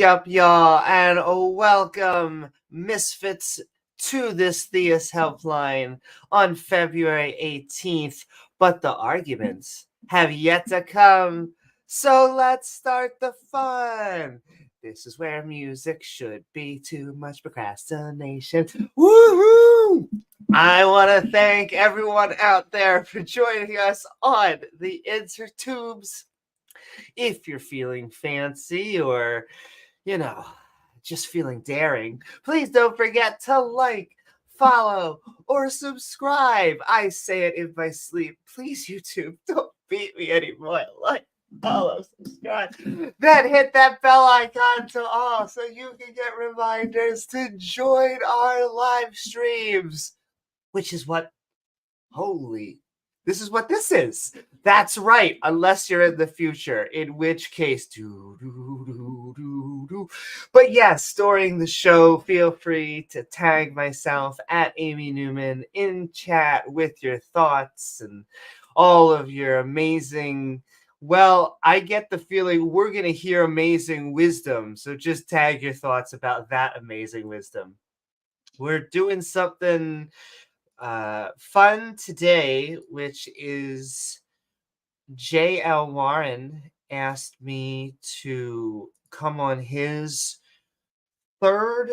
up, y'all, and welcome, misfits, to this Theist Helpline on February 18th. But the arguments have yet to come, so let's start the fun. This is where music should be. Too much procrastination. Woohoo! I want to thank everyone out there for joining us on the intertubes. If you're feeling fancy or, just feeling daring, please don't forget to like, follow, or subscribe. I say it in my sleep. Please, YouTube, don't beat me anymore. Like, follow, subscribe. Then hit that bell icon to all so you can get reminders to join our live streams, which is what, this is what this is. That's right, unless you're in the future, in which case, But yes, during the show, feel free to tag myself at Amy Newman in chat with your thoughts and all of your amazing, I get the feeling we're going to hear amazing wisdom, so just tag your thoughts about that amazing wisdom. We're doing something fun today, which is J.L. Warren asked me to come on his third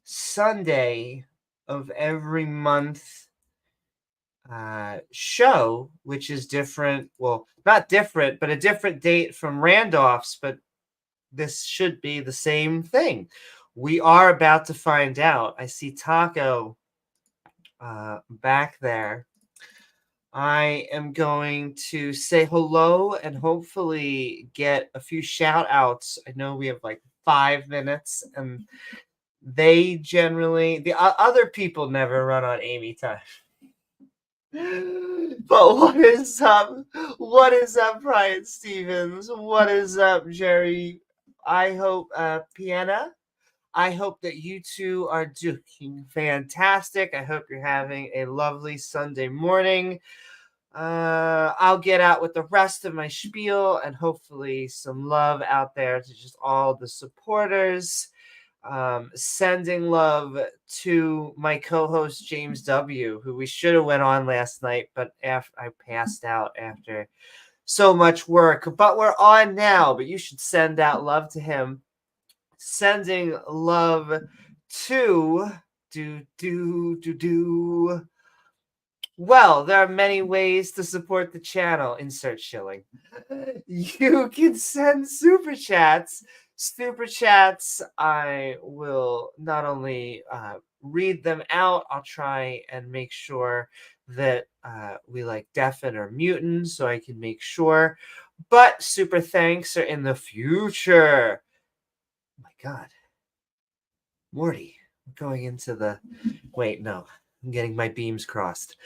Sunday of every month show, which is different. Well, not different, but a different date from Randolph's, but this should be the same thing. We are about to find out. I see Taco back there. I am going to say hello and hopefully get a few shout outs. I know we have like 5 minutes, and they generally, the other people never run on Amy time. But what is up? What is up, Brian Stevens? What is up, Jerry? I hope, Piana, I hope that you two are doing fantastic. I hope you're having a lovely Sunday morning. I'll get out with the rest of my spiel and hopefully some love out there to just all the supporters. Sending love to my co-host James W., who we should have went on last night, but after I passed out after so much work. But we're on now, but you should send out love to him. Sending love to Well, there are many ways to support the channel. Insert shilling. You can send super chats. Super chats, I will not only read them out, I'll try and make sure that we deafen or mutant so I can make sure. But super thanks are in the future. Oh my God. Morty, I'm going into the... Wait, no. I'm getting my beams crossed.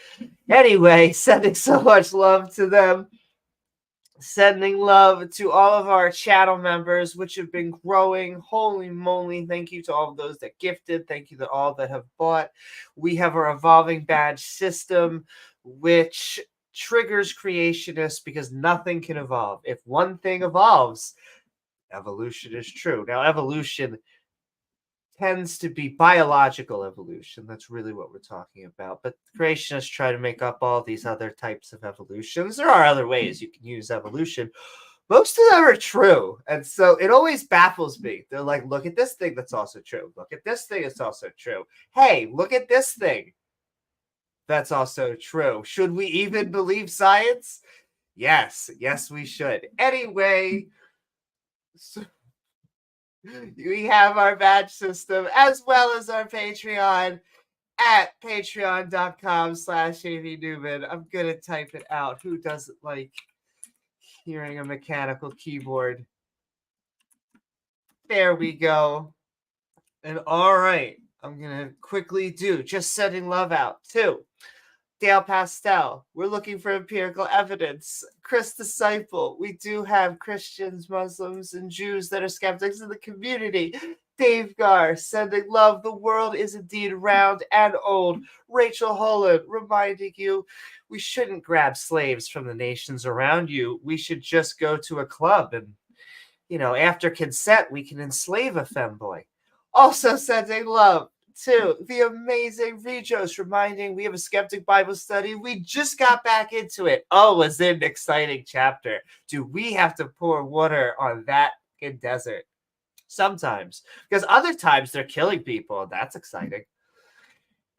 Anyway, sending so much love to them. Sending love to all of our channel members, which have been growing. Holy moly. Thank you to all of those that gifted. Thank you to all that have bought. We have a revolving badge system, which triggers creationists because nothing can evolve. If one thing evolves, evolution is true. Now, evolution tends to be biological evolution. That's really what we're talking about. But creationists try to make up all these other types of evolutions. There are other ways you can use evolution. Most of them are true. And so it always baffles me. They're like, look at this thing that's also true. Look at this thing that's also true. Hey, look at this thing that's also true. Should we even believe science? Yes. Yes, we should. Anyway... We have our badge system as well as our Patreon at patreon.com/AVNewman. I'm going to type it out. Who doesn't like hearing a mechanical keyboard? There we go. And all right, I'm going to quickly do just sending love out to Dale Pastel. We're looking for empirical evidence. Chris Disciple. We do have Christians, Muslims, and Jews that are skeptics in the community. Davegar. Sending love. The world is indeed round and old. Rachel Holen. Reminding you, we shouldn't grab slaves from the nations around you. We should just go to a club and, after consent, we can enslave a femboy. Also sending love to the amazing Rejos, reminding we have a skeptic Bible study. We just got back into it. Oh, was it an exciting chapter? Do we have to pour water on that desert? Sometimes, because other times they're killing people. That's exciting.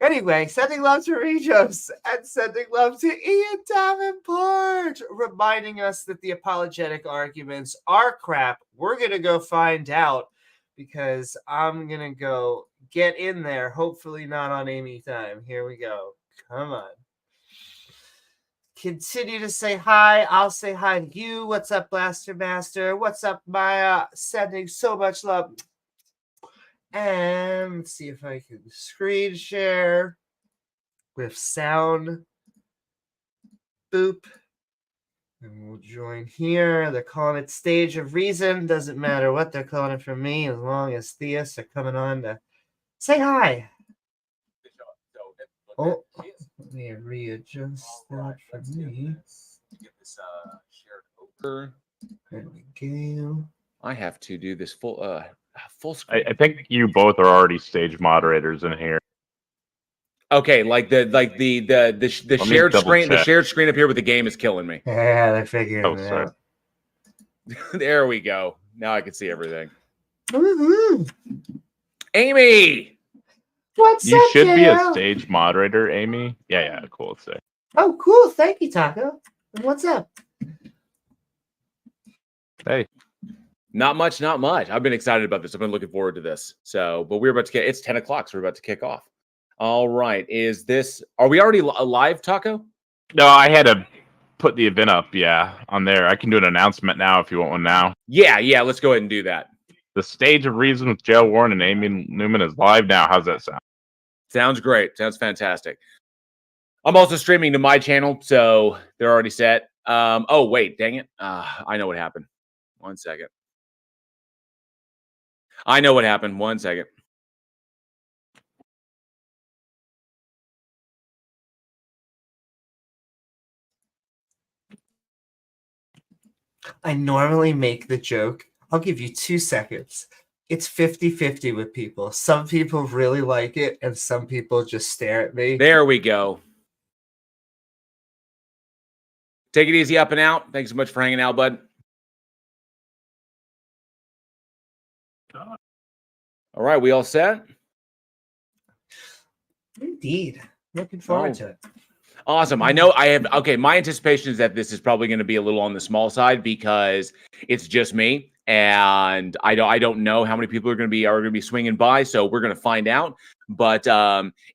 Anyway, sending love to Rejos and sending love to Ian Davenport, reminding us that the apologetic arguments are crap. We're going to go find out because I'm going to go get in there. Hopefully not on Amy time. Here we go. Come on. Continue to say hi. I'll say hi to you. What's up, Blaster Master? What's up, Maya? Sending so much love. And let's see if I can screen share with sound. Boop. And we'll join here. They're calling it Stage of Reason. Doesn't matter what they're calling it for me, as long as theists are coming on to say hi. Oh, let me readjust that for me. There we go. I have to do this full screen. I think you both are already stage moderators in here. Okay, the shared screen, the shared screen up here with the game is killing me. Yeah, they're figuring it out. There we go. Now I can see everything. Woo-hoo. Amy, what's you up, should JL? be a stage moderator, Amy. Yeah, cool. Say. Oh, cool. Thank you, Taco. What's up? Hey. Not much. I've been excited about this. I've been looking forward to this. So, but we're about to get. It's 10 o'clock, so we're about to kick off. All right. Are we already live, Taco? No, I had to put the event up, on there. I can do an announcement now if you want one now. Yeah, let's go ahead and do that. The Stage of Reason with Joe Warren and Amy Newman is live now. How's that sound? Sounds great. Sounds fantastic. I'm also streaming to my channel, so they're already set. Oh, wait, dang it. I know what happened. 1 second. I know what happened. 1 second. I normally make the joke. I'll give you 2 seconds. It's 50-50 with people. Some people really like it, and some people just stare at me. There we go. Take it easy up and out. Thanks so much for hanging out, bud. All right, we all set? Indeed. Looking forward to it. Awesome. I know I have. Okay, my anticipation is that this is probably going to be a little on the small side because it's just me, and I don't know how many people are going to be swinging by. So we're going to find out. But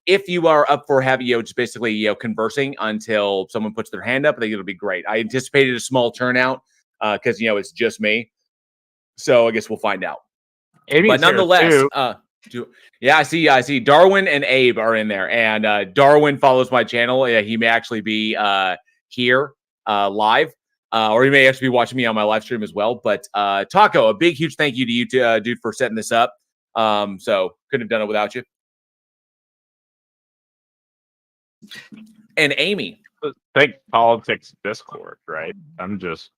if you are up for having just basically conversing until someone puts their hand up, I think it'll be great. I anticipated a small turnout because it's just me. So I guess we'll find out. Amy's but nonetheless, I see Darwin and Abe are in there, and Darwin follows my channel. He may actually be here live, or he may actually be watching me on my live stream as well. But Taco, a big, huge thank you to you, dude, for setting this up. So couldn't have done it without you. And Amy, think politics Discord, right? I'm just.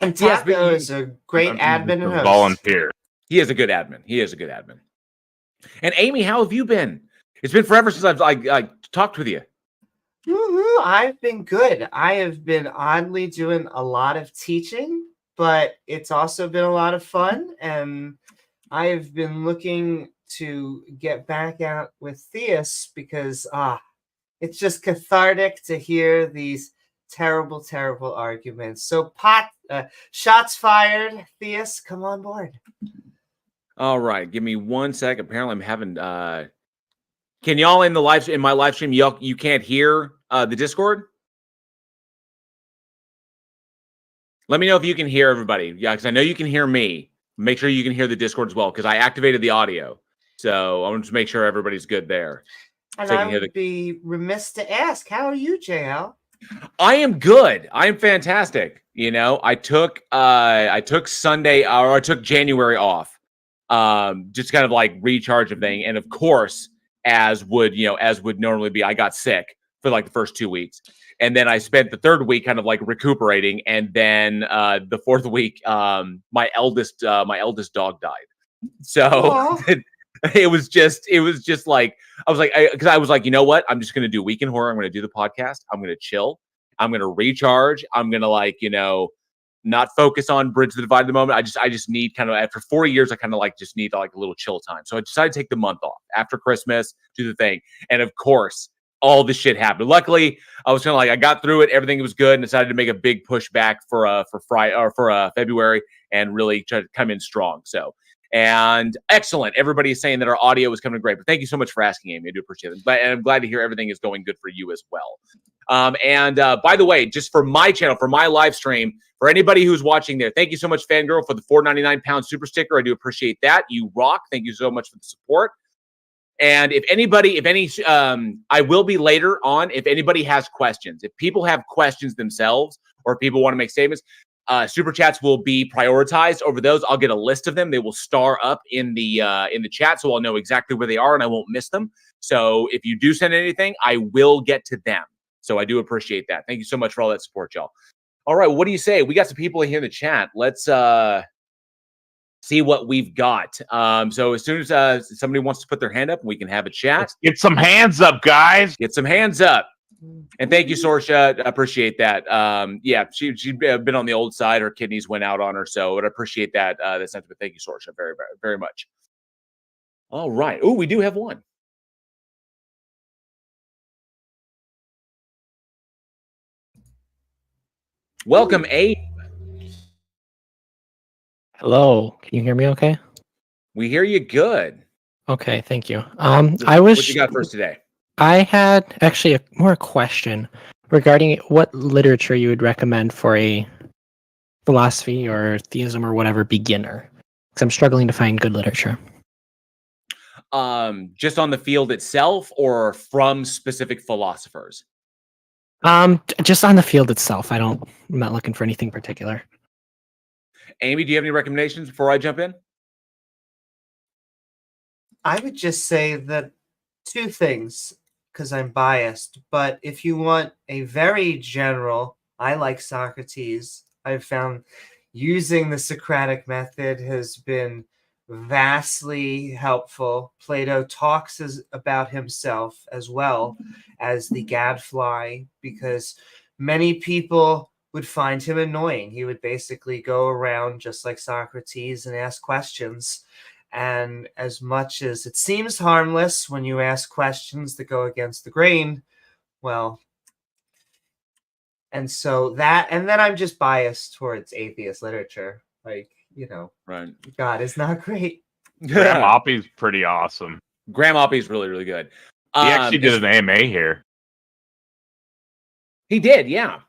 And Taco is a great admin and host. Volunteer. He is a good admin. And Amy, how have you been? It's been forever since I've talked with you. Woo-hoo, I've been good. I have been oddly doing a lot of teaching, but it's also been a lot of fun. And I've been looking to get back out with Theists because it's just cathartic to hear these terrible, terrible arguments. So shots fired, Theists, come on board. All right, give me 1 sec. Apparently, I'm having. Can y'all in my live stream? You can't hear the Discord. Let me know if you can hear everybody. Yeah, because I know you can hear me. Make sure you can hear the Discord as well because I activated the audio. So I want to make sure everybody's good there. And so I would be remiss to ask, how are you, JL? I am good. I am fantastic. I took Sunday or I took January off. Just kind of like recharge of thing. And of course, as would normally be, I got sick for like the first 2 weeks. And then I spent the third week kind of like recuperating. And then the fourth week, my eldest dog died. So it was just like, I was like, you know what? I'm just going to do Week in Horror. I'm going to do the podcast. I'm going to chill. I'm going to recharge. I'm going to like, not focus on Bridge the Divide at the moment. I just need kind of, after 4 years, I kind of like just need like a little chill time. So I decided to take the month off after Christmas, do the thing. And of course, all this shit happened. Luckily, I was kind of like, I got through it. Everything was good, and decided to make a big push back for Friday or for February, and really try to come in strong. So, and excellent. Everybody is saying that our audio is coming great, but thank you so much for asking, Amy. I do appreciate it. And I'm glad to hear everything is going good for you as well. And by the way, just for my channel, for my live stream, for anybody who's watching there, thank you so much, Fangirl, for the £4.99 super sticker. I do appreciate that. You rock. Thank you so much for the support. And if anybody, I will be later on. If anybody has questions, if people have questions themselves, or people want to make statements, super chats will be prioritized over those. I'll get a list of them. They will star up in the chat, so I'll know exactly where they are and I won't miss them. So if you do send anything, I will get to them. So I do appreciate that. Thank you so much for all that support, y'all. All right, what do you say? We got some people here in the chat. Let's see what we've got. So as soon as somebody wants to put their hand up, we can have a chat. Let's get some hands up, guys. Get some hands up. And thank you, Sorsha. I appreciate that. Yeah, she'd been on the old side. Her kidneys went out on her, so I appreciate that sentiment. Thank you, Sorsha, very, very, very much. All right. Oh, we do have one. Welcome, A. Hello, can you hear me okay? We hear you good. Okay, thank you. What you got for us today? I had actually a question regarding what literature you would recommend for a philosophy or theism or whatever beginner, because I'm struggling to find good literature. Just on the field itself, or from specific philosophers? Just on the field itself. I'm not looking for anything particular. Amy, do you have any recommendations before I jump in? I would just say that two things, because I'm biased, but if you want a very general, I like Socrates. I've found using the Socratic method has been vastly helpful. Plato talks about himself as well as the gadfly, because many people would find him annoying. He would basically go around just like Socrates and ask questions. And as much as it seems harmless when you ask questions that go against the grain, well, and so that, and then I'm just biased towards atheist literature. Like, right. God is not great. Graham Oppie's pretty awesome. Graham Oppie's really, really good. He actually did an AMA here. He did, yeah.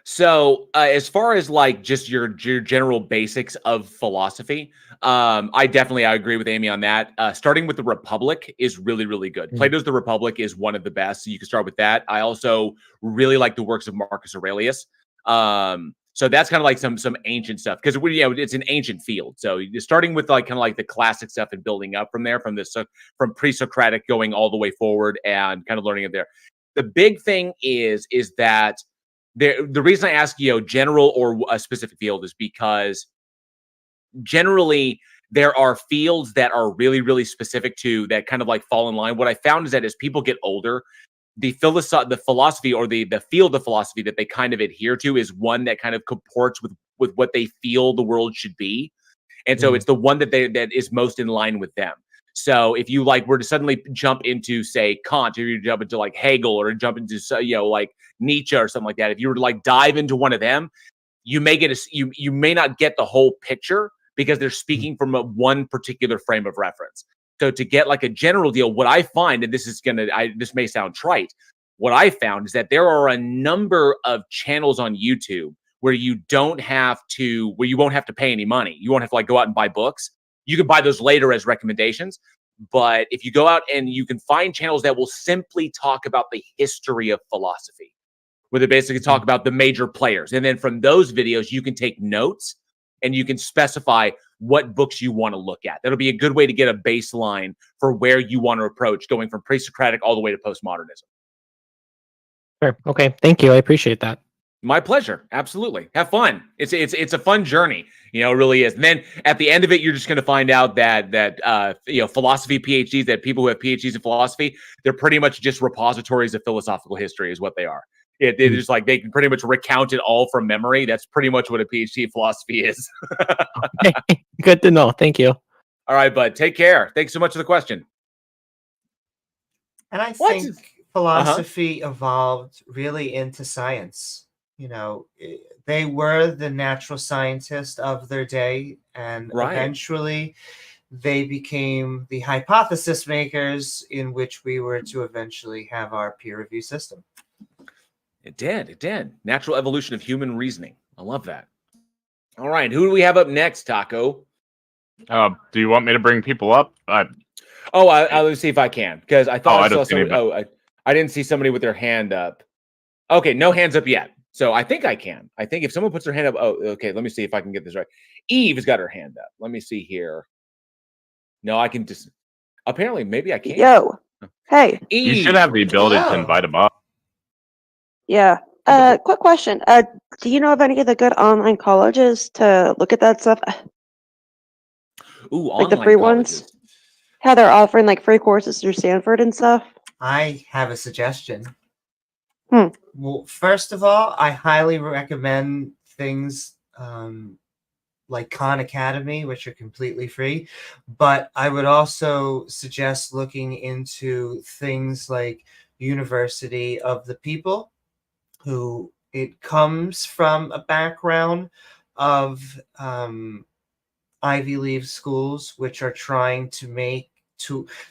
So as far as like just your general basics of philosophy, I agree with Amy on that. Starting with the Republic is really, really good. Plato's The Republic is one of the best, so you can start with that. I also really like the works of Marcus Aurelius. So that's kind of like some ancient stuff, because it's an ancient field. So you're starting with like kind of like the classic stuff and building up from there, from pre-Socratic going all the way forward and kind of learning it there. The big thing is that the reason I ask general or a specific field is because generally there are fields that are really, really specific to that kind of like fall in line. What I found is that as people get older, the philosophy or the field of philosophy that they kind of adhere to is one that kind of comports with what they feel the world should be. And so it's the one that is most in line with them. So if you were to suddenly jump into, say, Kant, or you jump into like Hegel, or jump into like Nietzsche or something like that, if you were to like dive into one of them, you may get you may not get the whole picture, because they're speaking from one particular frame of reference. So to get like a general deal, what I find, and this may sound trite, what I found is that there are a number of channels on YouTube where you won't have to pay any money. You won't have to like go out and buy books. You can buy those later as recommendations. But if you go out and you can find channels that will simply talk about the history of philosophy, where they basically talk about the major players. And then from those videos, you can take notes and you can specify what books you want to look at. That'll be a good way to get a baseline for where you want to approach, going from pre-Socratic all the way to postmodernism. Sure. Okay. Thank you. I appreciate that. My pleasure. Absolutely. Have fun. It's a fun journey. It really is. And then at the end of it, you're just going to find out that philosophy PhDs, that people who have PhDs in philosophy, they're pretty much just repositories of philosophical history, is what they are. They're just like, they can pretty much recount it all from memory. That's pretty much what a PhD in philosophy is. Good to know. Thank you. All right, bud. Take care. Thanks so much for the question. And I think philosophy evolved really into science. They were the natural scientists of their day, and eventually they became the hypothesis makers in which we were to eventually have our peer review system. It did. Natural evolution of human reasoning. I love that. All right, who do we have up next, Taco? Do you want me to bring people up? I'll see if I can, because I thought I saw somebody. I didn't see somebody with their hand up. Okay, no hands up yet. So I think I can. I think if someone puts their hand up, okay, let me see if I can get this right. Eve has got her hand up. Let me see here. No, I can just. Apparently, maybe I can't. Yo, hey. Eve. You should have the ability to invite them up. Yeah. Quick question. Do you know of any of the good online colleges to look at that stuff? Ooh, like the free colleges. ones? How they're offering like free courses through Stanford and stuff? I have a suggestion. Well, first of all, I highly recommend things like Khan Academy, which are completely free. But I would also suggest looking into things like University of the People, who it comes from a background of Ivy League schools, which are trying to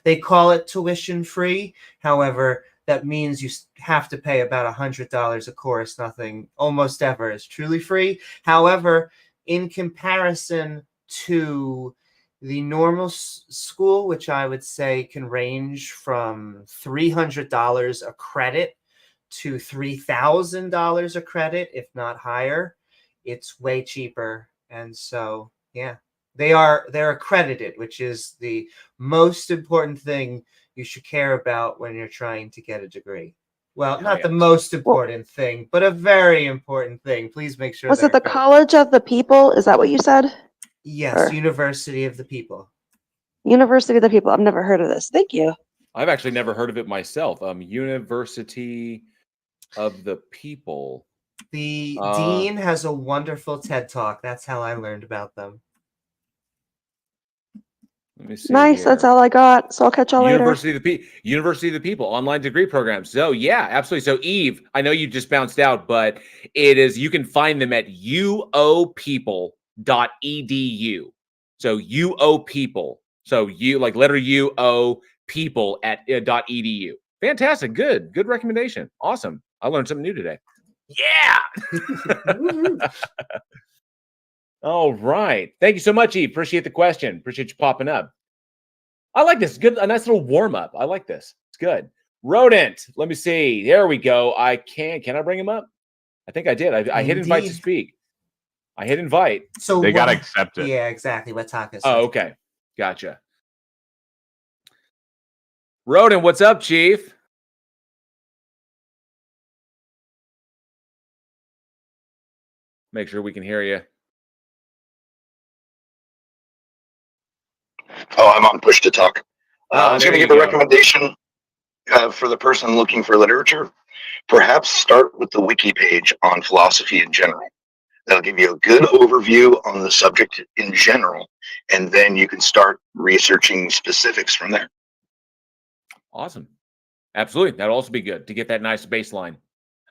they call it tuition free. However, that means you have to pay about $100 a course. Nothing almost ever is truly free. However, in comparison to the normal school, which I would say can range from $300 a credit to $3,000 a credit, if not higher, it's way cheaper. And so, yeah, they're accredited, which is the most important thing you should care about when you're trying to get a degree. Well, not the most important thing, but a very important thing. Please make sure. Was it the College of the People? Is that what you said? Yes, University of the People. University of the People. I've never heard of this. Thank you. I've actually never heard of it myself. University of the People. The dean has a wonderful TED Talk. That's how I learned about them. Let me see. Nice. Here. That's all I got. So I'll catch y'all later. University of the People online degree programs. So yeah, absolutely. So Eve, I know you just bounced out, but you can find them at uopeople.edu. So uopeople. So you like letter U-O people at .edu. Fantastic. Good recommendation. Awesome. I learned something new today. Yeah. All right. Thank you so much, Eve. Appreciate the question. Appreciate you popping up. I like this. Good. A nice little warm up. I like this. It's good. Rodent. Let me see. There we go. Can I bring him up? I think I did. I hit invite to speak. I hit invite. So they got to accept it. Yeah, exactly. What Taka said. Oh, okay. Gotcha. Rodent, what's up, Chief? Make sure we can hear you. Oh, I'm on push to talk. I was going to give a recommendation for the person looking for literature. Perhaps start with the wiki page on philosophy in general. That'll give you a good overview on the subject in general, and then you can start researching specifics from there. Awesome. Absolutely. That'll also be good to get that nice baseline,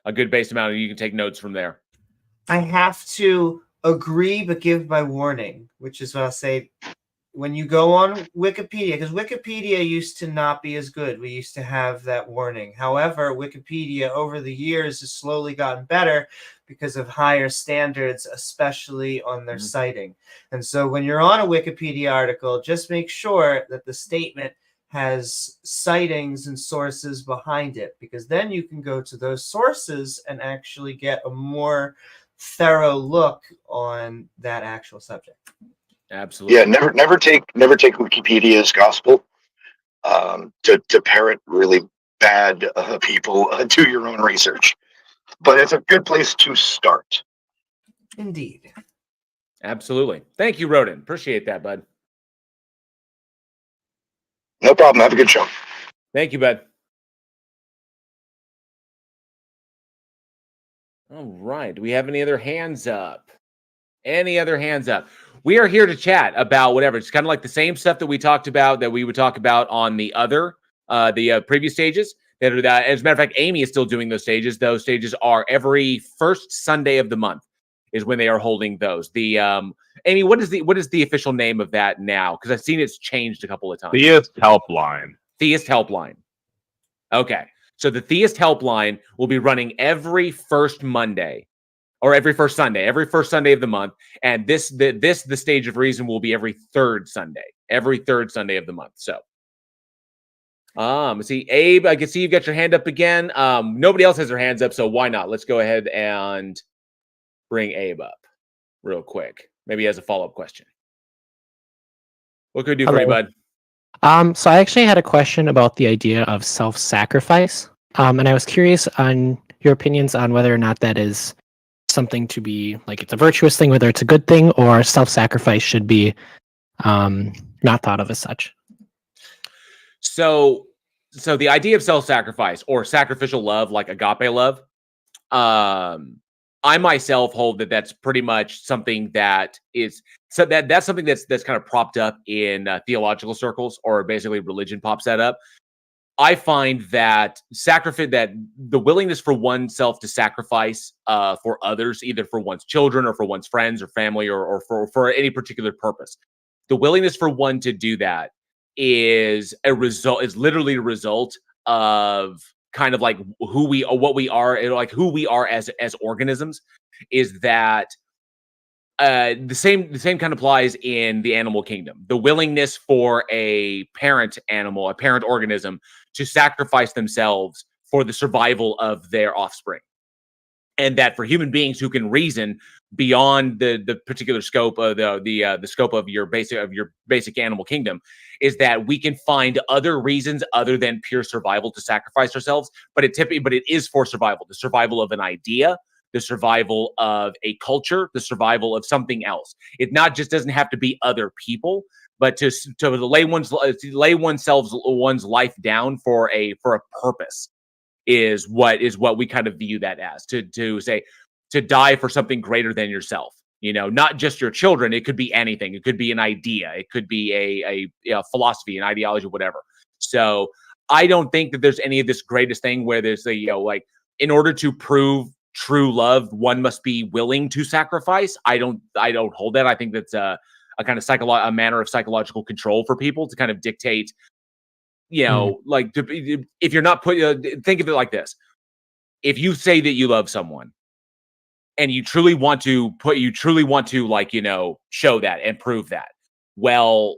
a good base amount, and you can take notes from there. I have to agree, but give my warning, which is what I'll say. When you go on Wikipedia, because Wikipedia used to not be as good. We used to have that warning. However, Wikipedia over the years has slowly gotten better because of higher standards, especially on their citing. And so when you're on a Wikipedia article, just make sure that the statement has citings and sources behind it, because then you can go to those sources and actually get a more thorough look on that actual subject. Absolutely. Yeah, never take Wikipedia as gospel. To parrot really bad people. Do your own research. But it's a good place to start. Indeed. Absolutely. Thank you, Rodin. Appreciate that, bud. No problem. Have a good show. Thank you, bud. All right. Do we have any other hands up? Any other hands up? We are here to chat about whatever. It's kind of like the same stuff that we talked about that we would talk about on the other, previous stages. As a matter of fact, Amy is still doing those stages. Those stages are every first Sunday of the month is when they are holding those. The Amy, what is the official name of that now? Because I've seen it's changed a couple of times. Theist Helpline. Theist Helpline. Okay. So the Theist Helpline will be running every first Monday. Or every first Sunday of the month, and the stage of reason will be every third Sunday of the month. So, see, Abe, I can see you've got your hand up again. Nobody else has their hands up, so why not? Let's go ahead and bring Abe up real quick. Maybe he has a follow-up question. What can we do for you, bud? So I actually had a question about the idea of self-sacrifice, and I was curious on your opinions on whether or not that is something to be like it's a virtuous thing, whether it's a good thing, or self-sacrifice should be not thought of as such. So the idea of self-sacrifice or sacrificial love, like agape love, I myself hold that that's pretty much something that is that's something that's kind of propped up in theological circles, or basically religion pops that up. I find that that the willingness for oneself to sacrifice for others, either for one's children or for one's friends or family or for any particular purpose, the willingness for one to do that is literally a result of kind of like who we are as organisms. Is that the same kind of applies in the animal kingdom. The willingness for a parent animal, a parent organism, to sacrifice themselves for the survival of their offspring. And that for human beings who can reason beyond the particular scope of the scope of your basic animal kingdom, is that we can find other reasons other than pure survival to sacrifice ourselves. But it is for survival, the survival of an idea, the survival of a culture, the survival of something else. It not just doesn't have to be other people, but to lay one's life down for a purpose is what we kind of view that as. To say to die for something greater than yourself. You know, not just your children. It could be anything. It could be an idea. It could be a philosophy, an ideology, whatever. So I don't think that there's any of this greatest thing where there's like in order to prove true love, one must be willing to sacrifice. I don't hold that. I think that's a kind of a manner of psychological control for people to kind of dictate, like if you're not think of it like this. If you say that you love someone and you truly want to show that and prove that, well,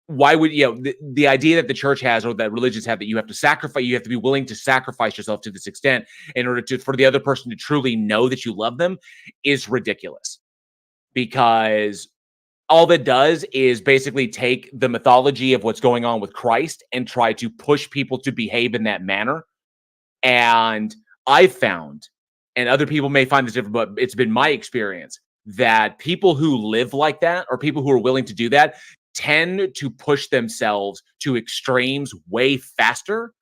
why would the idea that the church has or that religions have that you have to be willing to sacrifice yourself to this extent in order for the other person to truly know that you love them is ridiculous. Because all that does is basically take the mythology of what's going on with Christ and try to push people to behave in that manner. And I've found, and other people may find this different, but it's been my experience that people who live like that, or people who are willing to do that, tend to push themselves to extremes way faster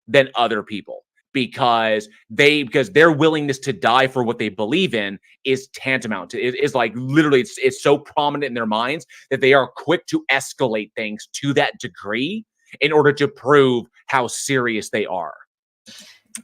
than other people, because their willingness to die for what they believe in is tantamount to is like literally it's so prominent in their minds that they are quick to escalate things to that degree in order to prove how serious they are.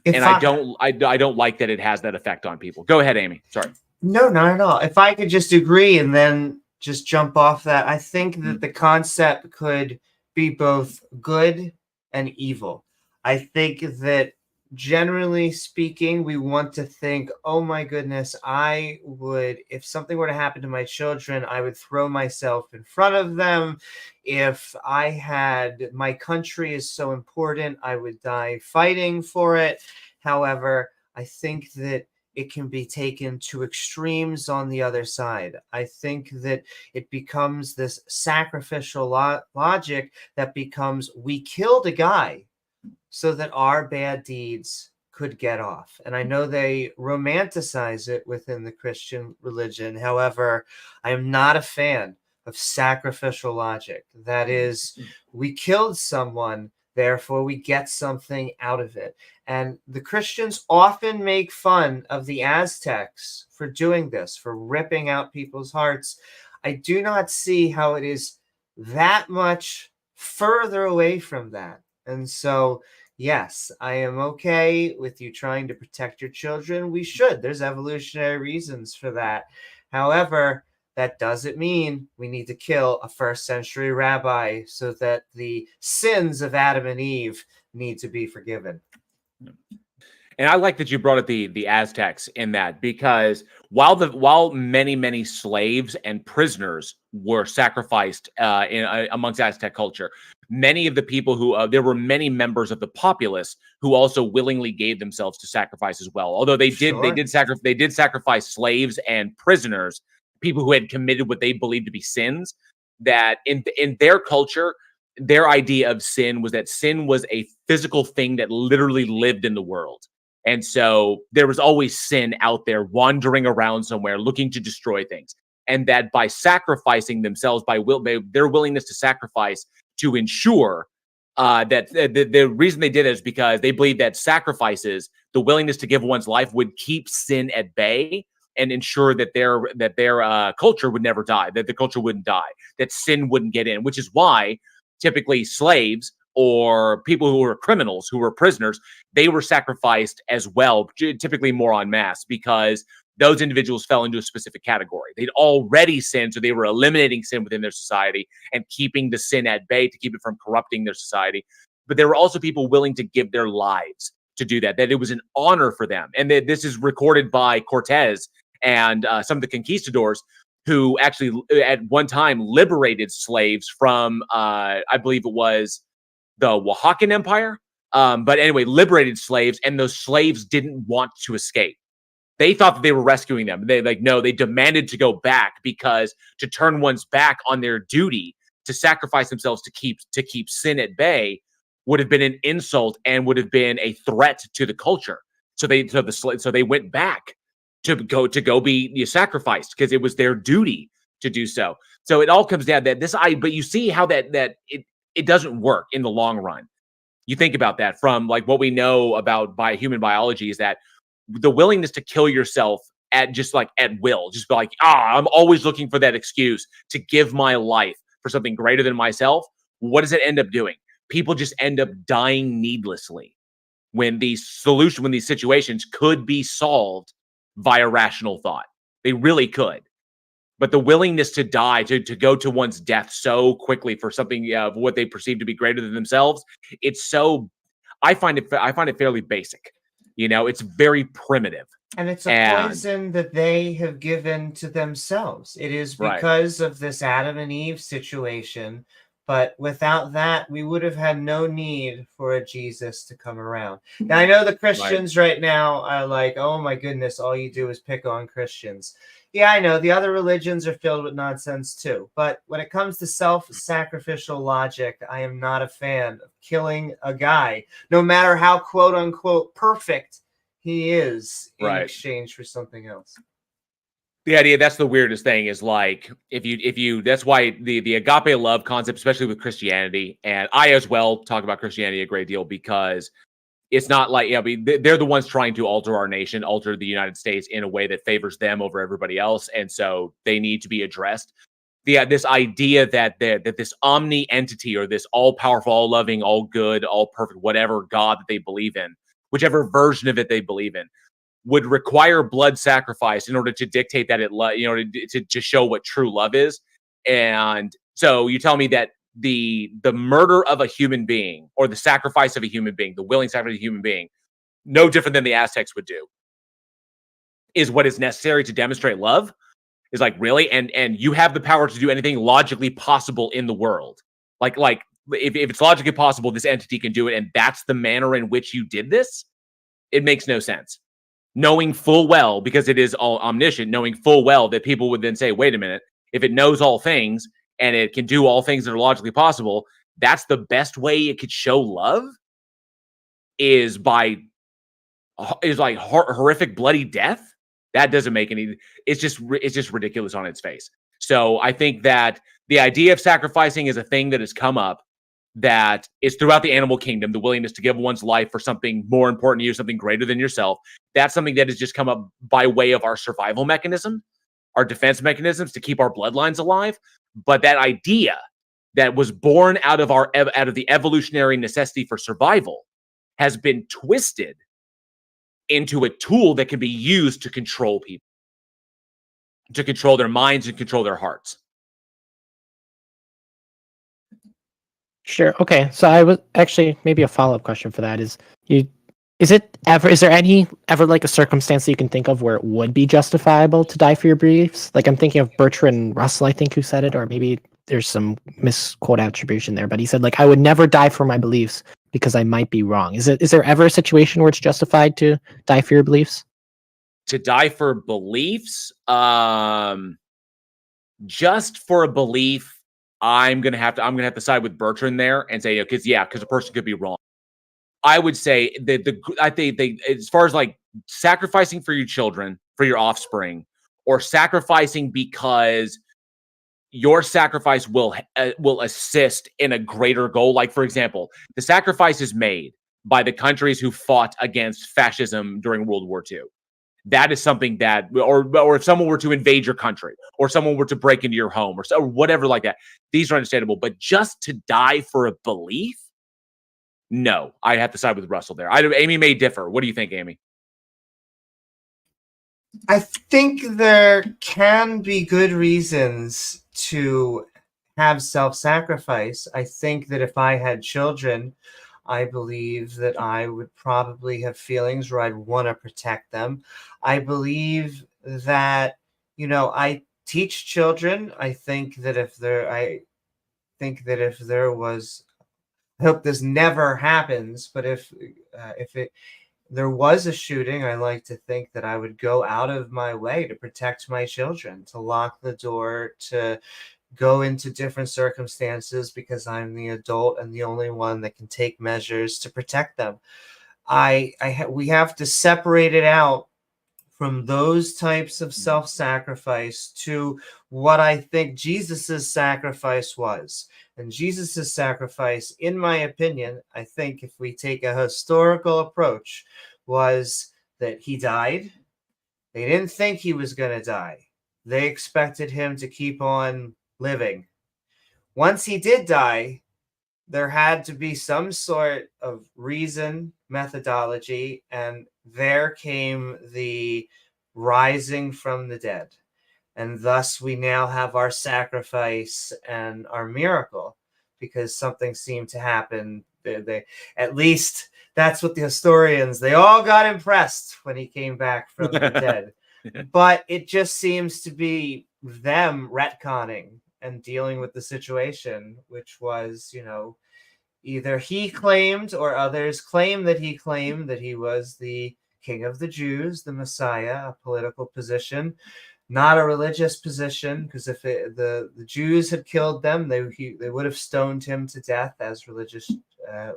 I don't like that it has that effect on people. Go ahead, Amy. Sorry. No, not at all. If I could just agree and then just jump off that, I think that the concept could be both good and evil. I think that generally speaking, we want to think, oh my goodness, if something were to happen to my children, I would throw myself in front of them. If my country is so important, I would die fighting for it. However, I think that it can be taken to extremes on the other side. I think that it becomes this sacrificial logic that becomes, we killed a guy, so that our bad deeds could get off. And I know they romanticize it within the Christian religion. However, I am not a fan of sacrificial logic. That is, we killed someone, therefore we get something out of it. And the Christians often make fun of the Aztecs for doing this, for ripping out people's hearts. I do not see how it is that much further away from that. And so, yes, I am okay with you trying to protect your children. We should. There's evolutionary reasons for that. However, that doesn't mean we need to kill a first century rabbi so that the sins of Adam and Eve need to be forgiven. And I like that you brought up the Aztecs in that, because while many slaves and prisoners were sacrificed amongst Aztec culture, many of the people who there were many members of the populace who also willingly gave themselves to sacrifice as well. Although they did sacrifice slaves and prisoners, people who had committed what they believed to be sins. That in their culture, their idea of sin was that sin was a physical thing that literally lived in the world. And so there was always sin out there wandering around somewhere looking to destroy things. And that by sacrificing themselves, by their willingness to sacrifice to ensure that the reason they did it is because they believed that sacrifices, the willingness to give one's life, would keep sin at bay and ensure that their culture would never die, that the culture wouldn't die, that sin wouldn't get in, which is why typically slaves or people who were criminals, who were prisoners, they were sacrificed as well, typically more en masse, because those individuals fell into a specific category. They'd already sinned, so they were eliminating sin within their society and keeping the sin at bay to keep it from corrupting their society. But there were also people willing to give their lives to do that it was an honor for them. And this is recorded by Cortez and some of the conquistadors, who actually at one time liberated slaves from, I believe it was the Oaxacan Empire. But anyway, liberated slaves, and those slaves didn't want to escape. They thought that they were rescuing them. They they demanded to go back, because to turn one's back on their duty to sacrifice themselves to keep sin at bay would have been an insult and would have been a threat to the culture. So they went back to go be sacrificed, because it was their duty to do so. So it all comes down that but you see how that it doesn't work in the long run. You think about that from like what we know about human biology is that the willingness to kill yourself at will, just be like, I'm always looking for that excuse to give my life for something greater than myself. What does it end up doing? People just end up dying needlessly when these situations could be solved via rational thought. They really could. But the willingness to die, to go to one's death so quickly for something of what they perceive to be greater than themselves, I find it fairly basic. It's very primitive. And it's a poison that they have given to themselves. It is because of this Adam and Eve situation. But without that, we would have had no need for a Jesus to come around. Now, I know the Christians right now are like, oh my goodness, all you do is pick on Christians. Yeah, I know. The other religions are filled with nonsense too. But when it comes to self-sacrificial logic, I am not a fan of killing a guy, no matter how quote-unquote perfect he is, in exchange for something else. The idea, that's the weirdest thing, is like, if you that's why the agape love concept, especially with Christianity, and I as well talk about Christianity a great deal, because it's not like, they're the ones trying to alter our nation, alter the United States in a way that favors them over everybody else. And so they need to be addressed. This idea that this omni entity, or this all powerful, all loving, all good, all perfect, whatever God that they believe in, whichever version of it they believe in, would require blood sacrifice in order to dictate that to show what true love is. And so you tell me that the murder of a human being, or the sacrifice of a human being, the willing sacrifice of a human being, no different than the Aztecs would do, is what is necessary to demonstrate love? Is like, really? And you have the power to do anything logically possible in the world. Like if it's logically possible, this entity can do it, and that's the manner in which you did this? It makes no sense. Knowing full well, because it is all omniscient, knowing full well that people would then say, wait a minute, if it knows all things and it can do all things that are logically possible, that's the best way it could show love? is like horrific bloody death. That doesn't make any. It's just ridiculous on its face. So I think that the idea of sacrificing is a thing that has come up, that is throughout the animal kingdom, the willingness to give one's life for something more important to you, something greater than yourself. That's something that has just come up by way of our survival mechanism, our defense mechanisms to keep our bloodlines alive. But that idea that was born out of the evolutionary necessity for survival has been twisted into a tool that can be used to control people, to control their minds and control their hearts. Sure. Okay. So I was actually, maybe a follow-up question for that is is there any ever like a circumstance that you can think of where it would be justifiable to die for your beliefs? Like I'm thinking of Bertrand Russell, I think, who said it, or maybe there's some misquote attribution there, but he said like, I would never die for my beliefs because I might be wrong. Is there ever a situation where it's justified to die for your beliefs? To die for beliefs, just for a belief, I'm gonna have to side with Bertrand there and say, because a person could be wrong. I would say that as far as like sacrificing for your children, for your offspring, or sacrificing because your sacrifice will assist in a greater goal. Like, for example, the sacrifice is made by the countries who fought against fascism during World War II. That is something that, or if someone were to invade your country, or someone were to break into your home, or whatever like that, these are understandable. But just to die for a belief, no, I have to side with Russell there. Amy may differ. What do you think, Amy? I think there can be good reasons to have self-sacrifice. I think that if I had children, I believe that I would probably have feelings where I'd want to protect them. I believe that, I teach children. I think that if there was, I hope this never happens, but if there was a shooting, I like to think that I would go out of my way to protect my children, to lock the door, to go into different circumstances because I'm the adult and the only one that can take measures to protect them. We have to separate it out from those types of self-sacrifice to what I think Jesus's sacrifice was. And Jesus's sacrifice, in my opinion, I think if we take a historical approach, was that he died. They didn't think he was going to die. They expected him to keep on living. Once he did die, there had to be some sort of reason, methodology, and there came the rising from the dead. And thus we now have our sacrifice and our miracle, because something seemed to happen. They at least that's what the historians, they all got impressed when he came back from the dead. But it just seems to be them retconning and dealing with the situation, which was, either he claimed or others claim that he was the King of the Jews, the Messiah, a political position, not a religious position, because if the Jews had killed them, they would have stoned him to death, as religious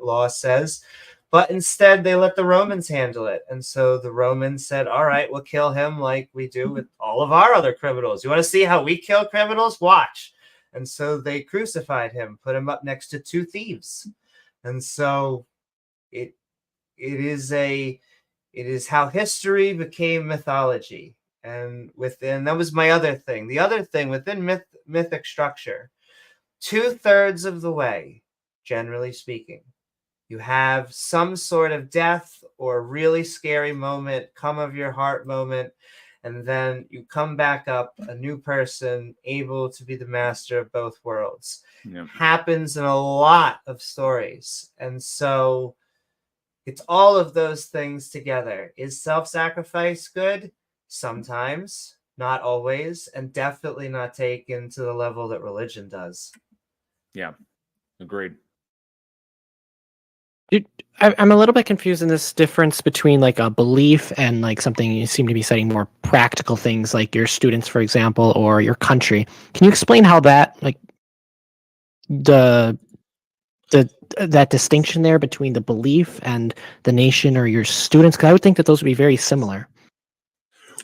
law says. But instead, they let the Romans handle it. And so the Romans said, all right, we'll kill him like we do with all of our other criminals. You want to see how we kill criminals? Watch. And so they crucified him, put him up next to two thieves. And so it is how history became mythology. And that was my other thing. The other thing within mythic structure, 2/3 of the way, generally speaking, you have some sort of death or really scary moment, come of your heart moment, and then you come back up a new person, able to be the master of both worlds. Yep. Happens in a lot of stories. And so it's all of those things together. Is self-sacrifice good? Sometimes, not always, and definitely not taken to the level that religion does. Yeah, agreed. I'm a little bit confused in this difference between like a belief and like something you seem to be citing more practical things like your students, for example, or your country. Can you explain how that, like the that distinction there between the belief and the nation or your students? Because I would think that those would be very similar.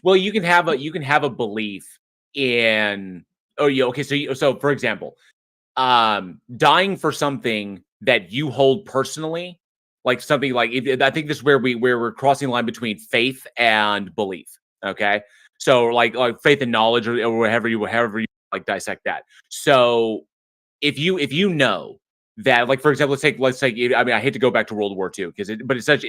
Well, you can have a belief in. Oh, yeah. Okay. So for example, dying for something that you hold personally, like something like I think this is where we're crossing the line between faith and belief. Okay. So like faith and knowledge, or however you like dissect that. So if you know that, like, for example, let's take I mean, I hate to go back to World War II but it's such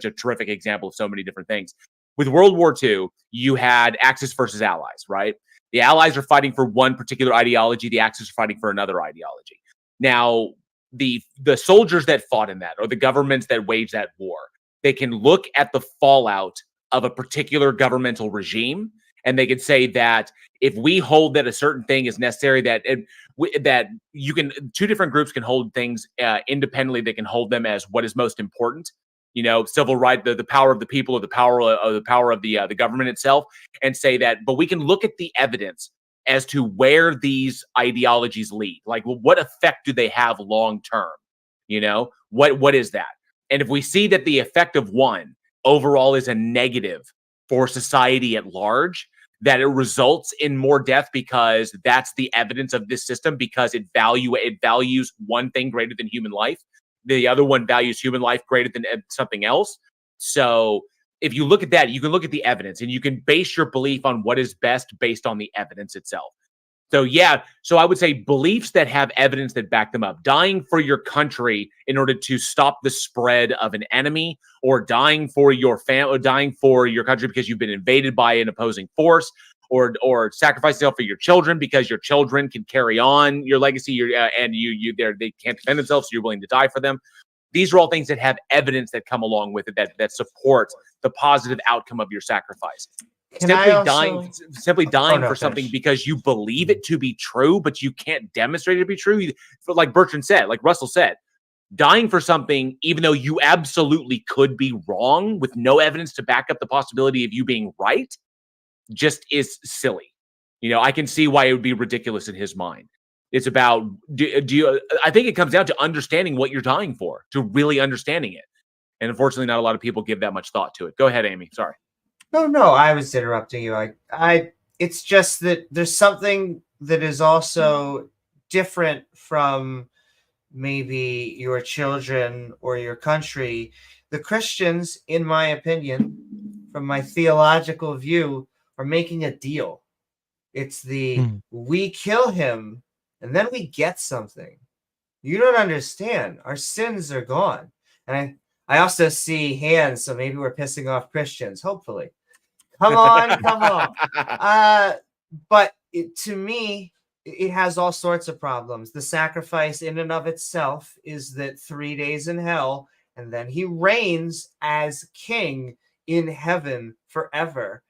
a terrific example of so many different things. With World War II, you had Axis versus Allies, right? The Allies are fighting for one particular ideology, the Axis are fighting for another ideology. Now, the soldiers that fought in that, or the governments that waged that war, they can look at the fallout of a particular governmental regime, and they can say that if we hold that a certain thing is necessary, that you can, two different groups can hold things independently. They can hold them as what is most important. You know, civil right, the power of the people, or the power of the government itself, and say that. But we can look at the evidence as to where these ideologies lead. Like, well, what effect do they have long term? You know, what is that? And if we see that the effect of one overall is a negative for society at large, that it results in more death because that's the evidence of this system, because it values one thing greater than human life. The other one values human life greater than something else. So if you look at that, you can look at the evidence, and you can base your belief on what is best based on the evidence itself. So yeah, so I would say beliefs that have evidence that back them up. Dying for your country in order to stop the spread of an enemy, or dying for your family, or dying for your country because you've been invaded by an opposing force, or sacrifice yourself for your children because your children can carry on your legacy, and they can't defend themselves, so you're willing to die for them. These are all things that have evidence that come along with it that supports the positive outcome of your sacrifice. Simply dying for something because you believe it to be true, but you can't demonstrate it to be true. Like Bertrand said, like Russell said, dying for something, even though you absolutely could be wrong with no evidence to back up the possibility of you being right, just is silly. You know, I can see why it would be ridiculous in his mind. It's about, I think it comes down to understanding what you're dying for, to really understanding it. And unfortunately, not a lot of people give that much thought to it. Go ahead, Amy. Sorry. No, I was interrupting you. It's just that there's something that is also different from maybe your children or your country. The Christians, in my opinion, from my theological view, are making a deal. It's we kill him and then we get something. You don't understand. Our sins are gone. And I also see hands, so maybe we're pissing off Christians, hopefully. Come on. But to me, it has all sorts of problems. The sacrifice in and of itself is that 3 days in hell, and then he reigns as king in heaven forever.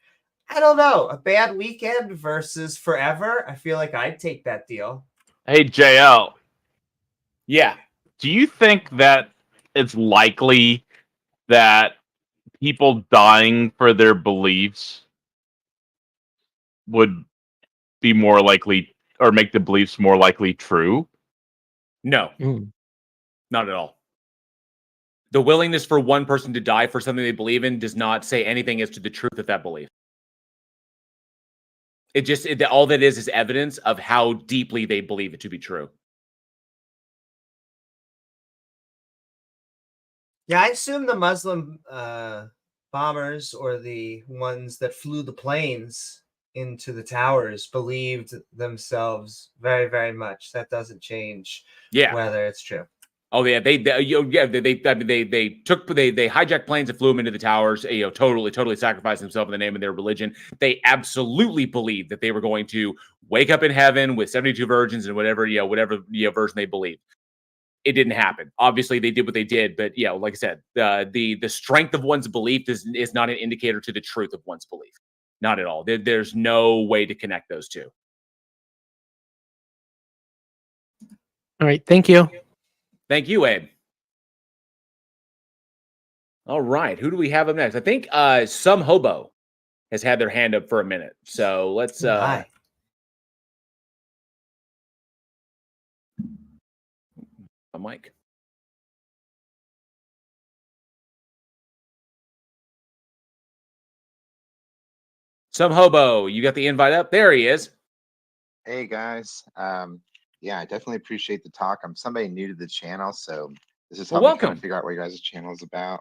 I don't know. A bad weekend versus forever. I feel like I'd take that deal. Hey, JL. Yeah. Do you think that it's likely that people dying for their beliefs would be more likely, or make the beliefs more likely true? No, not at all. The willingness for one person to die for something they believe in does not say anything as to the truth of that belief. All that is evidence of how deeply they believe it to be true. Yeah, I assume the Muslim bombers, or the ones that flew the planes into the towers, believed themselves very, very much. That doesn't change whether it's true. Oh yeah, they hijacked planes and flew them into the towers. Totally sacrificed themselves in the name of their religion. They absolutely believed that they were going to wake up in heaven with 72 virgins and whatever version they believed. It didn't happen. Obviously, they did what they did, but like I said, the strength of one's belief is not an indicator to the truth of one's belief. Not at all. There's no way to connect those two. All right, thank you. Thank you, Abe. All right, who do we have up next? I think Some Hobo has had their hand up for a minute. So let's Mike. Some hobo, you got the invite up. There he is. Hey guys, yeah, I definitely appreciate the talk. I'm somebody new to the channel, so this is Well, helping me kind welcome. of figure out what your guys' channel is about.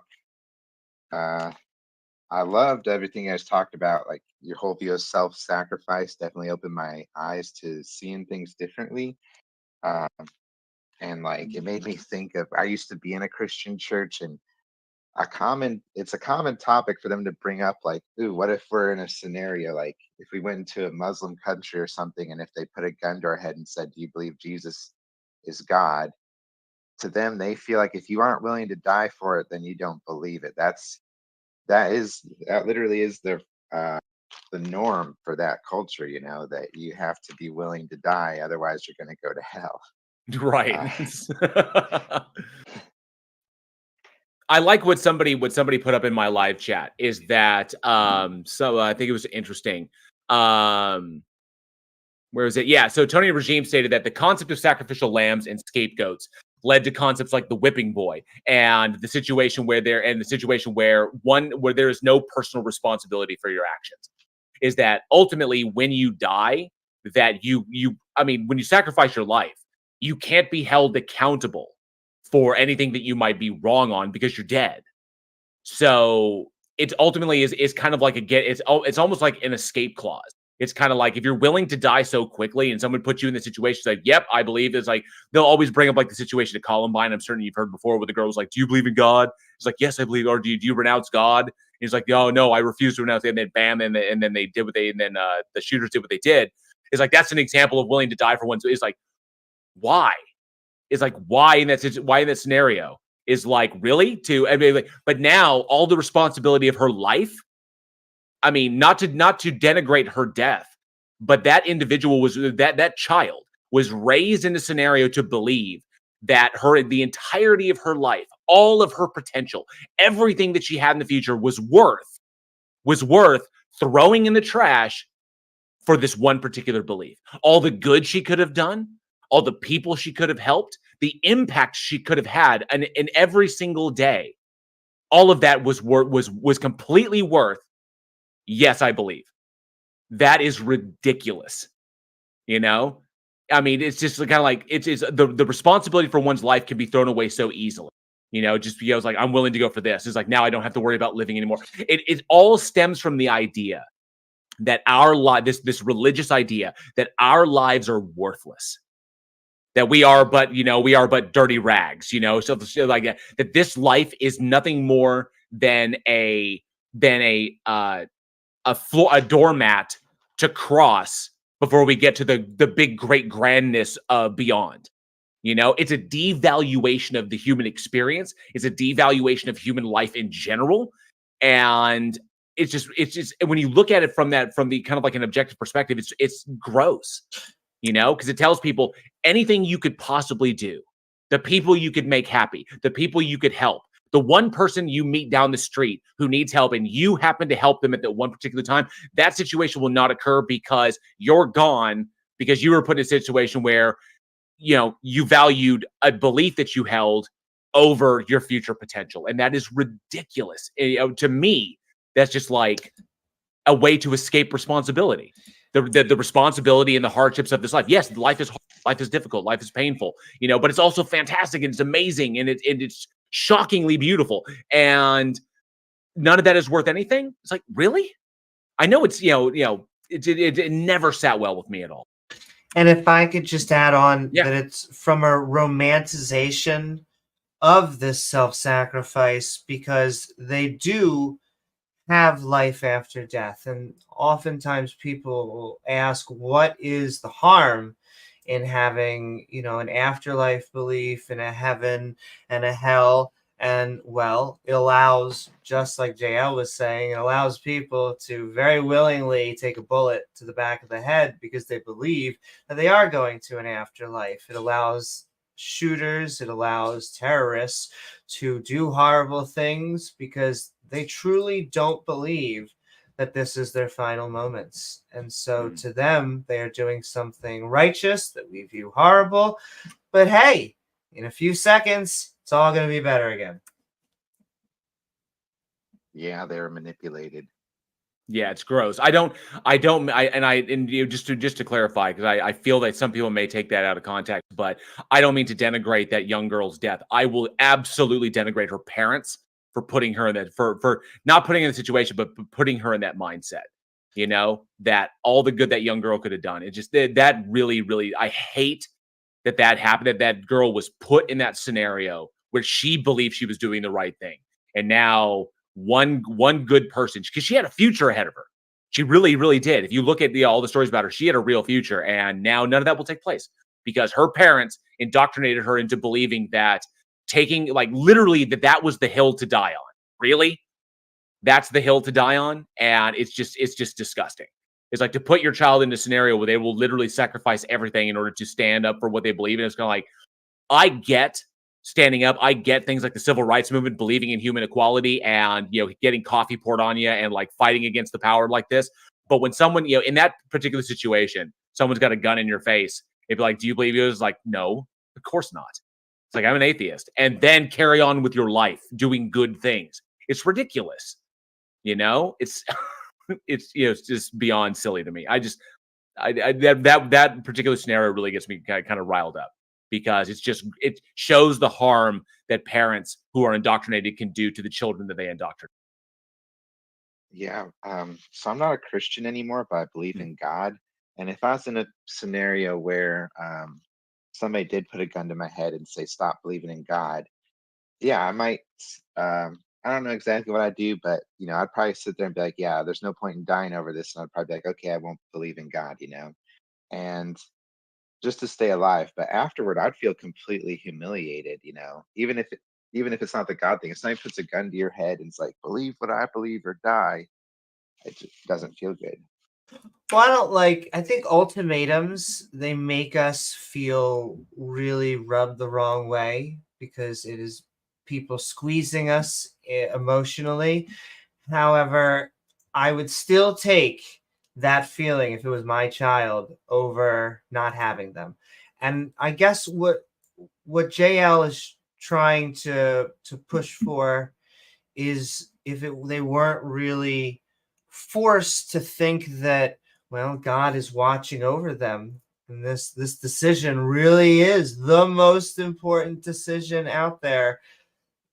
I loved everything you guys talked about, like your whole view of self-sacrifice. Definitely opened my eyes to seeing things differently, and like it made me think of. I used to be in a Christian church, and it's a common topic for them to bring up, like, ooh, what if we're in a scenario like if we went into a Muslim country or something, and if they put a gun to our head and said, do you believe Jesus is God? To them, they feel like if you aren't willing to die for it, then you don't believe it. That literally is the norm for that culture, that you have to be willing to die, otherwise you're going to go to hell. Right. I like what somebody put up in my live chat is that so I think it was interesting. Where is it? Yeah, so Tony Regime stated that the concept of sacrificial lambs and scapegoats led to concepts like the whipping boy and the situation where there is no personal responsibility for your actions. Is that ultimately when you die, that when you sacrifice your life, you can't be held accountable for anything that you might be wrong on because you're dead. So it ultimately is kind of like it's almost like an escape clause. It's kind of like if you're willing to die so quickly and someone puts you in the situation, it's like, yep, I believe. It's like they'll always bring up like the situation at Columbine. I'm certain you've heard before where the girl was like, do you believe in God? It's like, yes, I believe. Or do you renounce God? And he's like, oh, no, I refuse to renounce. And then bam, and then they did the shooters did what they did. It's like that's an example of willing to die for one. So it's like, why? Is like why in that scenario is like really but now all the responsibility of her life. I mean, not to denigrate her death, but that individual that child was raised in a scenario to believe that the entirety of her life, all of her potential, everything that she had in the future was worth throwing in the trash for this one particular belief. All the good she could have done, all the people she could have helped, the impact she could have had in every single day, all of that was completely worth. Yes, I believe. That is ridiculous. I mean, it's just kind of like it's the responsibility for one's life can be thrown away so easily. Just because like I'm willing to go for this. It's like now I don't have to worry about living anymore. It all stems from the idea that this religious idea that our lives are worthless. That we are but dirty rags, so like that this life is nothing more than a doormat to cross before we get to the big great grandness beyond. It's a devaluation of the human experience. It's a devaluation of human life in general. And it's just when you look at it from the kind of like an objective perspective, it's gross. Because it tells people anything you could possibly do, the people you could make happy, the people you could help, the one person you meet down the street who needs help and you happen to help them at that one particular time, that situation will not occur because you're gone, because you were put in a situation where, you valued a belief that you held over your future potential. And that is ridiculous. To me, that's just like a way to escape responsibility. The responsibility and the hardships of this life. Yes, life is hard, life is difficult, life is painful, but it's also fantastic and it's amazing and it's shockingly beautiful. And none of that is worth anything. It's like, really? I know it's it never sat well with me at all. And if I could just add on that it's from a romanticization of this self-sacrifice, because they do have life after death. And oftentimes people will ask, what is the harm in having, an afterlife belief and a heaven and a hell? And well, it allows, just like JL was saying, it allows people to very willingly take a bullet to the back of the head because they believe that they are going to an afterlife. It allows shooters, it allows terrorists to do horrible things because they truly don't believe that this is their final moments. And so to them, they are doing something righteous that we view horrible. But hey, in a few seconds, it's all going to be better again. Yeah, they're manipulated. Yeah, it's gross. And you just to clarify, because I feel that some people may take that out of context, but I don't mean to denigrate that young girl's death. I will absolutely denigrate her parents for putting her in that for not putting her in the situation, but putting her in that mindset. You know, that all the good that young girl could have done. It just that really, really, I hate that happened. That girl was put in that scenario where she believed she was doing the right thing, and now one good person, because she had a future ahead of her. She really, really did. If you look at all the stories about her, she had a real future, and now none of that will take place because her parents indoctrinated her into believing that taking, like, literally that was the hill to die on. Really, that's the hill to die on, and it's just disgusting. It's like to put your child in a scenario where they will literally sacrifice everything in order to stand up for what they believe in. It's kind of like, I get standing up. I get things like the civil rights movement, believing in human equality and, getting coffee poured on you and like fighting against the power like this. But when someone, in that particular situation, someone's got a gun in your face, it'd be like, do you believe it? It's like, no, of course not. It's like, I'm an atheist. And then carry on with your life doing good things. It's ridiculous. It's it's just beyond silly to me. That particular scenario really gets me kind of riled up because it shows the harm that parents who are indoctrinated can do to the children that they indoctrinate. Yeah. So I'm not a Christian anymore, but I believe in God. And if I was in a scenario where somebody did put a gun to my head and say, stop believing in God, yeah, I might. I don't know exactly what I'd do, but I'd probably sit there and be like, yeah, there's no point in dying over this. And I'd probably be like, okay, I won't believe in God, and just to stay alive. But afterward, I'd feel completely humiliated, even if it's not the God thing. If somebody puts a gun to your head and it's like, believe what I believe or die, it just doesn't feel good. Well, I think ultimatums, they make us feel really rubbed the wrong way because it is people squeezing us emotionally. However, I would still take that feeling if it was my child over not having them. And I guess what JL is trying to push for is if they weren't really forced to think that, well, God is watching over them, and this decision really is the most important decision out there,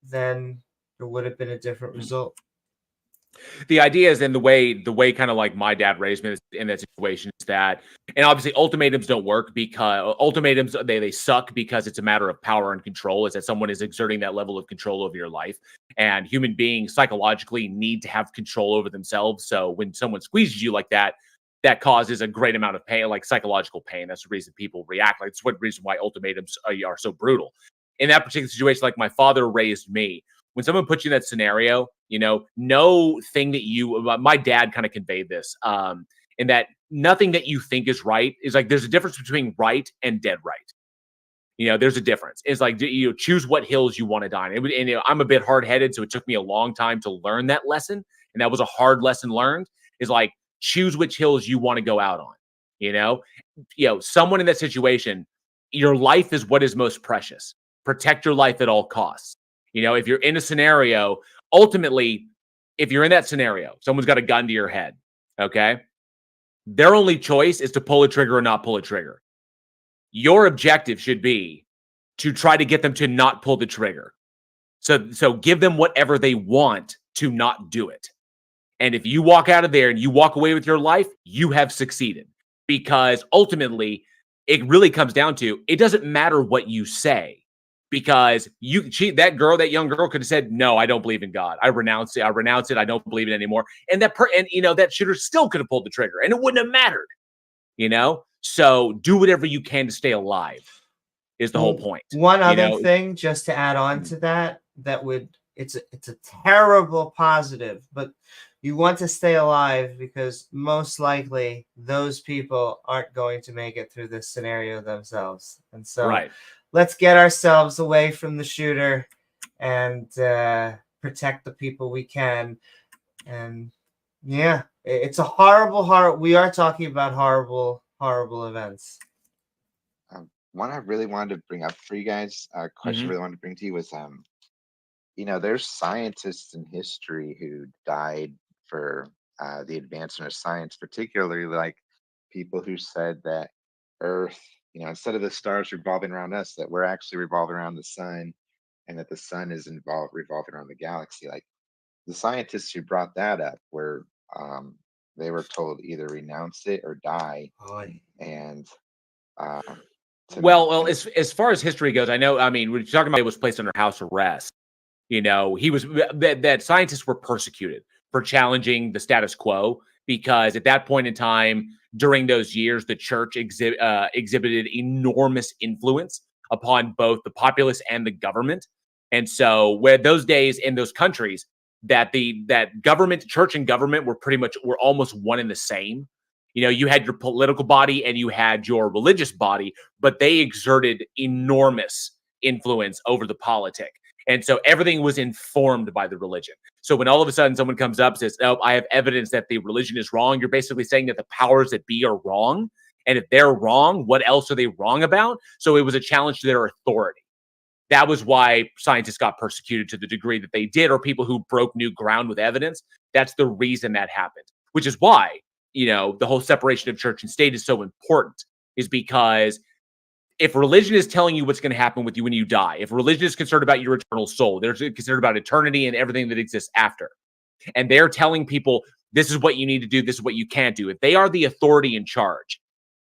then there would have been a different result. The idea is, in the way kind of like my dad raised me in that situation, is that, and obviously ultimatums don't work because ultimatums, they suck because it's a matter of power and control. Is that someone is exerting that level of control over your life, and human beings psychologically need to have control over themselves. So when someone squeezes you like that, that causes a great amount of pain, like psychological pain. That's the reason people react. Like, it's one reason why ultimatums are so brutal. In that particular situation, like my father raised me, when someone puts you in that scenario, no thing that my dad kind of conveyed this, in that nothing that you think is right is like, there's a difference between right and dead right. There's a difference. It's like, you choose what hills you want to die on. And I'm a bit hard headed, so it took me a long time to learn that lesson. And that was a hard lesson learned, is like, choose which hills you want to go out on. Someone in that situation, your life is what is most precious. Protect your life at all costs. If you're in a scenario, ultimately, if you're in that scenario, someone's got a gun to your head, okay? Their only choice is to pull a trigger or not pull a trigger. Your objective should be to try to get them to not pull the trigger. So give them whatever they want to not do it. And if you walk out of there and you walk away with your life, you have succeeded. Because ultimately, it really comes down to, it doesn't matter what you say. Because that young girl could have said, no, I don't believe in God. I renounce it. I don't believe it anymore. And that shooter still could have pulled the trigger and it wouldn't have mattered. So do whatever you can to stay alive is the whole point. One other thing, just to add on to that it's a terrible positive, but you want to stay alive because most likely those people aren't going to make it through this scenario themselves. And so, right. Let's get ourselves away from the shooter and protect the people we can. And yeah, it's a horrible. We are talking about horrible events. One I really wanted to bring up for you guys, a question I really wanted to bring to you was, there's scientists in history who died for the advancement of science, particularly like people who said that Earth, instead of the stars revolving around us, that we're actually revolving around the sun, and that the sun is revolving around the galaxy. Like the scientists who brought that up were they were told either renounce it or die. And well, as far as history goes, I know. I mean, we're talking about it was placed under house arrest. He was that scientists were persecuted for challenging the status quo because at that point in time, during those years, the church exhibited enormous influence upon both the populace and the government. And so, where those days in those countries, that government, church, and government were almost one and the same. You had your political body and you had your religious body, but they exerted enormous influence over the politic. And so everything was informed by the religion. So when all of a sudden someone comes up and says, "Oh, I have evidence that the religion is wrong," you're basically saying that the powers that be are wrong. And if they're wrong, what else are they wrong about? So it was a challenge to their authority. That was why scientists got persecuted to the degree that they did, or people who broke new ground with evidence. That's the reason that happened, which is why, the whole separation of church and state is so important, is because if religion is telling you what's going to happen with you when you die, if religion is concerned about your eternal soul, they're concerned about eternity and everything that exists after, and they're telling people, this is what you need to do, this is what you can't do. If they are the authority in charge,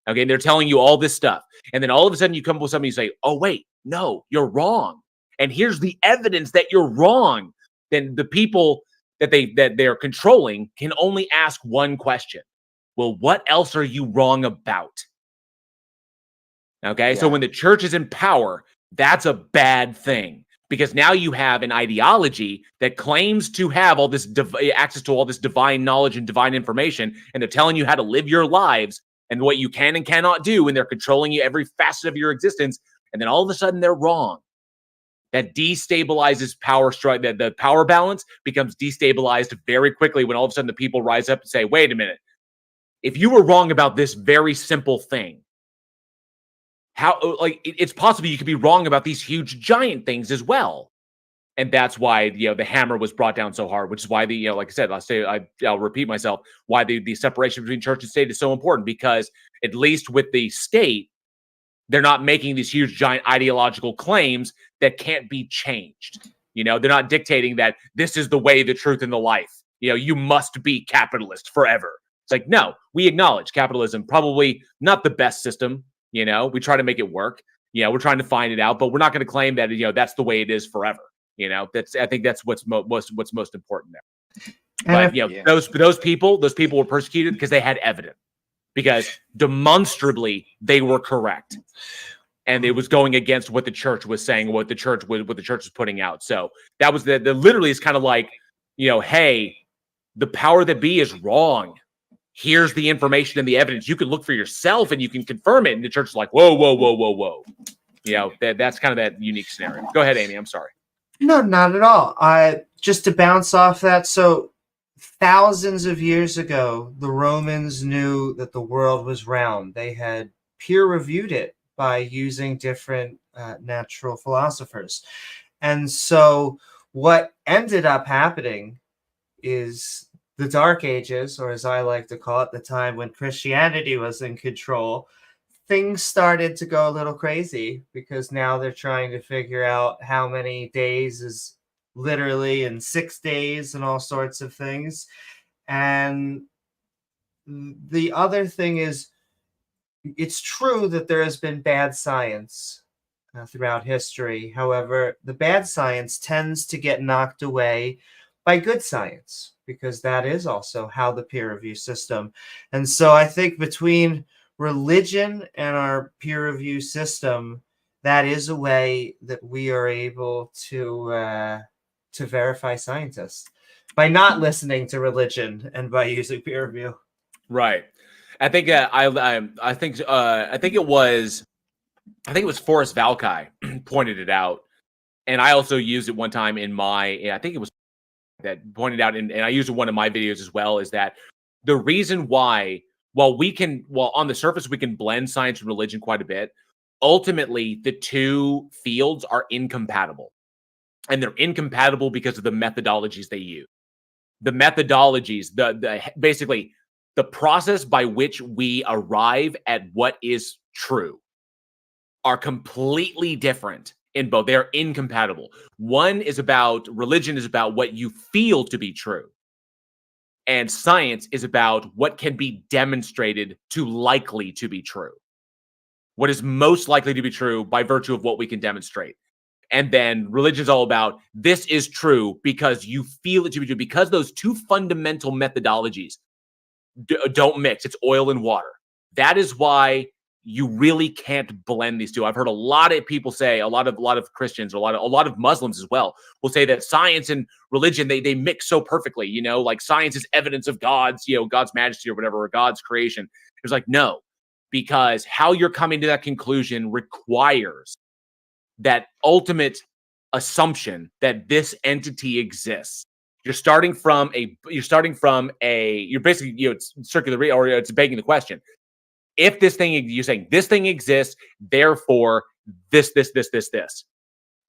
okay, they're telling you all this stuff, and then all of a sudden you come up with something, you say, "Oh, wait, no, you're wrong. And here's the evidence that you're wrong." Then the people that they're controlling can only ask one question. Well, what else are you wrong about? Okay, so when the church is in power, that's a bad thing, because now you have an ideology that claims to have all this access to all this divine knowledge and divine information, and they're telling you how to live your lives and what you can and cannot do, and they're controlling you every facet of your existence, and then all of a sudden they're wrong. That destabilizes power strike. That the power balance becomes destabilized very quickly when all of a sudden the people rise up and say, "Wait a minute, if you were wrong about this very simple thing, how, it's possible you could be wrong about these huge giant things as well." And that's why, the hammer was brought down so hard, which is why like I said, I'll repeat myself, why the separation between church and state is so important, because at least with the state, they're not making these huge giant ideological claims that can't be changed. They're not dictating that this is the way, the truth, and the life. You must be capitalist forever. It's like, no, we acknowledge capitalism, probably not the best system. We try to make it work. We're trying to find it out, but we're not going to claim that, that's the way it is forever. I think that's what's most important there. And but those people were persecuted because they had evidence, because demonstrably they were correct, and it was going against what the church was saying, what the church was putting out. So that was the literally is kind of like, hey, the power that be is wrong. Here's the information and the evidence. You can look for yourself and you can confirm it. And the church is like, whoa, whoa, whoa, whoa, whoa. That's kind of that unique scenario. Go ahead, Amy. I'm sorry. No, not at all. Just to bounce off that, so thousands of years ago, the Romans knew that the world was round. They had peer-reviewed it by using different natural philosophers. And so what ended up happening is the Dark Ages, or as I like to call it, the time when Christianity was in control, things started to go a little crazy, because now they're trying to figure out how many days is literally in 6 days and all sorts of things. And the other thing is, it's true that there has been bad science throughout history. However, the bad science tends to get knocked away by good science, because that is also how the peer review system. And so I think between religion and our peer review system, that is a way that we are able to verify scientists, by not listening to religion and by using peer review. Right. I think I think it was Forrest Valkai pointed it out, and I also used it one time in my. I think it was that pointed out, and I used it in one of my videos as well. Is that the reason why? While on the surface we can blend science and religion quite a bit, ultimately the two fields are incompatible, and they're incompatible because of the methodologies they use. the methodologies, the basically the process by which we arrive at what is true are completely different in both. They're incompatible. One is about, religion is about what you feel to be true. And science is about what can be demonstrated to likely to be true. What is most likely to be true by virtue of what we can demonstrate. And then religion is all about, this is true because you feel it to be true. Because those two fundamental methodologies don't mix. It's oil and water. That is why you really can't blend these two. I've heard a lot of people say, a lot of Christians, a lot of Muslims as well, will say that science and religion, they mix so perfectly, you know, like science is evidence of God's, you know, God's majesty or whatever, or God's creation. It's like, no, because how you're coming to that conclusion requires that ultimate assumption that this entity exists. You're basically, you know, it's circular, or it's begging the question. If this thing, you're saying this thing exists, therefore this.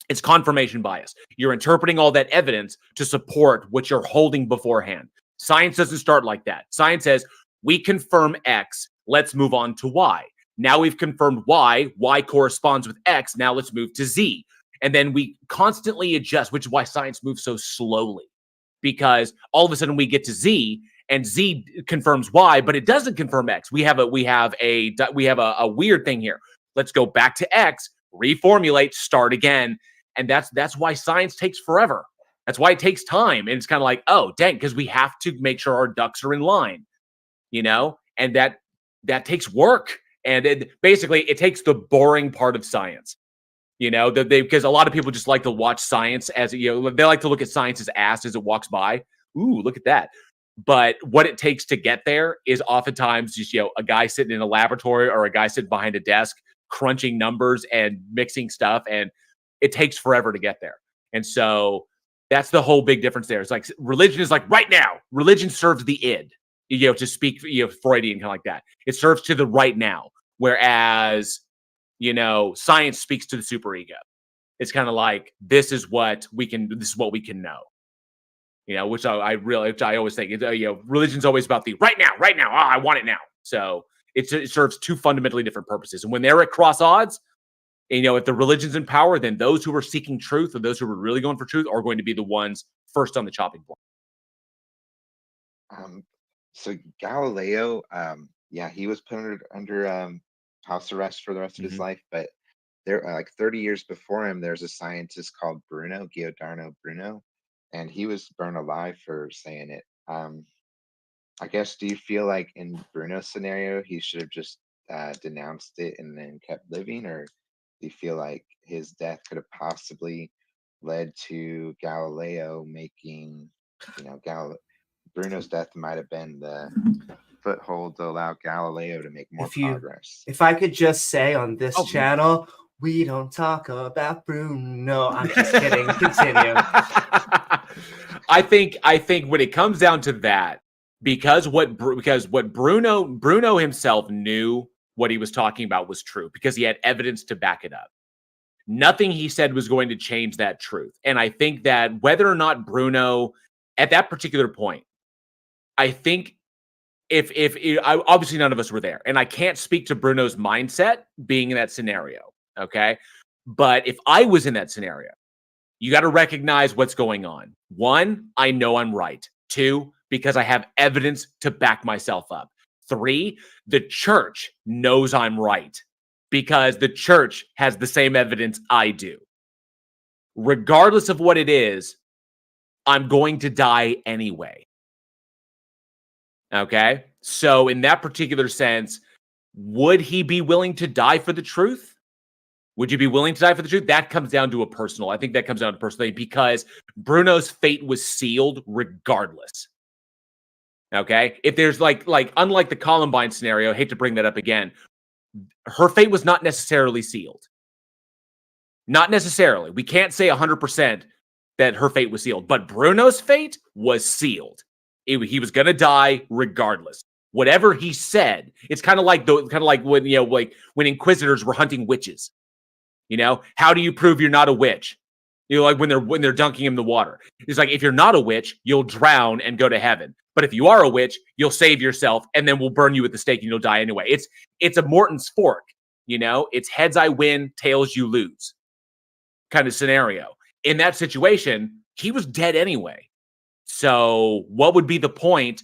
It's confirmation bias. You're interpreting all that evidence to support what you're holding beforehand. Science doesn't start like that. Science says, we confirm X, let's move on to Y. Now we've confirmed Y corresponds with X, now let's move to Z. And then we constantly adjust, which is why science moves so slowly. Because all of a sudden we get to Z, and Z confirms Y, but it doesn't confirm X. We have a weird thing here. Let's go back to X, reformulate, start again, and that's why science takes forever. That's why it takes time, and it's kind of like, oh, dang, because we have to make sure our ducks are in line, you know, and that takes work, and it takes the boring part of science, you know, because a lot of people just like to watch science as, you know, they like to look at science's ass as it walks by. Ooh, look at that. But what it takes to get there is oftentimes just, you know, a guy sitting in a laboratory or a guy sitting behind a desk crunching numbers and mixing stuff, and it takes forever to get there. And so that's the whole big difference there. It's like religion is like right now. Religion serves the id, you know, to speak, you know, Freudian kind of like that. It serves to the right now, whereas, you know, science speaks to the superego. It's kind of like this is what we can know. You know, which I always think, you know, religion's always about the right now. Oh, I want it now. So it serves two fundamentally different purposes. And when they're at cross odds, you know, if the religion's in power, then those who are seeking truth or those who are really going for truth are going to be the ones first on the chopping block. So Galileo, he was put under house arrest for the rest of his life, but there, like 30 years before him, there's a scientist called Giordano Bruno, and he was burned alive for saying it. I guess, do you feel like in Bruno's scenario, he should have just denounced it and then kept living, or do you feel like his death could have possibly led to Galileo making, you know, Bruno's death might have been the foothold to allow Galileo to make more progress? If I could just say on this channel, we don't talk about Bruno. I'm just kidding. Continue. I think when it comes down to that, because what Bruno himself knew what he was talking about was true, because he had evidence to back it up. Nothing he said was going to change that truth. And I think that whether or not Bruno, at that particular point, I think if obviously none of us were there, and I can't speak to Bruno's mindset being in that scenario, okay? But if I was in that scenario, you got to recognize what's going on. One, I know I'm right. Two, because I have evidence to back myself up. Three, the church knows I'm right because the church has the same evidence I do. Regardless of what it is, I'm going to die anyway. Okay? So in that particular sense, would he be willing to die for the truth? Would you be willing to die for the truth? That comes down to I think that comes down to personally, because Bruno's fate was sealed regardless. Okay? If there's like unlike the Columbine scenario, I hate to bring that up again, her fate was not necessarily sealed. Not necessarily. We can't say 100% that her fate was sealed, but Bruno's fate was sealed. He was going to die regardless. Whatever he said, it's kind of like when, you know, like when inquisitors were hunting witches. You know, how do you prove you're not a witch? You know, like when they're dunking him in the water. He's like, if you're not a witch, you'll drown and go to heaven. But if you are a witch, you'll save yourself, and then we'll burn you at the stake, and you'll die anyway. It's a Morton's fork, you know. It's heads I win, tails you lose, kind of scenario. In that situation, he was dead anyway. So what would be the point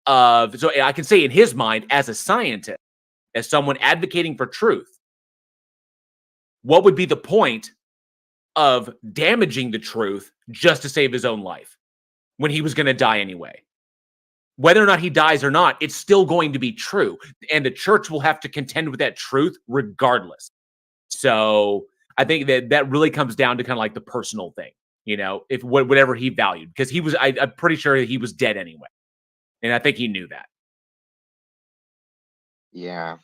of? So I can say in his mind, as a scientist, as someone advocating for truth, what would be the point of damaging the truth just to save his own life when he was going to die anyway? Whether or not he dies or not, it's still going to be true. And the church will have to contend with that truth regardless. So I think that really comes down to kind of like the personal thing, you know, if whatever he valued, because I'm pretty sure he was dead anyway. And I think he knew that. Yeah.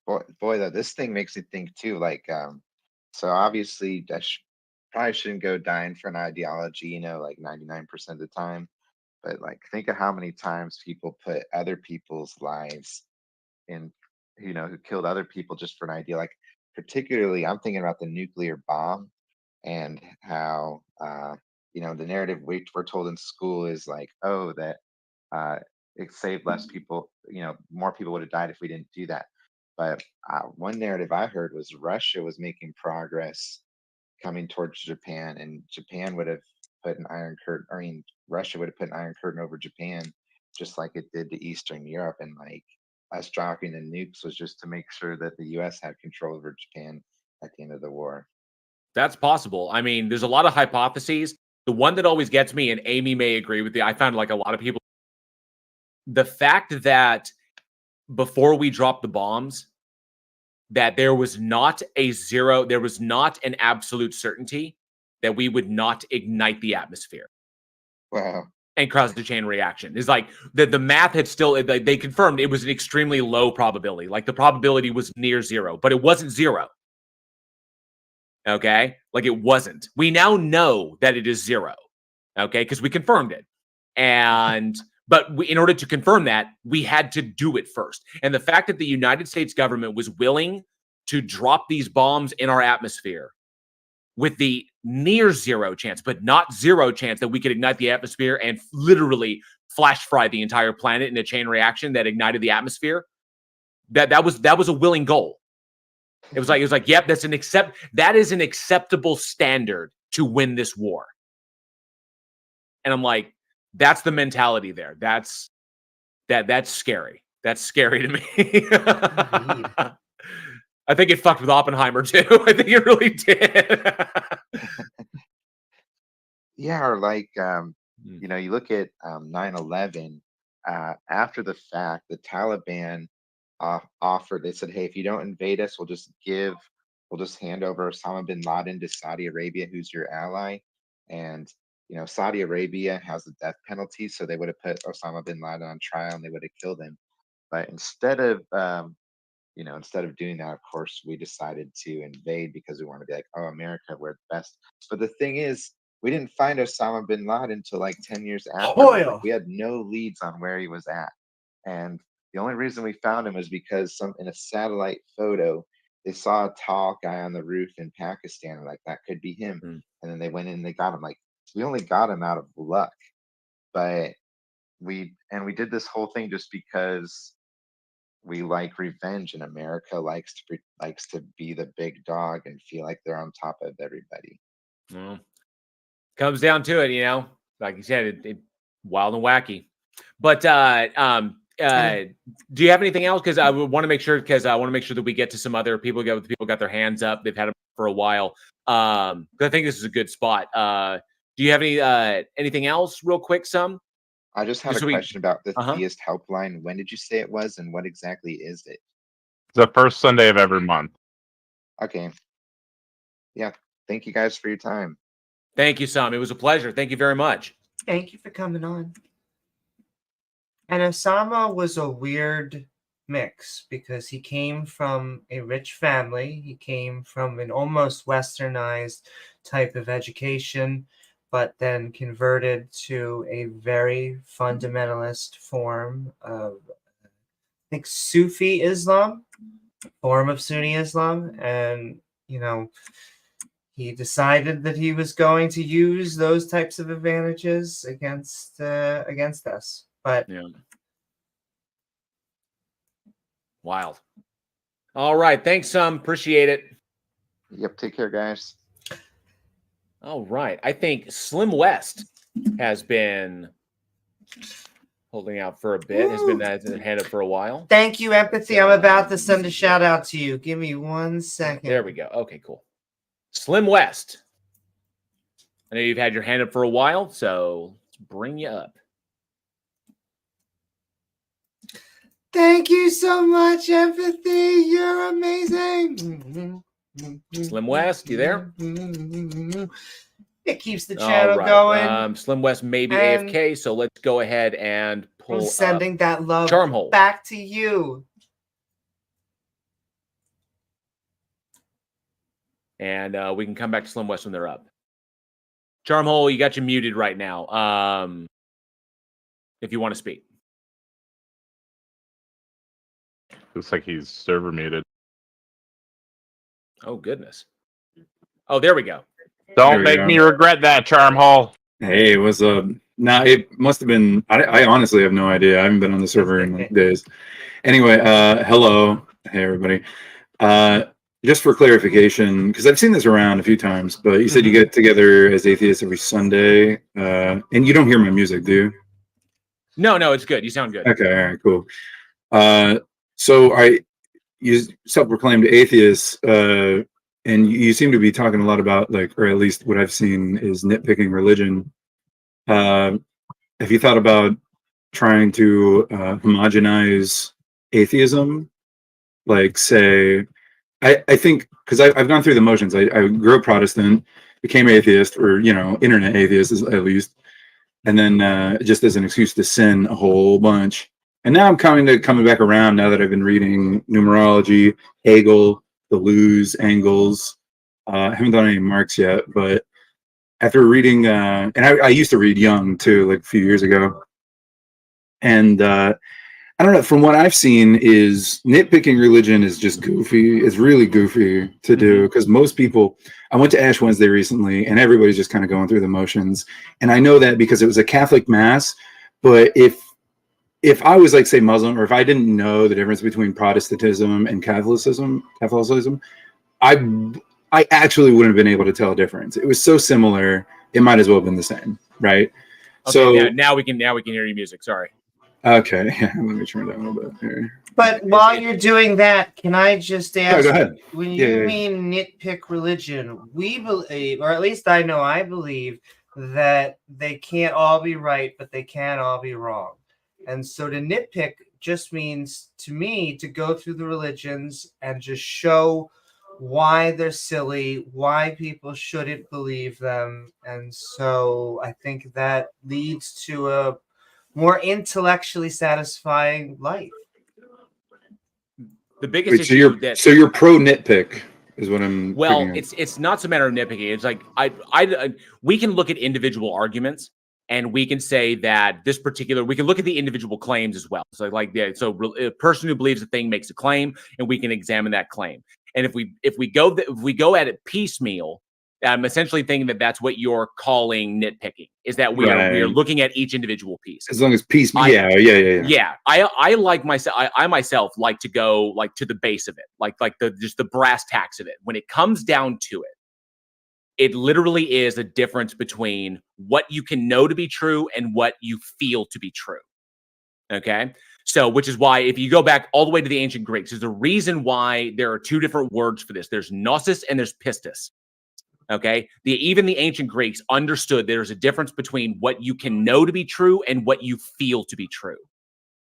Boy, though, this thing makes me think too, like, so obviously I probably shouldn't go dying for an ideology, you know, like 99% of the time. But like, think of how many times people put other people's lives in, you know, who killed other people just for an idea. Like, particularly, I'm thinking about the nuclear bomb and how, you know, the narrative we're told in school is like, oh, that it saved less people, you know, more people would have died if we didn't do that. But one narrative I heard was Russia was making progress coming towards Japan, and Japan would have put an iron curtain. I mean, Russia would have put an iron curtain over Japan, just like it did to Eastern Europe. And like us dropping the nukes was just to make sure that the U.S. had control over Japan at the end of the war. That's possible. I mean, there's a lot of hypotheses. The one that always gets me, and Amy may agree with me, I found like a lot of people, the fact that before we dropped the bombs, that there was not an absolute certainty that we would not ignite the atmosphere. Wow. And cause the chain reaction. It's like the math had still, they confirmed it was an extremely low probability. Like the probability was near zero, but it wasn't zero. Okay? Like it wasn't. We now know that it is zero. Okay? Because we confirmed it. But in order to confirm that, we had to do it first. And the fact that the United States government was willing to drop these bombs in our atmosphere with the near zero chance, but not zero chance that we could ignite the atmosphere and literally flash fry the entire planet in a chain reaction that ignited the atmosphere, that was a willing goal. It was like, yep, that is an acceptable standard to win this war. And I'm like, that's the mentality there. That's scary. That's scary to me. I think it fucked with Oppenheimer too. I think it really did. Yeah, or like, you know, you look at 9/11. After the fact, the Taliban offered. They said, "Hey, if you don't invade us, we'll just hand over Osama bin Laden to Saudi Arabia, who's your ally." And you know, Saudi Arabia has the death penalty, so they would have put Osama bin Laden on trial and they would have killed him. But instead of doing that, of course, we decided to invade because we want to be like, oh, America, we're the best. But the thing is, we didn't find Osama bin Laden until like 10 years after. Like, we had no leads on where he was at. And the only reason we found him was because in a satellite photo, they saw a tall guy on the roof in Pakistan. Like, that could be him. And then they went in and they got him. Like, we only got him out of luck. But we did this whole thing just because we like revenge, and America likes to be the big dog and feel like they're on top of everybody. Well, comes down to it, you know. Like you said, it wild and wacky. But do you have anything else? Because I want to make sure that we get to some other people. People got their hands up. They've had them for a while. I think this is a good spot. Do you have anything else, real quick? I just had a question about the Theist Helpline. When did you say it was, and what exactly is it? The first Sunday of every month. Okay. Yeah. Thank you guys for your time. Thank you, Sam. It was a pleasure. Thank you very much. Thank you for coming on. And Osama was a weird mix because he came from a rich family. He came from an almost westernized type of education, but then converted to a very fundamentalist form of, I think, Sufi Islam, form of Sunni Islam. And, you know, he decided that he was going to use those types of advantages against us. But Yeah. Wild. All right. Thanks, appreciate it. Yep. Take care, guys. All right. I think Slim West has been holding out for a bit, has been hand up for a while. thank you, Empathy. I'm about to send a shout out to you. Give me 1 second. There we go. Okay, cool. Slim West. I know you've had your hand up for a while, so let's bring you up. Thank you so much, Empathy. You're amazing. Slim West, you there? It keeps the channel going. Slim West may be And AFK, so let's go ahead and pull I'm sending that love Charmhole back to you. And we can come back to Slim West when they're up. Charmhole, you got you muted right now. If you want to speak. Looks like he's server muted. Oh, goodness. Oh, there we go. Don't make me regret that, Charmhole. Hey, what's up? Nah, it must have been. I honestly have no idea. I haven't been on the server in like days. Anyway, hello. Hey, everybody. Just for clarification, because I've seen this around a few times, but you said you get together as atheists every Sunday, and you don't hear my music, do you? No, it's good. You sound good. Okay, all right, cool. So you self-proclaimed atheists, and you seem to be talking a lot about, like, or at least what I've seen is nitpicking religion. Have you thought about trying to homogenize atheism? Like, say, I think, because I've gone through the motions. I grew up Protestant, became atheist, or, internet atheist at least, and then just as an excuse to sin a whole bunch. And now I'm coming back around now that I've been reading numerology, Hegel, the Luz, Engels. I haven't done any Marx yet, but after reading, and I used to read Jung too, like a few years ago. And I don't know, from what I've seen is nitpicking religion is just goofy. It's really goofy to do because most people, I went to Ash Wednesday recently and everybody's just kind of going through the motions. And I know that because it was a Catholic mass, but if I was like, say, Muslim, or if I didn't know the difference between Protestantism and Catholicism, I actually wouldn't have been able to tell a difference. It was so similar, it might as well have been the same, right? Okay, so now we can hear your music. Sorry. Okay, yeah, let me turn it down a little bit here. But while you're doing that, can I just ask? Go ahead. When you mean nitpick religion, we believe, or at least I know I believe, that they can't all be right, but they can all be wrong. And so to nitpick just means, to me, to go through the religions and just show why they're silly, why people shouldn't believe them. And so I think that leads to a more intellectually satisfying life. The biggest so issue you're pro nitpick is what I'm. Well, it's not so matter of nitpicking. It's like we can look at individual arguments and we can say that this particular, we can look at the individual claims as well. So a person who believes a thing makes a claim, and we can examine that claim. And if we go at it piecemeal, I'm essentially thinking that that's what you're calling nitpicking, is that we are looking at each individual piece. As long as piecemeal, yeah. Yeah, I like myself. I myself like to go like to the base of it, like just the brass tacks of it. When it comes down to it, it literally is a difference between what you can know to be true and what you feel to be true. Okay. So, which is why if you go back all the way to the ancient Greeks, there's a reason why there are two different words for this. There's gnosis and there's pistis. Okay. Even the ancient Greeks understood there's a difference between what you can know to be true and what you feel to be true.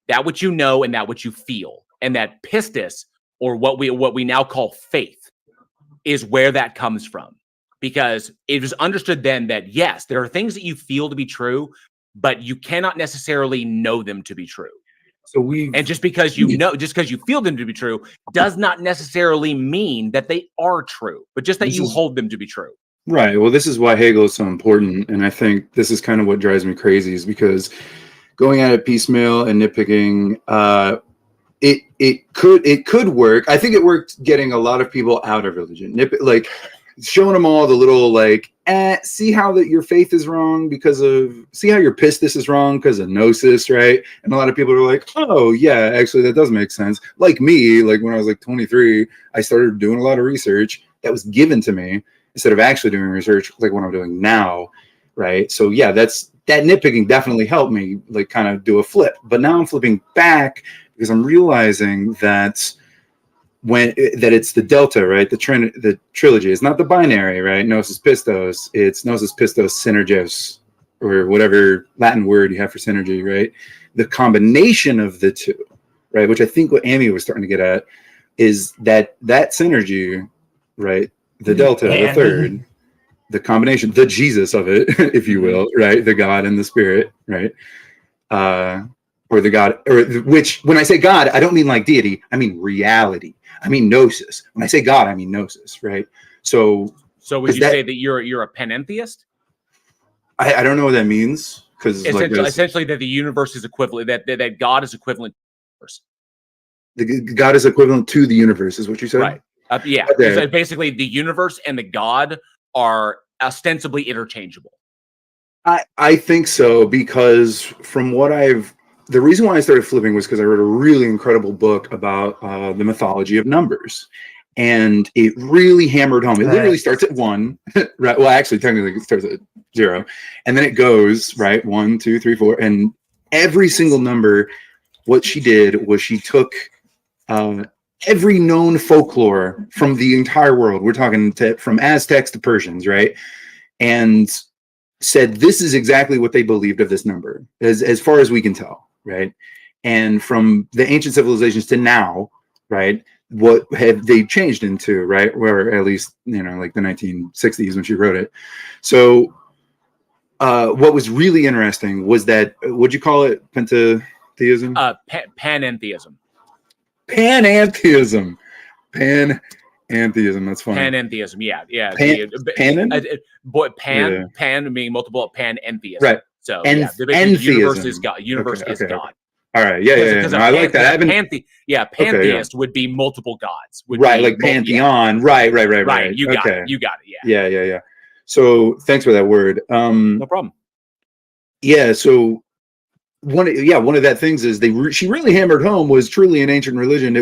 That what you know and that what you feel. And that pistis, or what we now call faith, is where that comes from. Because it was understood then that, yes, there are things that you feel to be true, but you cannot necessarily know them to be true. And just because you feel them to be true does not necessarily mean that they are true, but just that you hold them to be true. Right. Well, this is why Hegel is so important. And I think this is kind of what drives me crazy, is because going at it piecemeal and nitpicking, it could work. I think it worked getting a lot of people out of religion. showing them all the little like, see how that your faith is wrong because of, see how your pistis is wrong because of gnosis, right? And a lot of people are like, oh yeah, actually that does make sense. Like me, like when I was like 23, I started doing a lot of research that was given to me instead of actually doing research like what I'm doing now, right? So yeah, that nitpicking definitely helped me like kind of do a flip. But now I'm flipping back because I'm realizing that it's the delta, right? The trilogy. It's not the binary, right? Gnosis pistos. It's Gnosis pistos synergos, or whatever Latin word you have for synergy, right? The combination of the two, right? Which I think what Amy was starting to get at is that synergy, right? The delta, the third, the combination, the Jesus of it, if you will, right? The God and the Spirit, right? Or the God, which when I say God, I don't mean like deity. I mean reality. I mean gnosis. When I say God, I mean gnosis, right? So would you say that you're a panentheist? I don't know what that means, because essentially that the universe is equivalent, that God is equivalent to the universe. God is equivalent to the universe, is what you said, right? Yeah. Okay. So basically, the universe and the God are ostensibly interchangeable. I think so, because from what the reason why I started flipping was because I read a really incredible book about the mythology of numbers. And it really hammered home. It literally starts at 1, right? Well, actually, technically, it starts at 0. And then it goes, right? 1, 2, 3, 4. And every single number, what she did was she took every known folklore from the entire world. We're talking from Aztecs to Persians, right? And said, this is exactly what they believed of this number, as far as we can tell, right? And from the ancient civilizations to now, right, what have they changed into, right? Or at least, like the 1960s when she wrote it. So what was really interesting was that, what'd you call it? Panentheism? Panentheism. Panentheism. Panentheism. That's funny. Panentheism. Yeah. Pan meaning multiple, panentheism. Right. So the universe is God. Universe is God. All right. Yeah. No, I like that. Pantheist would be multiple gods. Right, like pantheon. Right. You got it. Yeah. So thanks for that word. No problem. Yeah. So one of that things is she really hammered home was truly an ancient religion.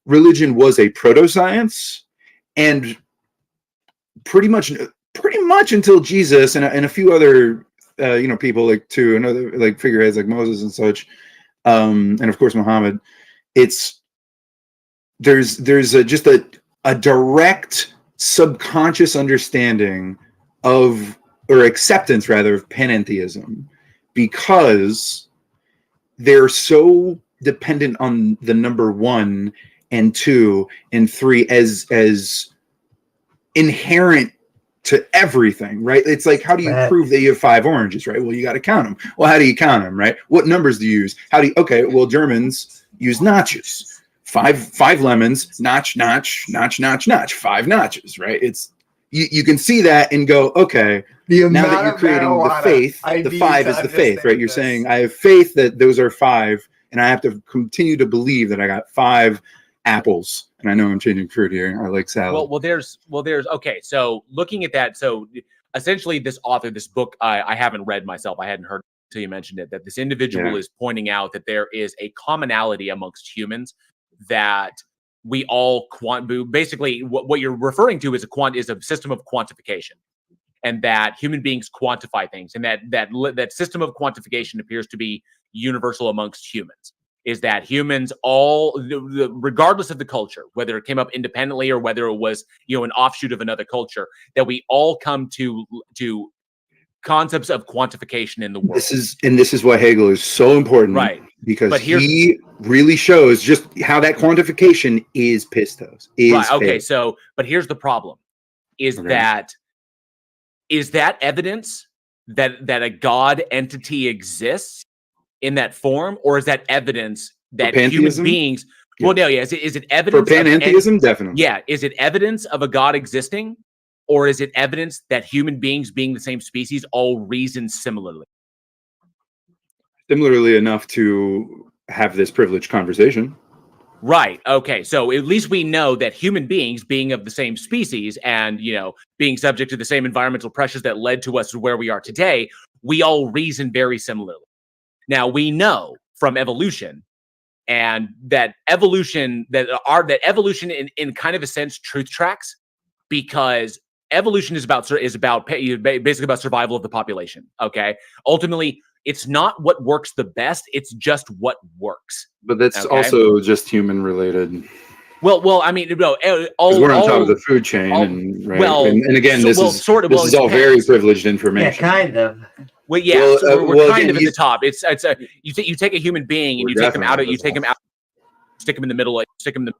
Religion was a proto-science, and pretty much until Jesus and a few other people like too, and other like figureheads like Moses and such, and of course Muhammad. There's just a direct subconscious understanding of, or acceptance rather, of panentheism, because they're so dependent on the number 1 and 2 and 3 as inherent to everything, right? It's like, how do you prove that you have 5 oranges, right? Well, you got to count them. Well, how do you count them, right? What numbers do you use? Well, Germans use notches. 5 lemons, notch, 5 notches, right? It's you can see that and go, okay, now that you're creating the faith, the 5 is the faith, right? You're saying, I have faith that those are 5, and I have to continue to believe that I got 5 apples. And I know I'm changing fruit here. I like salad. Well, there's okay. So looking at that, so essentially this book, I haven't read myself. I hadn't heard until you mentioned it, that this individual is pointing out that there is a commonality amongst humans, that we all basically what you're referring to is a system of quantification, and that human beings quantify things, and that system of quantification appears to be universal amongst humans. Is that humans all, regardless of the culture, whether it came up independently or whether it was an offshoot of another culture, that we all come to concepts of quantification in the world. This is why Hegel is so important, right? Because he really shows just how that quantification is pistos. Right. Okay. So, but here's the problem: is that evidence that a God entity exists in that form, or is that evidence that human beings? Yeah. Well, no, yeah. Is it evidence for panentheism? Definitely. Yeah. Is it evidence of a God existing, or is it evidence that human beings, being the same species, all reason similarly? Similarly enough to have this privileged conversation. Right. Okay. So at least we know that human beings, being of the same species and, being subject to the same environmental pressures that led to us to where we are today, we all reason very similarly. Now, we know from evolution and that evolution in kind of a sense truth tracks, because evolution is basically about survival of the population. Okay. Ultimately, it's not what works the best. It's just what works. But that's also just human related. Well, I mean, no, because we're on top of the food chain, and again, this is all very privileged information. Yeah, kind of. Well, yeah, we're kind of at the top. You take a human being and you take them out, stick them in the middle, stick them in the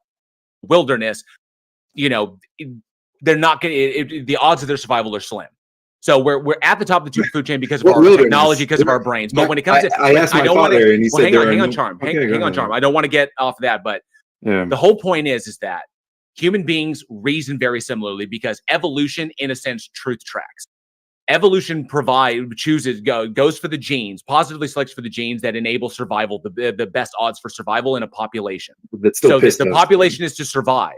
wilderness. They're not going. The odds of their survival are slim. So we're at the top of the food chain because of our technology, because of our brains. But when it comes to, I asked my father, and he said, "Hang on, Charm. Hang on, Charm. I don't want to get off of that, but the whole point is that human beings reason very similarly because evolution, in a sense, truth tracks. Evolution goes for the genes, positively selects for the genes that enable survival, the best odds for survival in a population. So if the population is to survive,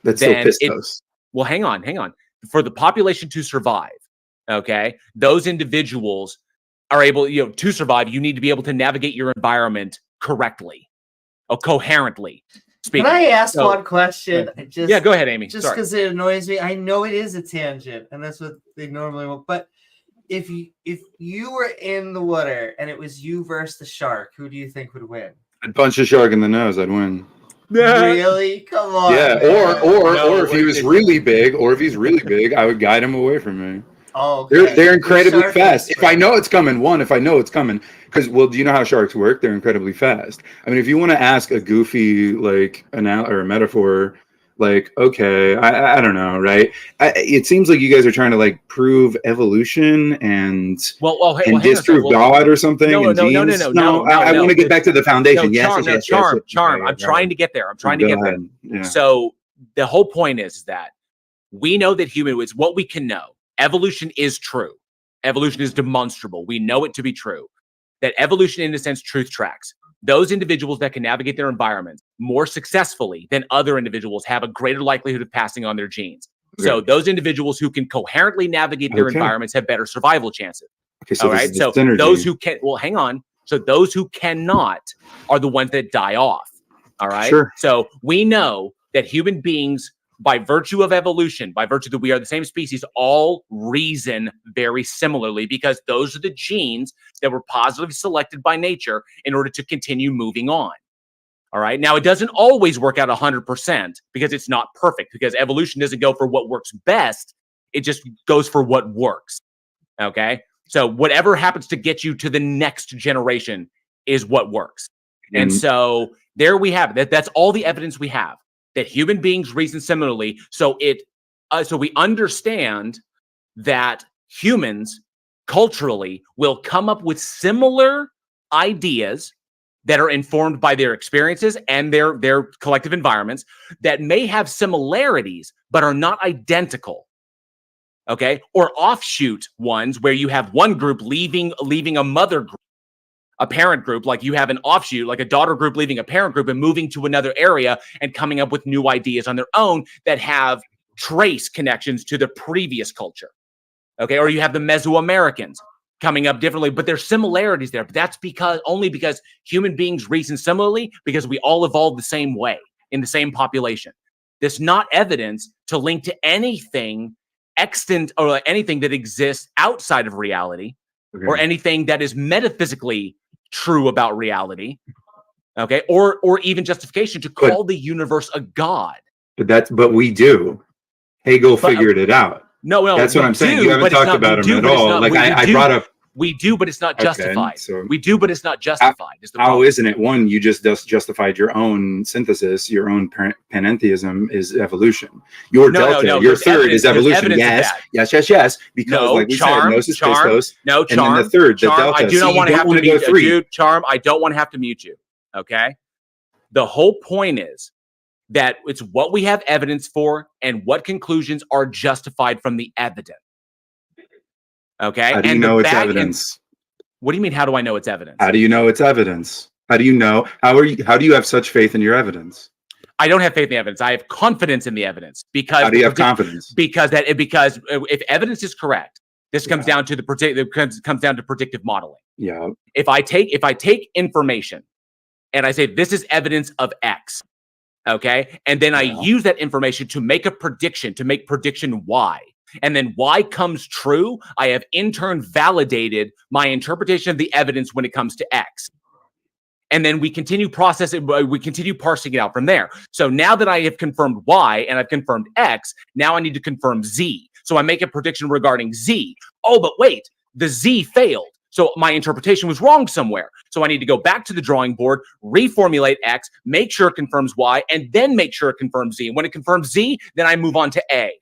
that's still pistos. Well, hang on. For the population to survive, okay, those individuals are able, to survive. You need to be able to navigate your environment correctly, or coherently speaking. Can I ask one question? Yeah, go ahead, Amy. Just because it annoys me. I know it is a tangent, and that's what they normally want. But if you were in the water and it was you versus the shark, who do you think would win? I'd punch a shark in the nose. I'd win. Really? Come on. Yeah, or if he was really big, I would guide him away from me. Oh, okay. They're incredibly fast. If I know it's coming, because do you know how sharks work? They're incredibly fast. I mean, if you want to ask a goofy or a metaphor, okay, I don't know, right? It seems like you guys are trying to prove evolution and disprove God or something. No. I want to get back to the foundation. Charm. I'm trying to get there. Yeah. So the whole point is that we know that it's what we can know. Evolution is true. Evolution is demonstrable. We know it to be true. That evolution, in a sense, truth tracks. Those individuals that can navigate their environment more successfully than other individuals have a greater likelihood of passing on their genes. Okay. So those individuals who can coherently navigate their environments have better survival chances. Okay, so all right. So those who can, hang on. So those who cannot are the ones that die off. All right. Sure. So we know that human beings, by virtue of evolution, by virtue that we are the same species, all reason very similarly because those are the genes that were positively selected by nature in order to continue moving on. All right. Now, it doesn't always work out 100% because it's not perfect, because evolution doesn't go for what works best. It just goes for what works. Okay. So whatever happens to get you to the next generation is what works. And so there we have it. That's all the evidence we have. That human beings reason similarly, so we understand that humans culturally will come up with similar ideas that are informed by their experiences and their collective environments that may have similarities but are not identical. Okay, or offshoot ones where you have one group leaving a mother group. A parent group, like you have an offshoot, like a daughter group leaving a parent group and moving to another area and coming up with new ideas on their own that have trace connections to the previous culture. Okay. Or you have the Mesoamericans coming up differently, but there's similarities there. But that's only because human beings reason similarly because we all evolved the same way in the same population. There's not evidence to link to anything extant or anything that exists outside of reality. Okay. Or anything that is metaphysically true about reality, okay, or even justification to call the universe a god. But we do. Hegel figured it out. No, that's what I'm saying. You haven't talked about him at all. I brought up. We do, but it's not justified. So we do, but it's not justified. How isn't it? One, you just justified your own synthesis, your own panentheism is evolution. Your delta, your third is evolution. Yes. Because like we said, gnosis, pistos. No, Charm. And then the third, the delta. I do not want to have to mute you. Dude, Charm, I don't want to have to mute you. Okay? The whole point is that it's what we have evidence for and what conclusions are justified from the evidence. Okay. How do you know it's evidence? What do you mean? How do I know it's evidence? How do you know it's evidence? How do you know? How do you have such faith in your evidence? I don't have faith in the evidence. I have confidence in the evidence because How do you have confidence? Because if evidence is correct, this comes down to comes down to predictive modeling. Yeah. If I take information and I say this is evidence of X, okay, and then I use that information to make a prediction, to make prediction Y, and then Y comes true, I have in turn validated my interpretation of the evidence when it comes to X. And then we continue parsing it out from there. So now that I have confirmed Y and I've confirmed X, now I need to confirm Z. So I make a prediction regarding Z. Oh, but wait, the Z failed. So my interpretation was wrong somewhere. So I need to go back to the drawing board, reformulate X, make sure it confirms Y, and then make sure it confirms Z. And when it confirms Z, then I move on to A.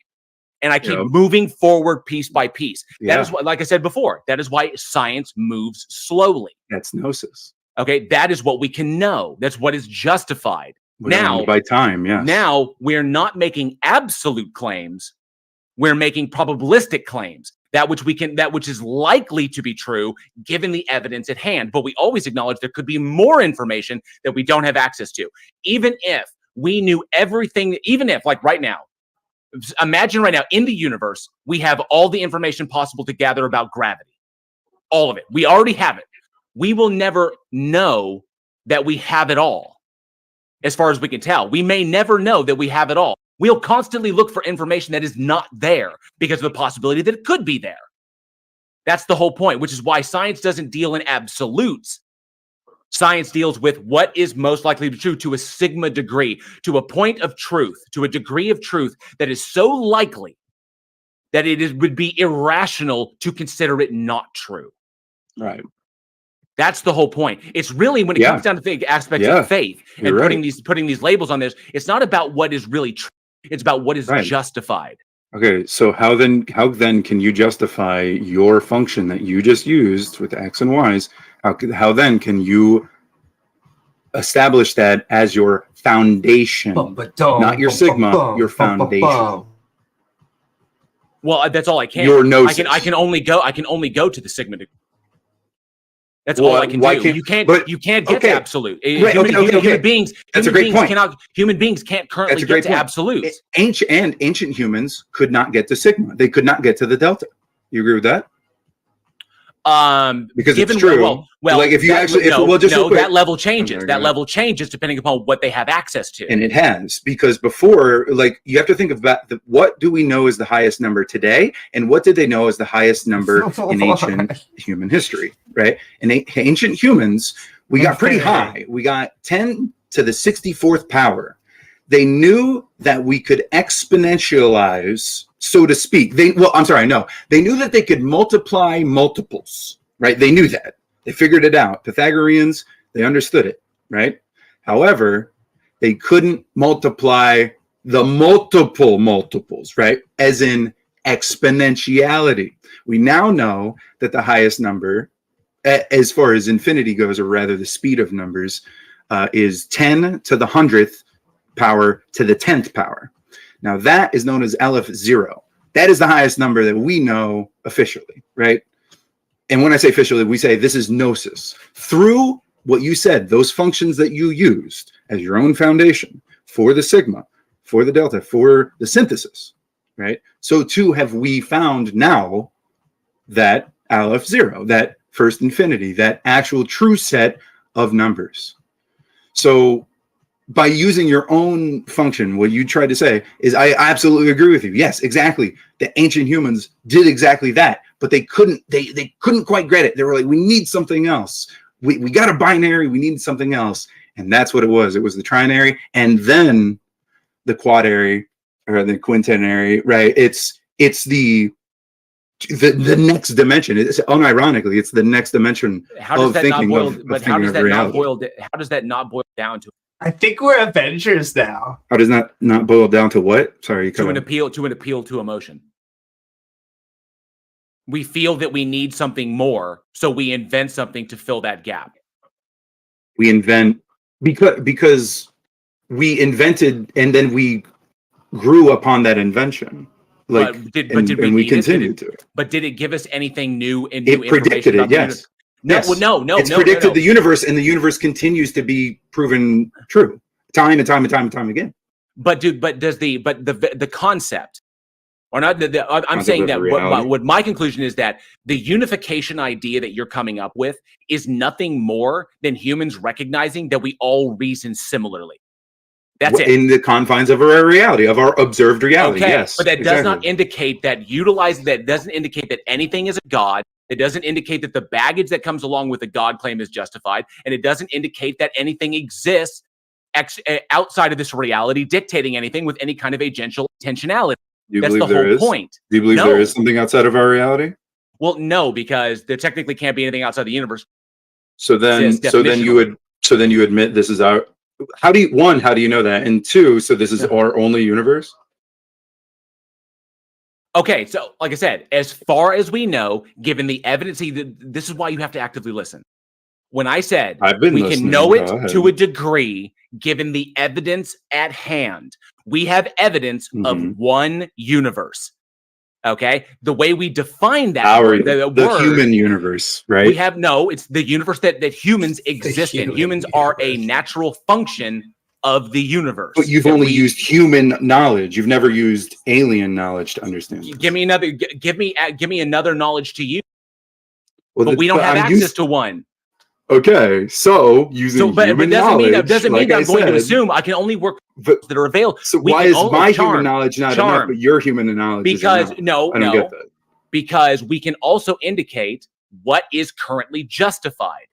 And I keep moving forward piece by piece. That is what, like I said before, that is why science moves slowly. That's gnosis. Okay, that is what we can know. That's what is justified. Now, by time, yes. Now we're not making absolute claims. We're making probabilistic claims. That which is likely to be true given the evidence at hand. But we always acknowledge there could be more information that we don't have access to. Even if we knew everything, even if, like right now, imagine right now in the universe, we have all the information possible to gather about gravity. All of it. We already have it. We will never know that we have it all. As far as we can tell, we may never know that we have it all. We'll constantly look for information that is not there because of the possibility that it could be there. That's the whole point, which is why science doesn't deal in absolutes. Science deals with what is most likely to be true to a sigma degree, to a point of truth, to a degree of truth that is so likely that would be irrational to consider it not true. Right. That's the whole point. It's really when it comes down to the aspects of faith and putting these labels on this, it's not about what is really true. It's about what is justified. Okay, so how then can you justify your function that you just used with X and Y's? How then can you establish that as your foundation, not your sigma, your foundation? Well, that's all I can. Your gnosis. I can only go to the sigma degree. That's all I can do. You can't get to absolute. Human beings. That's a great point. Human beings can't currently get to absolutes. Ancient humans could not get to sigma. They could not get to the delta. You agree with that? Because it's true. Well, like if you that level changes. That level changes depending upon what they have access to. And it has, because before, like, you have to think about what do we know is the highest number today, and what did they know is the highest number in ancient human history, right? In ancient humans, we got pretty high. We got 10 to the 64th power. They knew that we could exponentialize, so to speak. They knew that they could multiply multiples, right? They knew that. They figured it out. Pythagoreans, they understood it, right? However, they couldn't multiply the multiples, right? As in exponentiality. We now know that the highest number, as far as infinity goes, or rather the speed of numbers, is 10 to the 100th power to the 10th power. Now that is known as Aleph 0. That is the highest number that we know officially, right? And when I say officially, we say this is gnosis. Through what you said, those functions that you used as your own foundation for the sigma, for the delta, for the synthesis, right? So too have we found now that Aleph 0, that first infinity, that actual true set of numbers. So by using your own function, what you tried to say is, I absolutely agree with you. Yes, exactly. The ancient humans did exactly that, but they couldn't quite get it. They were like, we need something else. We got a binary, we need something else. And that's what it was. It was the trinary and then the quadary or the quintenary, right? It's the next dimension. It's unironically, it's the next dimension of thinking. How does that not boil down to? I think we're Avengers now. How does that not boil down to what? Sorry, to an appeal to emotion. We feel that we need something more, so we invent something to fill that gap. We invent because we invented and then we grew upon that invention. But did we continue to? But did it give us anything new and new it predicted it? Yes. No. It's predicted the universe, and the universe continues to be proven true time and time and time and time again. But dude, does the concept, or not? I'm Concept saying of that reality. what my conclusion is that the unification idea that you're coming up with is nothing more than humans recognizing that we all reason similarly. That's it. In the confines of our reality, of our observed reality. Okay, Yes, but that does not exactly. indicate that doesn't indicate that anything is a god. It doesn't indicate that the baggage that comes along with the god claim is justified, and it doesn't indicate that anything exists outside of this reality dictating anything with any kind of agential intentionality. Do you That's the believe there whole is? point. Do you believe No. there is something outside of our reality? Well, no, because there technically can't be anything outside the universe. So then you admit this is our. How do you know that? And two, so this is our only universe? Okay, so like I said, as far as we know, given the evidence, this is why you have to actively listen. When I said we can know it to a degree, given the evidence at hand, we have evidence of one universe. Okay, the way we define that the human universe, right? We have it's the universe that humans exist in. Humans are a natural function of the universe. But you've only used human knowledge. You've never used alien knowledge to understand this. Give me another knowledge to use. Well, but we don't have access to one. Okay, so using human knowledge, doesn't mean that I'm going to assume I can only work that are available. So why is my human knowledge not enough, but your human knowledge is enough? I don't get that. Because we can also indicate what is currently justified.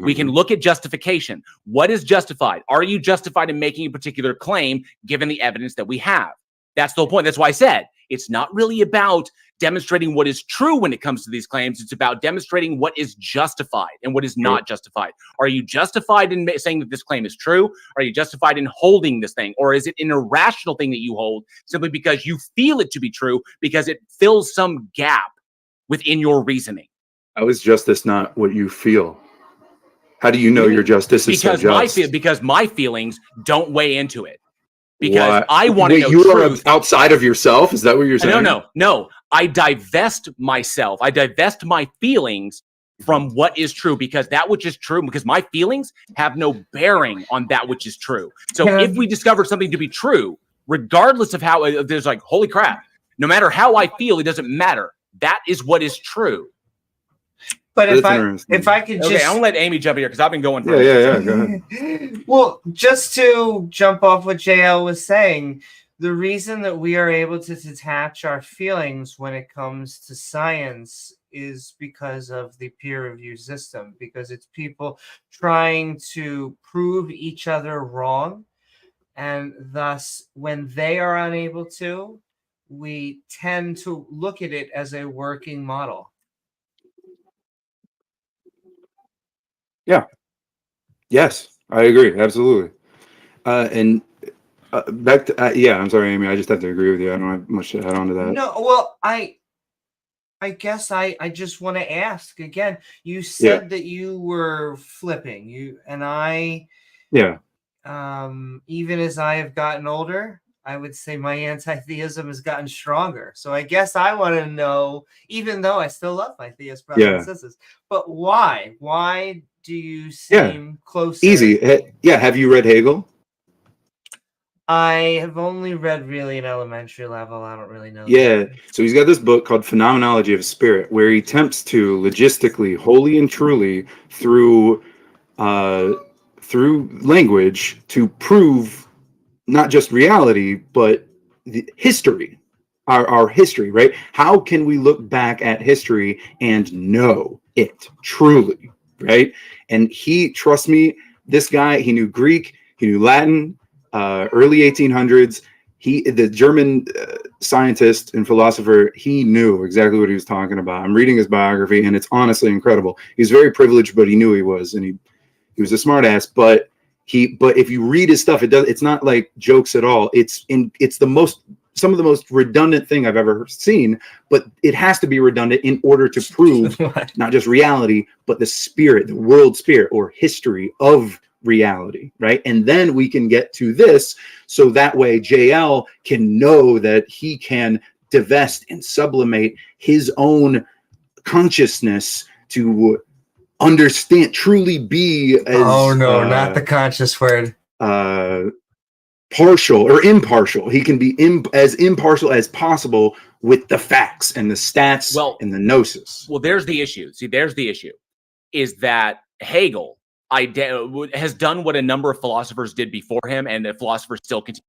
We can look at justification. What is justified? Are you justified in making a particular claim given the evidence that we have? That's the whole point. That's why I said it's not really about demonstrating what is true when it comes to these claims. It's about demonstrating what is justified and what is not justified. Are you justified in saying that this claim is true? Are you justified in holding this thing? Or is it an irrational thing that you hold simply because you feel it to be true because it fills some gap within your reasoning? How is justice not what you feel? How do you know your justice is so just? Because my feelings don't weigh into it. Because I want to know you truth. Are outside of yourself? Is that what you're saying? No. I divest myself. I divest my feelings from what is true because that which is true, because my feelings have no bearing on that which is true. So if we discover something to be true, regardless of how there's like, holy crap, no matter how I feel, it doesn't matter. That is what is true. But if I could just... Okay, I'm going to let Amy jump here because I've been going for Yeah, go ahead. Well, just to jump off what JL was saying, the reason that we are able to detach our feelings when it comes to science is because of the peer review system, because it's people trying to prove each other wrong. And thus, when they are unable to, we tend to look at it as a working model. Yeah. Yes, I agree. Absolutely. And back to I'm sorry, Amy. I just have to agree with you. I don't have much to add on to that. No, well, I guess I just want to ask again. You said that you were flipping. Even as I have gotten older, I would say my anti-theism has gotten stronger. So I guess I want to know, even though I still love my theist brothers and sisters, but why? Why do you seem closer? Easy. Have you read Hegel? I have only read really an elementary level. I don't really know. Yeah. So he's got this book called Phenomenology of Spirit, where he attempts to logistically, wholly and truly, through language, to prove not just reality, but the history, our history, right? How can we look back at history and know it truly, right? And trust me, this guy, he knew Greek, he knew Latin, early 1800s. The German scientist and philosopher, he knew exactly what he was talking about. I'm reading his biography, and it's honestly incredible. He's very privileged, but he knew he was, and he was a smart ass, but if you read his stuff, it's not like jokes at all. It's some of the most redundant thing I've ever seen, but it has to be redundant in order to prove not just reality, but the spirit, the world spirit or history of reality, right? And then we can get to this, so that way JL can know that he can divest and sublimate his own consciousness to understand, truly be as... Oh no, not the conscious word. partial or impartial. He can be as impartial as possible with the facts and the stats and the gnosis. Well, there's the issue. See, there's the issue, is that Hegel has done what a number of philosophers did before him, and the philosophers still continue.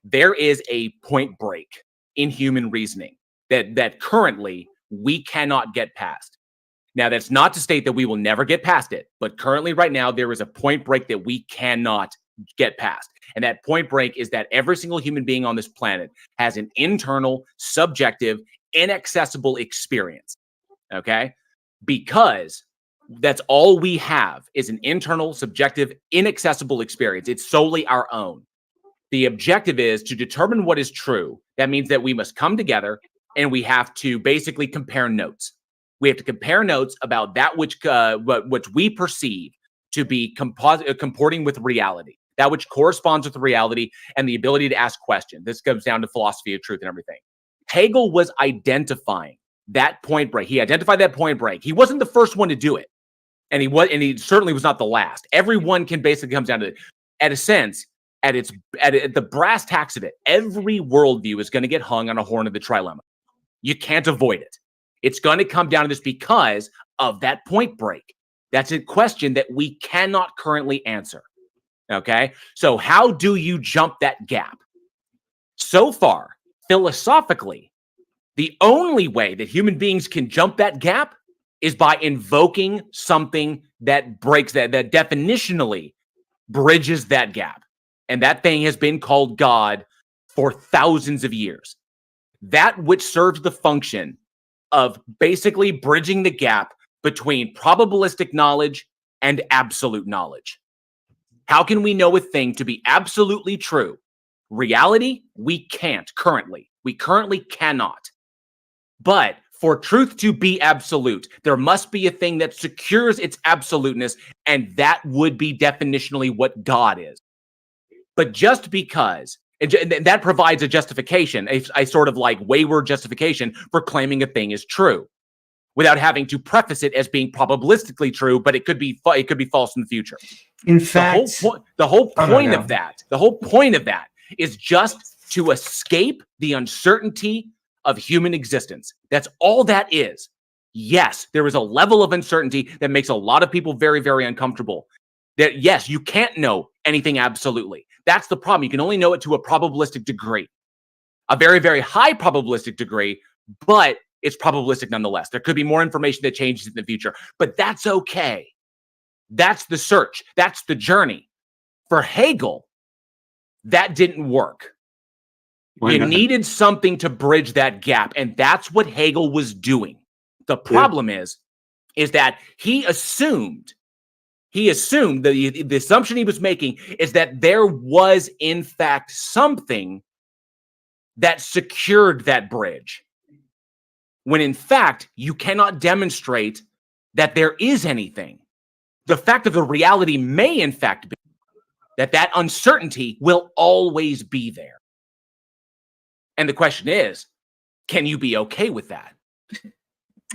There is a point break in human reasoning that currently we cannot get past. Now, that's not to state that we will never get past it, but currently right now, there is a point break that we cannot get past. And that point break is that every single human being on this planet has an internal, subjective, inaccessible experience. Okay? Because that's all we have is an internal, subjective, inaccessible experience. It's solely our own. The objective is to determine what is true. That means that we must come together and we have to basically compare notes. We have to compare notes about that which we perceive to be comporting with reality, that which corresponds with reality, and the ability to ask questions. This comes down to philosophy of truth and everything. Hegel was identifying that point break. He identified that point break. He wasn't the first one to do it, and he certainly was not the last. Everyone can basically come down to it. At a sense, at the brass tacks of it, every worldview is going to get hung on a horn of the trilemma. You can't avoid it. It's going to come down to this because of that point break. That's a question that we cannot currently answer. Okay? So how do you jump that gap? So far, philosophically, the only way that human beings can jump that gap is by invoking something that breaks that definitionally bridges that gap. And that thing has been called God for thousands of years. That which serves the function of basically bridging the gap between probabilistic knowledge and absolute knowledge. How can we know a thing to be absolutely true? Reality, we can't currently. We currently cannot. But for truth to be absolute, there must be a thing that secures its absoluteness, and that would be definitionally what God is. But just because, and that provides a justification, a sort of like wayward justification for claiming a thing is true, without having to preface it as being probabilistically true, but it could be false in the future. In fact, the whole point of that is just to escape the uncertainty of human existence. That's all that is. Yes, there is a level of uncertainty that makes a lot of people very, very uncomfortable. That yes, you can't know anything absolutely. That's the problem. You can only know it to a probabilistic degree, a very, very high probabilistic degree, but it's probabilistic nonetheless. There could be more information that changes in the future, but that's okay. That's the search. That's the journey. For Hegel, that didn't work. You needed something to bridge that gap, and that's what Hegel was doing. The problem is that he assumed the assumption he was making is that there was, in fact, something that secured that bridge. When, in fact, you cannot demonstrate that there is anything. The fact of the reality may, in fact, be that uncertainty will always be there. And the question is, can you be okay with that?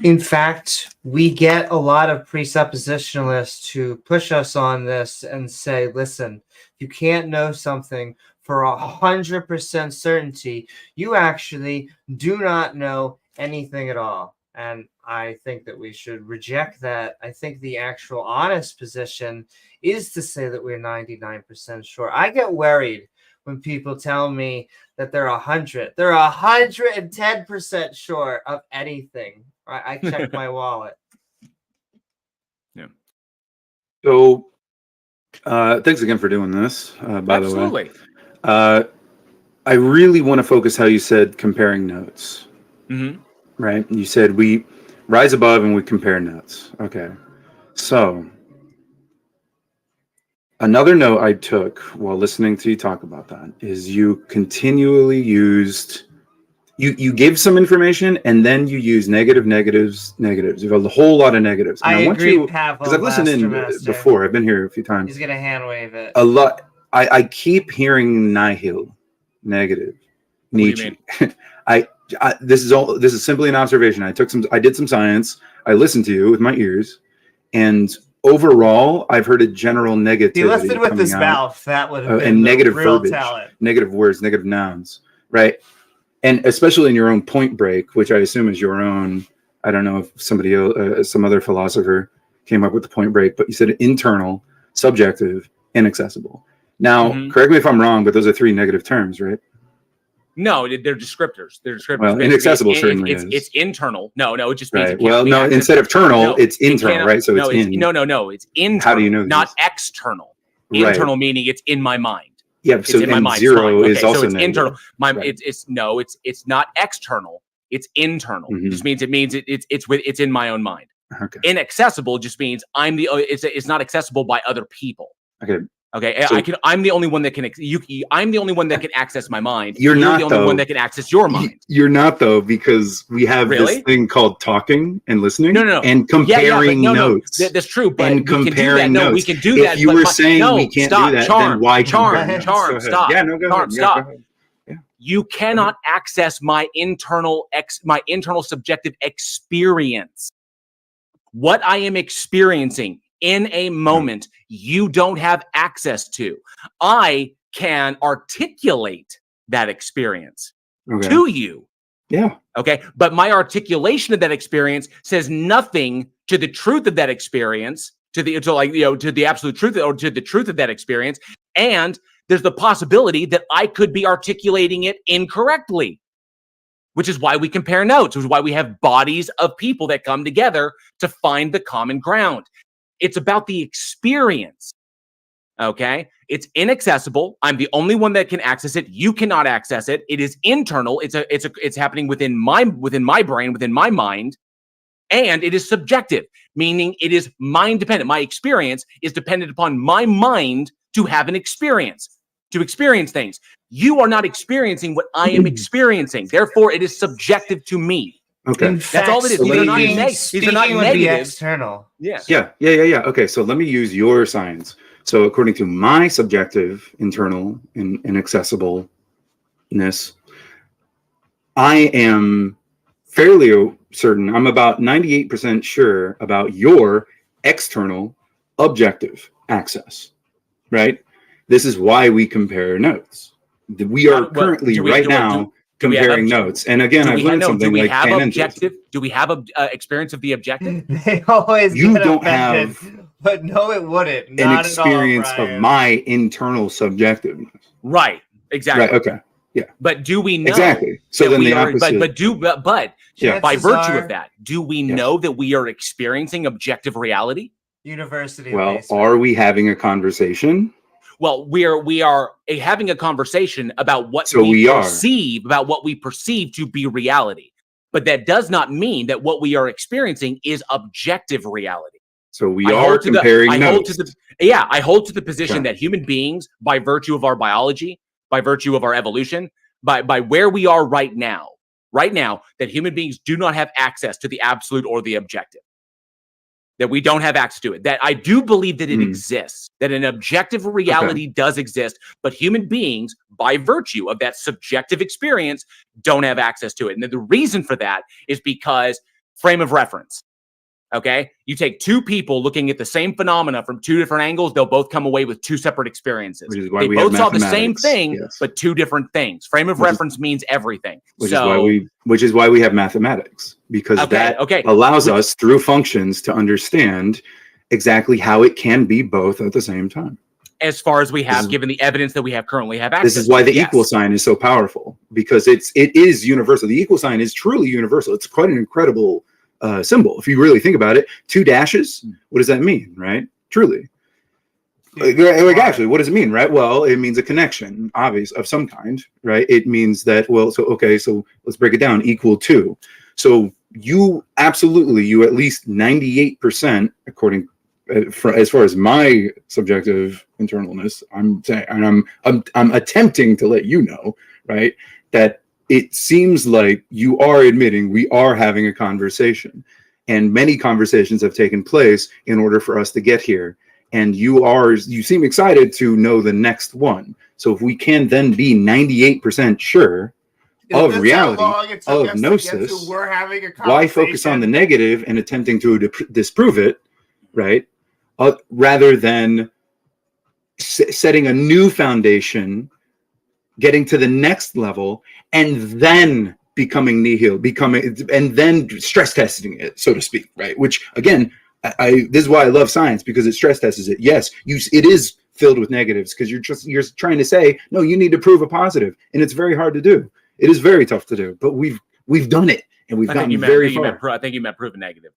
In fact, we get a lot of presuppositionalists who push us on this and say, listen, you can't know something for 100% certainty. You actually do not know anything at all. And I think that we should reject that. I think the actual honest position is to say that we're 99% sure. I get worried when people tell me that they're 110% sure of anything. I check my wallet. Yeah. So, thanks again for doing this. By the way, I really want to focus how you said comparing notes. Mm-hmm. Right? You said we rise above and we compare notes. Okay. So, another note I took while listening to you talk about that is you continually used. You give some information and then you use negatives. You have a whole lot of negatives. And I agree, because I've listened in before. I've been here a few times. He's gonna hand wave it. A lot. I keep hearing nihil, negative, Nietzsche. This is simply an observation. I did some science. I listened to you with my ears, and overall, I've heard a general negativity. He left it with coming his out. mouth. That would have been And negative real verbiage, talent. negative words, negative nouns, right? And especially in your own Point Break, which I assume is your own. I don't know if somebody else, some other philosopher came up with the Point Break, but you said internal, subjective, inaccessible. Now, correct me if I'm wrong, but those are three negative terms, right? No, they're descriptors. They're descriptors. Well, inaccessible certainly is. It's internal. No, it just right. means it can't Well, be no, accessed. instead of internal, No, it's internal, cannot- right? So no, it's in. No, it's internal. How do you know not this? external. Right. Internal meaning it's in my mind. Yeah, It's so in my and mind. zero Fine. is Okay, also so it's negative. internal. Right. It's not external. It's internal. Mhm. Just means it's in my own mind. Okay. Inaccessible just means it's not accessible by other people. Okay. Okay, So- I'm the only one that can. I'm the only one that can access my mind. You're not, the only though. one that can access your mind. You're not though, because we have Really? this thing called talking and listening. No. And comparing but notes. That's true. But And we can do that. comparing No, we notes. can do If that. you but were my- saying no, we can't stop, do that, charm, then why compare notes? Go charm, ahead. stop. Yeah, no, go Charm, ahead. Yeah, stop. go ahead. You cannot access my internal subjective experience. What I am experiencing in a moment, you don't have access to. I can articulate that experience Okay. to you. Yeah. Okay. But my articulation of that experience says nothing to the truth of that experience, to the absolute truth or to the truth of that experience. And there's the possibility that I could be articulating it incorrectly, which is why we compare notes, which is why we have bodies of people that come together to find the common ground. It's about the experience. Okay. It's inaccessible. I'm the only one that can access it. You cannot access it. It is internal. It's happening within my brain, within my mind. And it is subjective, meaning it is mind dependent. My experience is dependent upon my mind to have an experience, to experience things. You are not experiencing what I am experiencing. Therefore, it is subjective to me. Okay. That's all it is. These are not Speaking would be negatives. external. Yeah. Yeah. Okay, so let me use your science. So according to my subjective, internal, and inaccessibleness, I am fairly certain, I'm about 98% sure about your external, objective access, right? This is why we compare notes. We are currently comparing notes. And again, I've learned something like objective. Do we have a experience of the objective? They always You get don't offended, have but no, it wouldn't. an Not experience at all, of Brian. my internal subjectiveness. Right. Exactly. Right. Okay. But do we know Exactly. So that then we the are, opposite. but Yeah. by Chances virtue are of that, do we know that we are experiencing objective reality? University. Well, basement. are we having a conversation? Well, we are having a conversation about what So we are. about what we perceive to be reality. But that does not mean that what we are experiencing is objective reality. So we I are hold to the- comparing I hold notes. to the I hold to the position Okay. that human beings, by virtue of our biology, by virtue of our evolution, by where we are right now, that human beings do not have access to the absolute or the objective. That we don't have access to it. That I do believe that it exists, that an objective reality does exist, but human beings, by virtue of that subjective experience, don't have access to it. And the reason for that is because frame of reference. Okay, you take two people looking at the same phenomena from two different angles, they'll both come away with two separate experiences. Which is why They we have both saw the same mathematics, thing, yes. but two different things. Frame of reference means everything. Which is why we have mathematics, because that allows us through functions to understand exactly how it can be both at the same time. As far as we have, given the evidence that we have currently have access. This is why the yes. equal sign is so powerful, because it is universal. The equal sign is truly universal. It's quite an incredible symbol. If you really think about it, 2 dashes, what does that mean, right? Truly. Like actually, what does it mean, right? Well, it means a connection, obvious, of some kind, right? It means that, well, so let's break it down, equal to. So you at least 98%, according as far as my subjective internalness, I'm saying, and I'm attempting to let you know, right, that it seems like you are admitting we are having a conversation, and many conversations have taken place in order for us to get here. And you seem excited to know the next one. So if we can then be 98% sure of reality, of gnosis, why focus on the negative and attempting to disprove it, right? rather than setting a new foundation, getting to the next level, and then becoming nihil, and then stress testing it, so to speak, right? Which again, this is why I love science, because it stress tests it. Yes, it is filled with negatives, because you're trying to say, no, you need to prove a positive, and it's very hard to do. It is very tough to do, but we've done it, and we've gotten very far. I think you meant prove a negative.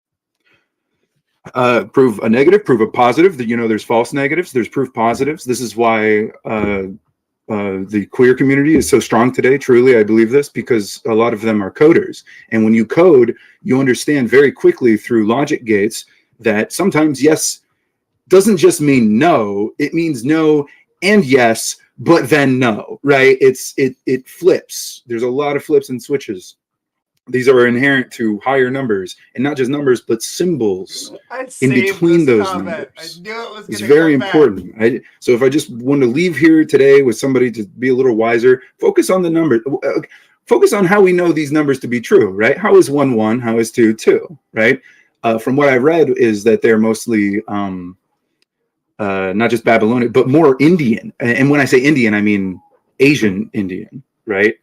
Prove a negative, prove a positive. That, there's false negatives, there's proof positives. This is why the queer community is so strong today. Truly, I believe this, because a lot of them are coders, and when you code, you understand very quickly through logic gates that sometimes yes doesn't just mean no, it means no and yes, but then no, right? It flips. There's a lot of flips and switches. These are inherent to higher numbers, and not just numbers, but symbols in between those numbers. I knew it was it's very important. So if I just want to leave here today with somebody to be a little wiser, focus on the numbers. Focus on how we know these numbers to be true, right? How is 1 1? How is 2 2? Right? From what I've read is that they're mostly not just Babylonian, but more Indian. And when I say Indian, I mean Asian Indian, right?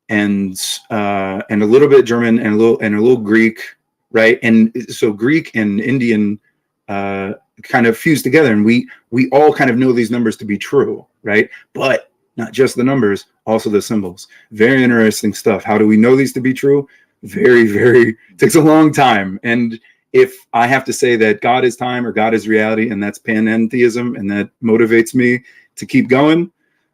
And a little bit German and a little Greek, right? And so Greek and Indian kind of fuse together, and we all kind of know these numbers to be true, right? But not just the numbers, also the symbols. Very interesting stuff. How do we know these to be true? Very, very takes a long time. And if I have to say that God is time or God is reality, and that's panentheism, and that motivates me to keep going,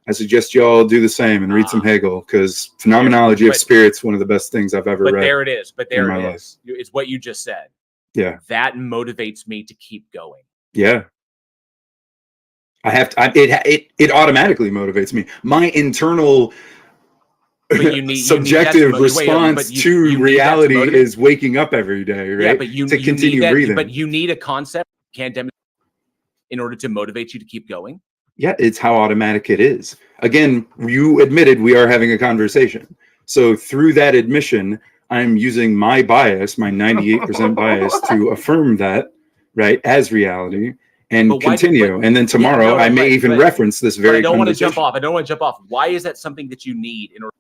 I suggest you all do the same and read some Hegel, because Phenomenology of Spirit's one of the best things I've ever read. But there it is. It's what you just said. Yeah. That motivates me to keep going. Yeah. I have to. It automatically motivates me. My internal subjective response to reality is waking up every day, right? Yeah, but to continue breathing. But you need a concept you can't demonstrate in order to motivate you to keep going. Yeah, it's how automatic it is. Again, you admitted we are having a conversation. So through that admission, I'm using my bias, my 98% bias, to affirm that, right, as reality, and continue. And then tomorrow, I may even reference this very conversation. I don't want to jump off. Why is that something that you need in order?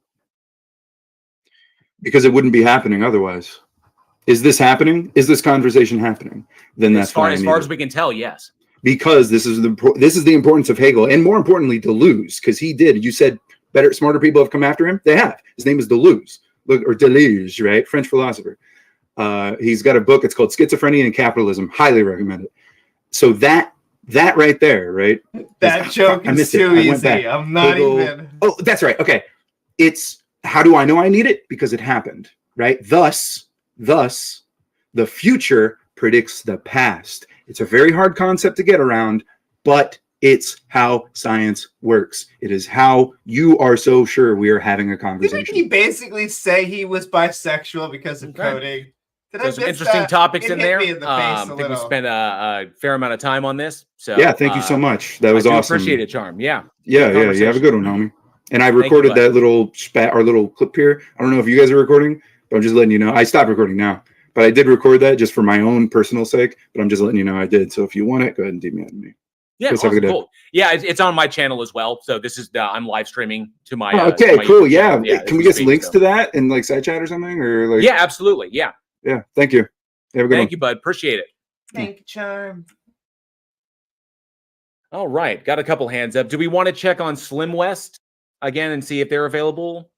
Because it wouldn't be happening otherwise. Is this happening? Is this conversation happening? Then that's fine. As far as we can tell, yes. Because this is the importance of Hegel, and more importantly, Deleuze, because he did. You said smarter people have come after him. They have. His name is Deleuze, or Deleuze, right? French philosopher. He's got a book. It's called Schizophrenia and Capitalism. Highly recommend it. So that right there, right? That joke is too easy. I'm not even. Oh, that's right. Okay, it's how do I know I need it? Because it happened, right? Thus, the future predicts the past. It's a very hard concept to get around, but it's how science works. It is how you are so sure we are having a conversation. Didn't he basically say he was bisexual because of coding? There's some interesting topics in there. I think we spent a fair amount of time on this. So yeah, thank you so much. That was awesome. Appreciate it, Charm. Yeah. Yeah. You have a good one, homie. And I recorded that little clip here. I don't know if you guys are recording, but I'm just letting you know. I stopped recording now. But I did record that just for my own personal sake. But I'm just letting you know I did. So if you want it, go ahead and DM me. Yeah, awesome, cool. Yeah, it's on my channel as well. So this is I'm live streaming to my. Okay, cool. Yeah. Can we get some links to that in like side chat or something, or like? Yeah, absolutely. Yeah. Yeah. Thank you. Have a good one. Thank you, bud. Appreciate it. Thank you, Charm. All right, got a couple hands up. Do we want to check on Slim West again and see if they're available?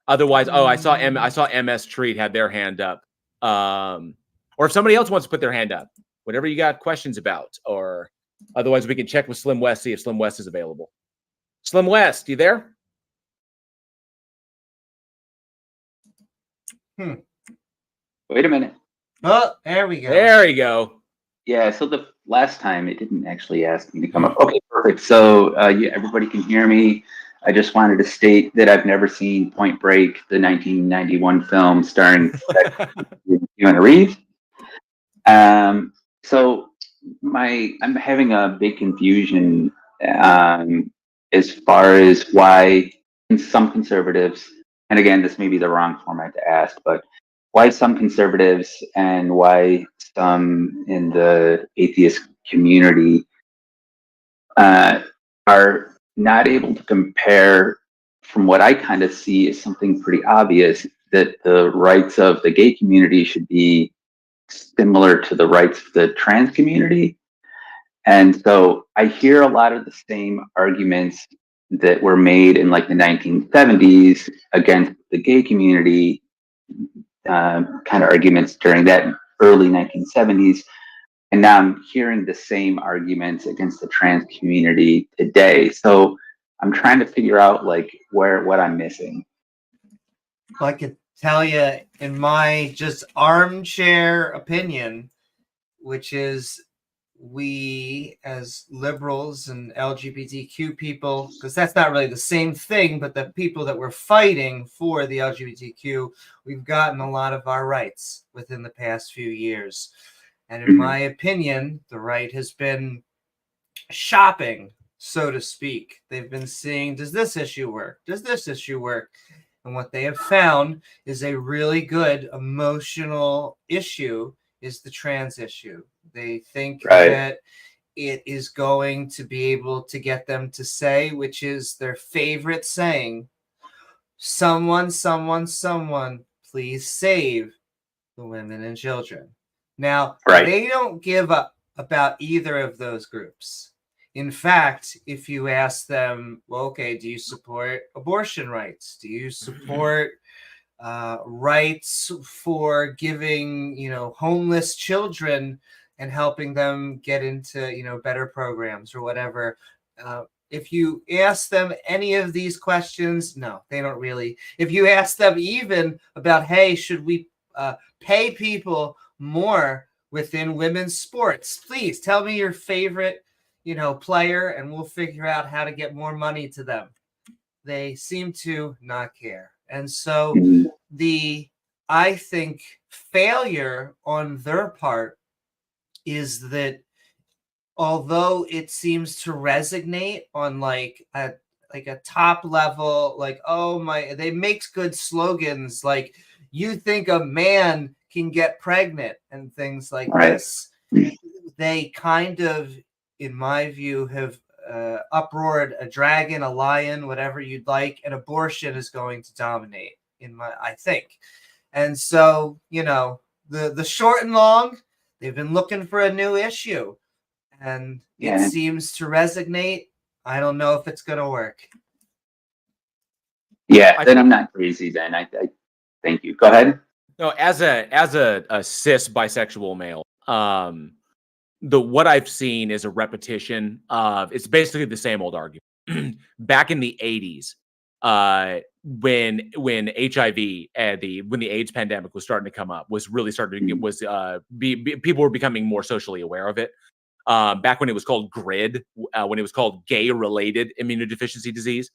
Otherwise, I saw MS Treat had their hand up. Or if somebody else wants to put their hand up, whatever you got questions about, or otherwise we can check with Slim West, see if Slim West is available. Slim West, you there? Wait a minute. Oh, there we go. There you go. Yeah, so the last time it didn't actually ask me to come up. Okay, perfect. So everybody can hear me. I just wanted to state that I've never seen Point Break, the 1991 film starring Reid. So I'm having a big confusion as far as why some conservatives, and again, this may be the wrong format to ask, but why some conservatives and why some in the atheist community are not able to compare, from what I kind of see is something pretty obvious, that the rights of the gay community should be similar to the rights of the trans community. And so I hear a lot of the same arguments that were made in like the 1970s against the gay community, kind of arguments during that early 1970s. And now I'm hearing the same arguments against the trans community today. So I'm trying to figure out like what I'm missing. I could tell you in my just armchair opinion, which is we as liberals and LGBTQ people, because that's not really the same thing, but the people that were fighting for the LGBTQ, we've gotten a lot of our rights within the past few years. And in my opinion, the right has been shopping, so to speak. They've been seeing, does this issue work? Does this issue work? And what they have found is a really good emotional issue is the trans issue. They think that it is going to be able to get them to say, which is their favorite saying, someone, someone, someone, please save the women and children. Now, they don't give up about either of those groups. In fact, if you ask them, well, okay, do you support abortion rights? Do you support rights for giving, homeless children and helping them get into, better programs or whatever? If you ask them any of these questions, no, they don't really. If you ask them even about, hey, should we pay people more within women's sports? Please tell me your favorite, player, and we'll figure out how to get more money to them. They seem to not care. And so I think failure on their part is that although it seems to resonate on like a top level, like, oh my, they make good slogans like, you think a man can get pregnant and things like this. They kind of, in my view, have uproared a dragon, a lion, whatever you'd like, and abortion is going to dominate I think. And so, the short and long, they've been looking for a new issue, and it seems to resonate. I don't know if it's going to work. Yeah, then I'm not crazy then. I thank you. Go ahead. No, as a cis bisexual male, what I've seen is a repetition of, it's basically the same old argument. Back in the 80s, when HIV when the AIDS pandemic was starting to come up, was really starting to people were becoming more socially aware of it. Back when it was called GRID, when it was called gay-related immunodeficiency disease,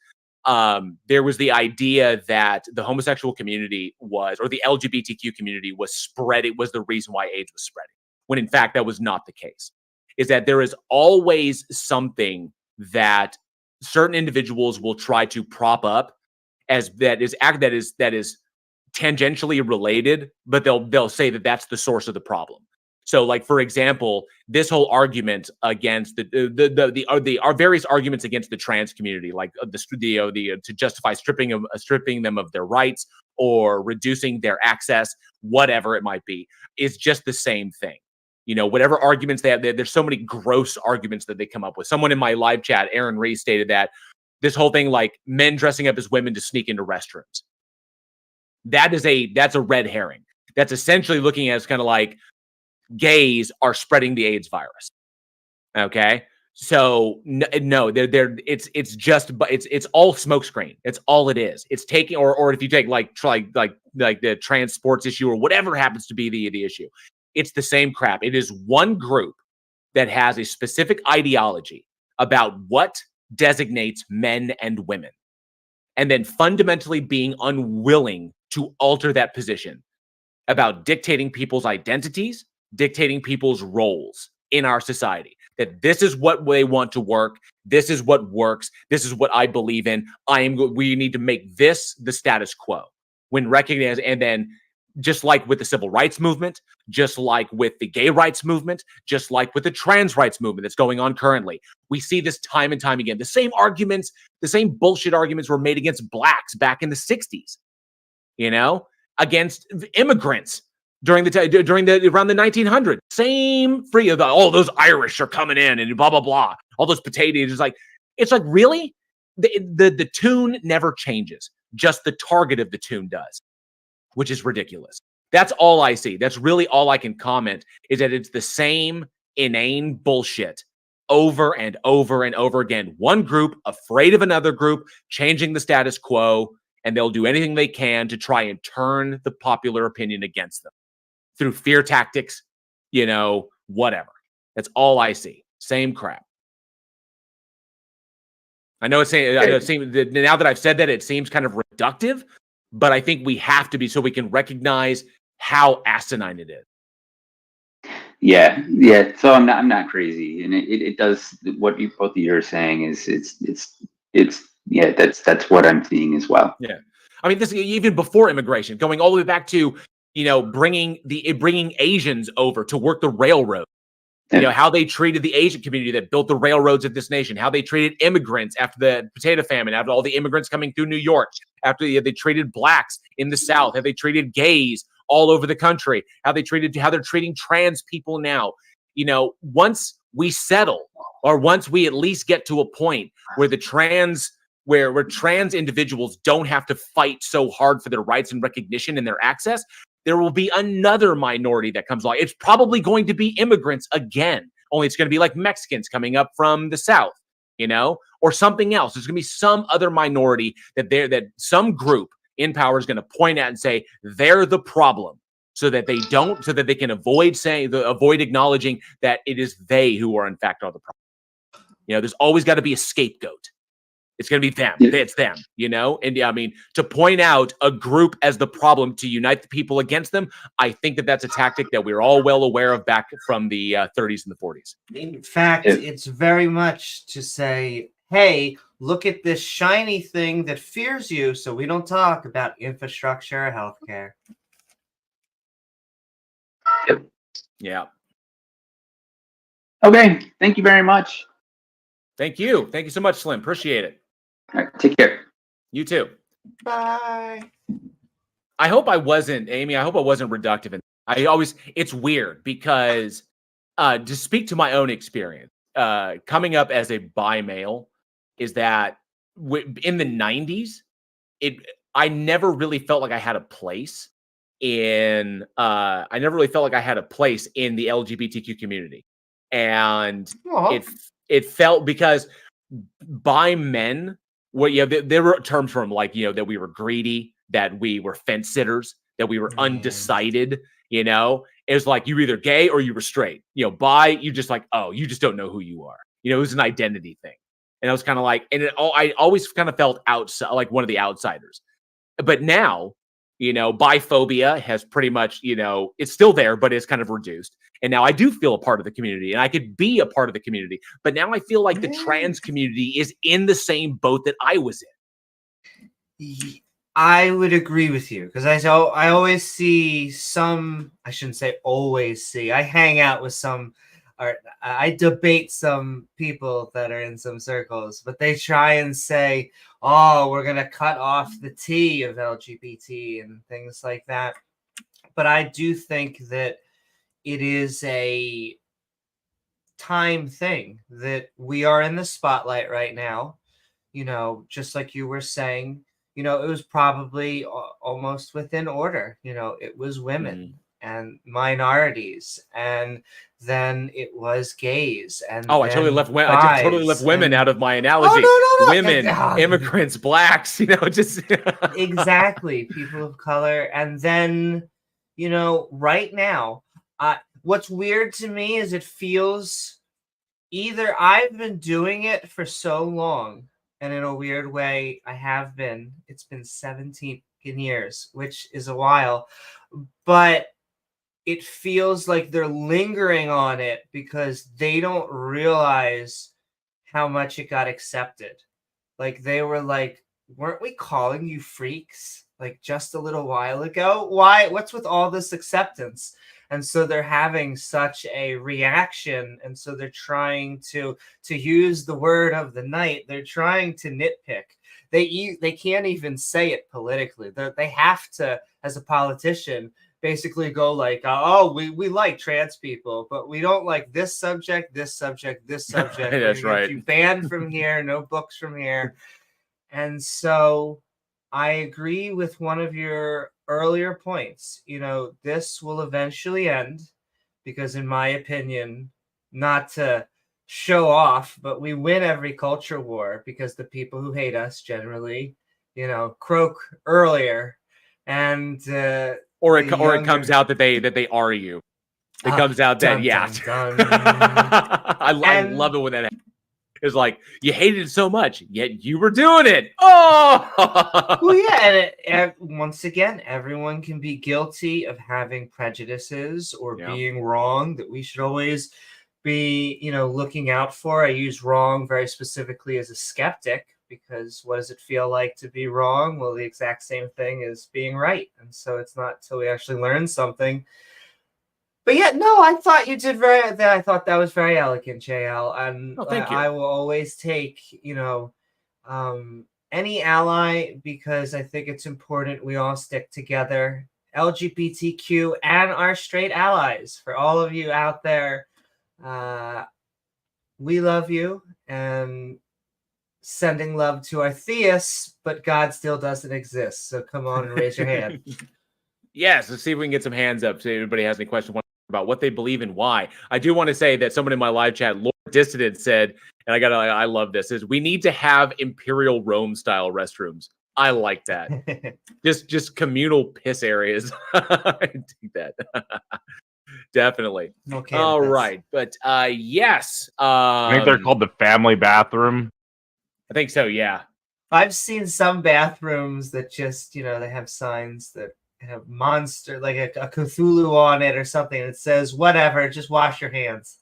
there was the idea that the homosexual community or the LGBTQ community was the reason why AIDS was spreading. When in fact that was not the case. Is that there is always something that certain individuals will try to prop up as that is tangentially related, but they'll say that that's the source of the problem. So, like, for example, this whole argument against our various arguments against the trans community, like to justify stripping them of their rights or reducing their access, whatever it might be, is just the same thing. Whatever arguments they have, there's so many gross arguments that they come up with. Someone in my live chat, Aaron Reid, stated that this whole thing, like men dressing up as women to sneak into restrooms, that's a red herring. That's essentially looking at it as kind of like gays are spreading the AIDS virus. Okay, so no, it's all smokescreen. It's all it is. It's taking, or if you take like the trans sports issue or whatever happens to be the issue, it's the same crap. It is one group that has a specific ideology about what designates men and women, and then fundamentally being unwilling to alter that position about dictating people's identities, dictating people's roles in our society. That this is what they want to work. This is what works. This is what I believe in. We need to make this the status quo. When recognized, and then just like with the civil rights movement, just like with the gay rights movement, just like with the trans rights movement that's going on currently. We see this time and time again. The same arguments, the same bullshit arguments were made against blacks back in the 60s, you know, against immigrants during around the 1900s. Same free of all those Irish are coming in and blah, blah, blah. All those potatoes. It's like, really? The tune never changes. Just the target of the tune does, which is ridiculous. That's all I see. That's really all I can comment, is that it's the same inane bullshit over and over and over again. One group afraid of another group, changing the status quo, and they'll do anything they can to try and turn the popular opinion against them through fear tactics, you know, whatever. That's all I see. Same crap. I know it's saying, now that I've said that, it seems kind of reductive, but I think we have to be, so we can recognize how asinine it is. Yeah. So I'm not crazy, and it does what both of you are saying is it's that's what I'm seeing as well. Yeah, I mean, this even before immigration, going all the way back to, you know, bringing Asians over to work the railroad. You know, how they treated the Asian community that built the railroads of this nation, how they treated immigrants after the potato famine, after all the immigrants coming through New York, after they treated blacks in the South, how they treated gays all over the country, how they're treating trans people now. You know, once we settle, or once we at least get to a point where where trans individuals don't have to fight so hard for their rights and recognition and their access, there will be another minority that comes along. It's probably going to be immigrants again, only it's going to be like Mexicans coming up from the South, you know, or something else. There's going to be some other minority that some group in power is going to point at and say they're the problem, so that they can avoid acknowledging that it is they who are in fact are the problem. You know, there's always got to be a scapegoat. It's going to be them. Yeah. It's them, you know? And yeah, I mean, to point out a group as the problem, to unite the people against them, I think that that's a tactic that we're all well aware of back from the 30s and the 40s. In fact, it's very much to say, hey, look at this shiny thing that fears you, so we don't talk about infrastructure or healthcare. Yep. Yeah. Okay. Thank you very much. Thank you. Thank you so much, Slim. Appreciate it. All right, take care. You too. Bye. I hope I wasn't, Amy, I hope I wasn't reductive. It's weird because to speak to my own experience, coming up as a bi male, is that in the 90s, I never really felt like I had a place in the LGBTQ community. And it felt, because bi men, there were terms from, like, you know, that we were greedy, that we were fence sitters, that we were undecided, you know. It was like, you were either gay or you were straight. You know, bi, you just like, oh, you just don't know who you are. You know, it was an identity thing. And I was kind of like, I always kind of felt outside, like one of the outsiders. But now, you know, biphobia has pretty much, you know, it's still there, but it's kind of reduced. And now I do feel a part of the community, and I could be a part of the community. But now I feel like the trans community is in the same boat that I was in. I would agree with you, because I always see some, I shouldn't say always see, I hang out with some, or I debate some people that are in some circles, but they try and say, oh, we're going to cut off the T of LGBT and things like that. But I do think that it is a time thing, that we are in the spotlight right now. You know, just like you were saying, you know, it was probably almost within order. You know, it was women and minorities, and then it was gays. And I totally left women out of my analogy. No. Women, immigrants, blacks, you know, just exactly, people of color. And then, you know, right now, what's weird to me is it feels either I've been doing it for so long, and in a weird way, it's been 17 years, which is a while, but it feels like they're lingering on it because they don't realize how much it got accepted. Like, they were like, weren't we calling you freaks? like just a little while ago. Why? What's with all this acceptance? And so they're having such a reaction, and so they're trying to use the word of the night. They're trying to nitpick. They can't even say it politically. They have to, as a politician, basically go like, oh, we like trans people, but we don't like this subject, this subject, this subject. That's right. You banned from here, no books from here. And so I agree with one of your earlier points. You know, this will eventually end because, in my opinion, not to show off, but we win every culture war because the people who hate us generally, you know, croak earlier. And or it comes out that they are you. It comes out that I love it when that happens. It's like you hated it so much, yet you were doing it. Oh, well, yeah. And once again, everyone can be guilty of having prejudices or being wrong. That we should always be, you know, looking out for. I use wrong very specifically as a skeptic, because what does it feel like to be wrong? Well, the exact same thing as being right. And so it's not till we actually learn something. But yeah, no, I thought you did I thought that was very elegant, JL. And thank you. I will always take, you know, any ally, because I think it's important we all stick together. LGBTQ and our straight allies. For all of you out there, we love you, and sending love to our theists, but God still doesn't exist. So come on and raise your hand. Yes, let's see if we can get some hands up. See if anybody has any questions about what they believe and why. I do want to say that someone in my live chat, Lord Dissident, said, and I love this, is we need to have Imperial Rome style restrooms. I like that. just communal piss areas. I dig that. Definitely. Okay. All right. But yes. I think they're called the family bathroom. I think so, yeah. I've seen some bathrooms that just, you know, they have signs that have monster, like a Cthulhu on it or something that says, whatever, just wash your hands.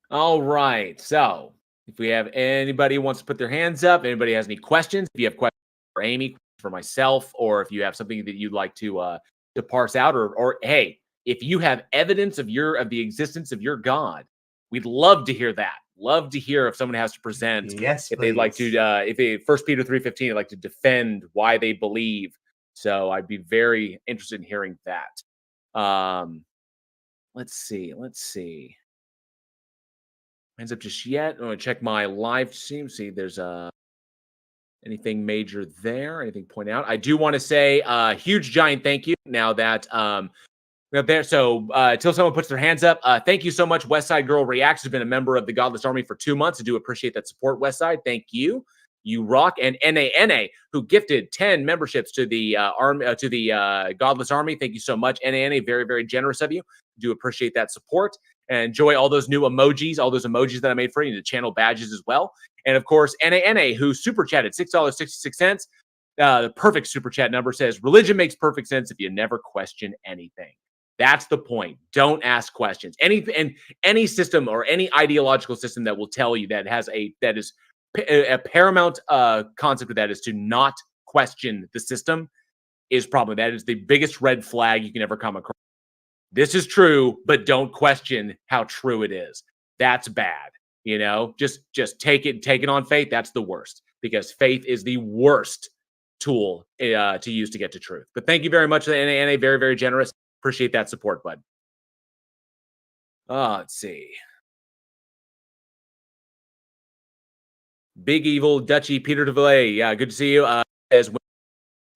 All right. So if we have anybody who wants to put their hands up, anybody has any questions, if you have questions for Amy, for myself, or if you have something that you'd like to parse out, or hey, if you have evidence of the existence of your God, we'd love to hear that. Love to hear if someone has to present. Yes, if they'd like to, if they 1 Peter 3:15, they'd like to defend why they believe. So I'd be very interested in hearing that. Let's see. Hands up just yet. I'm gonna check my live stream. See, there's anything major there? Anything to point out? I do want to say a huge giant thank you. Now that there, so until someone puts their hands up, thank you so much. Westside Girl Reacts has been a member of the Godless Army for 2 months. I do appreciate that support, Westside. Thank you. You rock. And NANA, who gifted 10 memberships to the Godless Army. Thank you so much, NANA. Very, very generous of you. Do appreciate that support. And enjoy all those new emojis, all those emojis that I made for you, and the channel badges as well. And of course, NANA, who super chatted $6.66. The perfect super chat number says, religion makes perfect sense if you never question anything. That's the point. Don't ask questions. Any system or any ideological system that will tell you that is a paramount concept of that is to not question the system is problem. That is the biggest red flag you can ever come across. This is true, but don't question how true it is. That's bad. You know, just take it on faith. That's the worst, because faith is the worst tool to use to get to truth. But thank you very much, NANA. Very, very generous. Appreciate that support, bud. Let's see. Big Evil Dutchy Peter DeVillay. Yeah, good to see you. As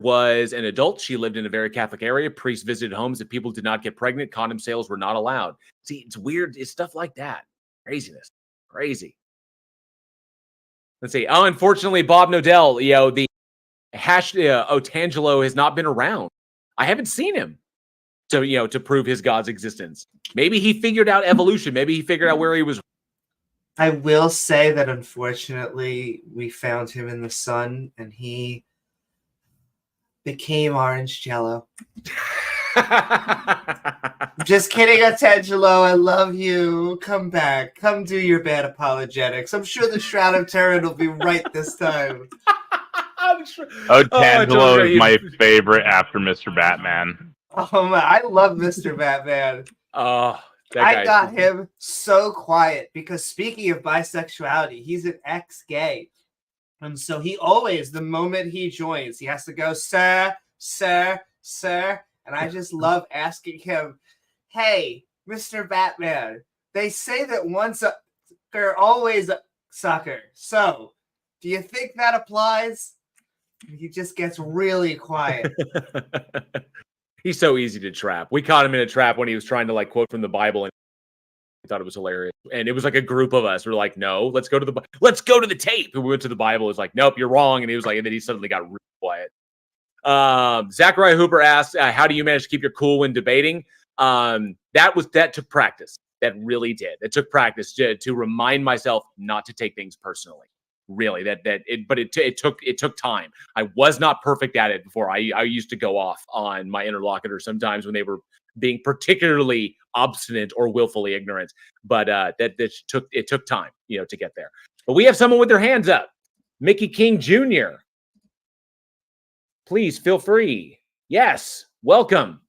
was an adult, she lived in a very Catholic area. Priests visited homes that people did not get pregnant. Condom sales were not allowed. See, it's weird. It's stuff like that. Craziness. Crazy. Let's see. Oh, unfortunately, Bob Nodell, the Otangelo has not been around. I haven't seen him. So, to prove his God's existence. Maybe he figured out evolution. Maybe he figured out where he was. I will say that unfortunately we found him in the sun and he became orange jello. Just kidding, Otangelo. I love you. Come back. Come do your bad apologetics. I'm sure the Shroud of Turin will be right this time. Otangelo is my favorite after Mr. Batman. Oh man, I love Mr. Batman. Oh, I got him so quiet because speaking of bisexuality, he's an ex-gay. And so he always, the moment he joins, he has to go, sir, sir, sir. And I just love asking him, hey, Mr. Batman, they say that once a sucker, always a sucker. So, do you think that applies? And he just gets really quiet. He's so easy to trap. We caught him in a trap when he was trying to like quote from the Bible, and we thought it was hilarious. And it was like a group of us. We're like, no, let's go to the tape. And we went to the Bible. It was like, nope, you're wrong. And he was like, and then he suddenly got really quiet. Zachariah Hooper asked, how do you manage to keep your cool when debating? That took practice. That really did. It took practice to remind myself not to take things personally. Really, but it took time. I was not perfect at it before. I used to go off on my interlocutor sometimes when they were being particularly obstinate or willfully ignorant. But it took time, to get there. But we have someone with their hands up, Mickey King Jr. Please feel free. Yes, welcome.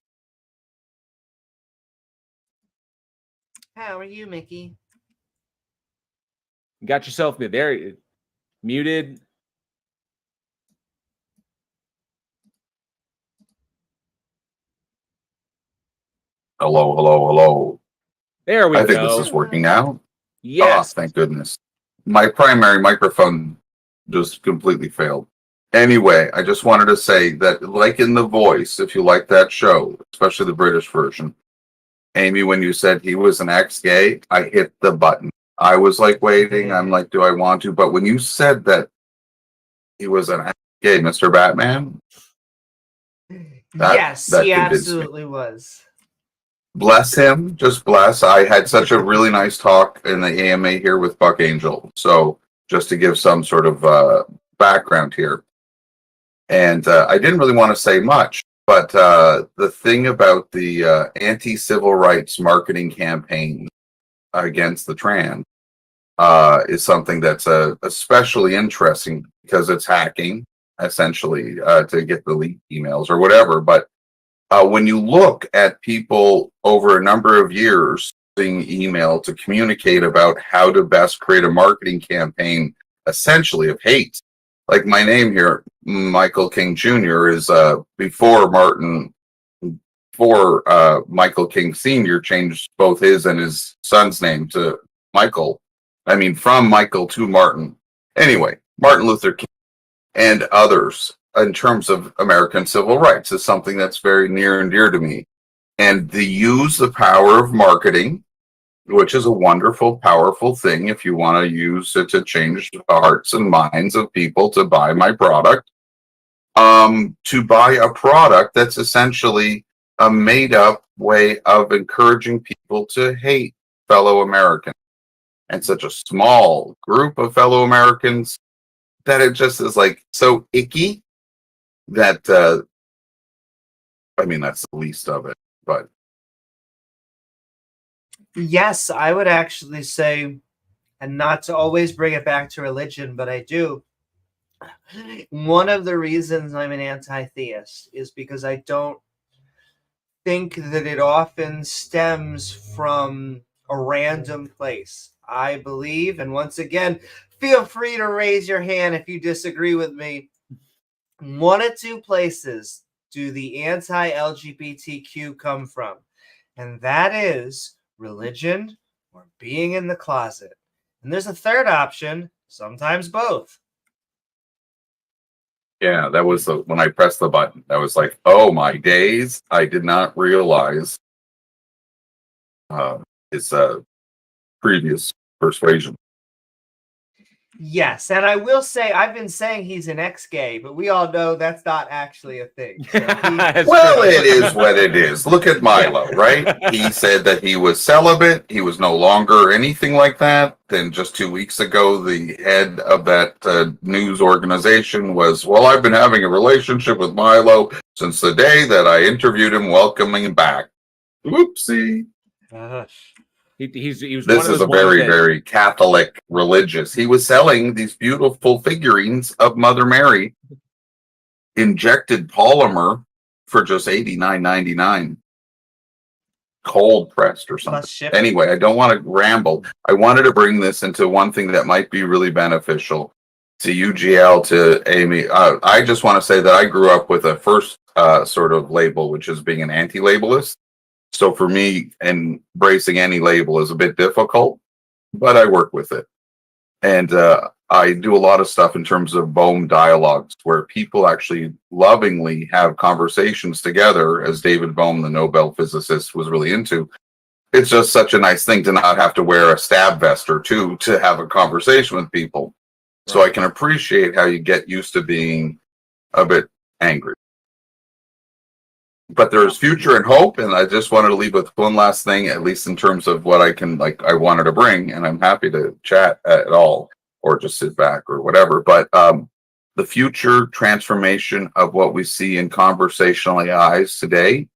How are you, Mickey? You got yourself there. Muted. Hello. There we go. I think this is working now. Yes. Oh, thank goodness. My primary microphone just completely failed. Anyway, I just wanted to say that, like in The Voice, if you like that show, especially the British version, Amy, when you said he was an ex-gay, I hit the button. I was like waiting. I'm like, do I want to? But when you said that he was an ex-gay Mr. Batman, yes, he absolutely was. Bless him. Just bless. I had such a really nice talk in the AMA here with Buck Angel. So just to give some sort of background here. And I didn't really want to say much, but the thing about the anti-civil rights marketing campaign against the trans is something that's especially interesting because it's hacking, essentially, to get the leaked emails or whatever. But when you look at people over a number of years using email to communicate about how to best create a marketing campaign, essentially of hate, like my name here, Michael King Jr., is before Michael King Sr. changed both his and his son's name to Michael. I mean, from Michael to Martin. Anyway, Martin Luther King and others in terms of American civil rights is something that's very near and dear to me. And they use the power of marketing, which is a wonderful, powerful thing if you want to use it to change the hearts and minds of people to buy my product, to buy a product that's essentially a made-up way of encouraging people to hate fellow Americans. And such a small group of fellow Americans that it just is like so icky that I mean, that's the least of it. But yes, I would actually say, and not to always bring it back to religion, but I do. One of the reasons I'm an anti-theist is because I don't think that it often stems from a random place. I believe, and once again, feel free to raise your hand if you disagree with me. One of two places do the anti-LGBTQ come from, and that is religion or being in the closet. And there's a third option, sometimes both. yeah, that was when I pressed the button. That was like, oh my days! I did not realize his previous persuasion. Yes, and I will say, I've been saying he's an ex-gay, but we all know that's not actually a thing. So well, it is what it is. Look at Milo, right? He said that he was celibate. He was no longer anything like that. Then just 2 weeks ago, the head of that news organization was, well, I've been having a relationship with Milo since the day that I interviewed him, welcoming him back. Whoopsie. He was This is a very, very Catholic religious. He was selling these beautiful figurines of Mother Mary injected polymer for just $89.99. Cold pressed or something. Plus shipping. Anyway, I don't want to ramble. I wanted to bring this into one thing that might be really beneficial to UGL, to Amy. I just want to say that I grew up with a first sort of label, which is being an anti-labelist. So for me, embracing any label is a bit difficult, but I work with it. And I do a lot of stuff in terms of Bohm dialogues, where people actually lovingly have conversations together, as David Bohm, the Nobel physicist, was really into. It's just such a nice thing to not have to wear a stab vest or two to have a conversation with people. Right. So I can appreciate how you get used to being a bit angry. But there's future and hope, and I just wanted to leave with one last thing, at least in terms of what I wanted to bring, and I'm happy to chat at all or just sit back or whatever. But the future transformation of what we see in conversational AIs today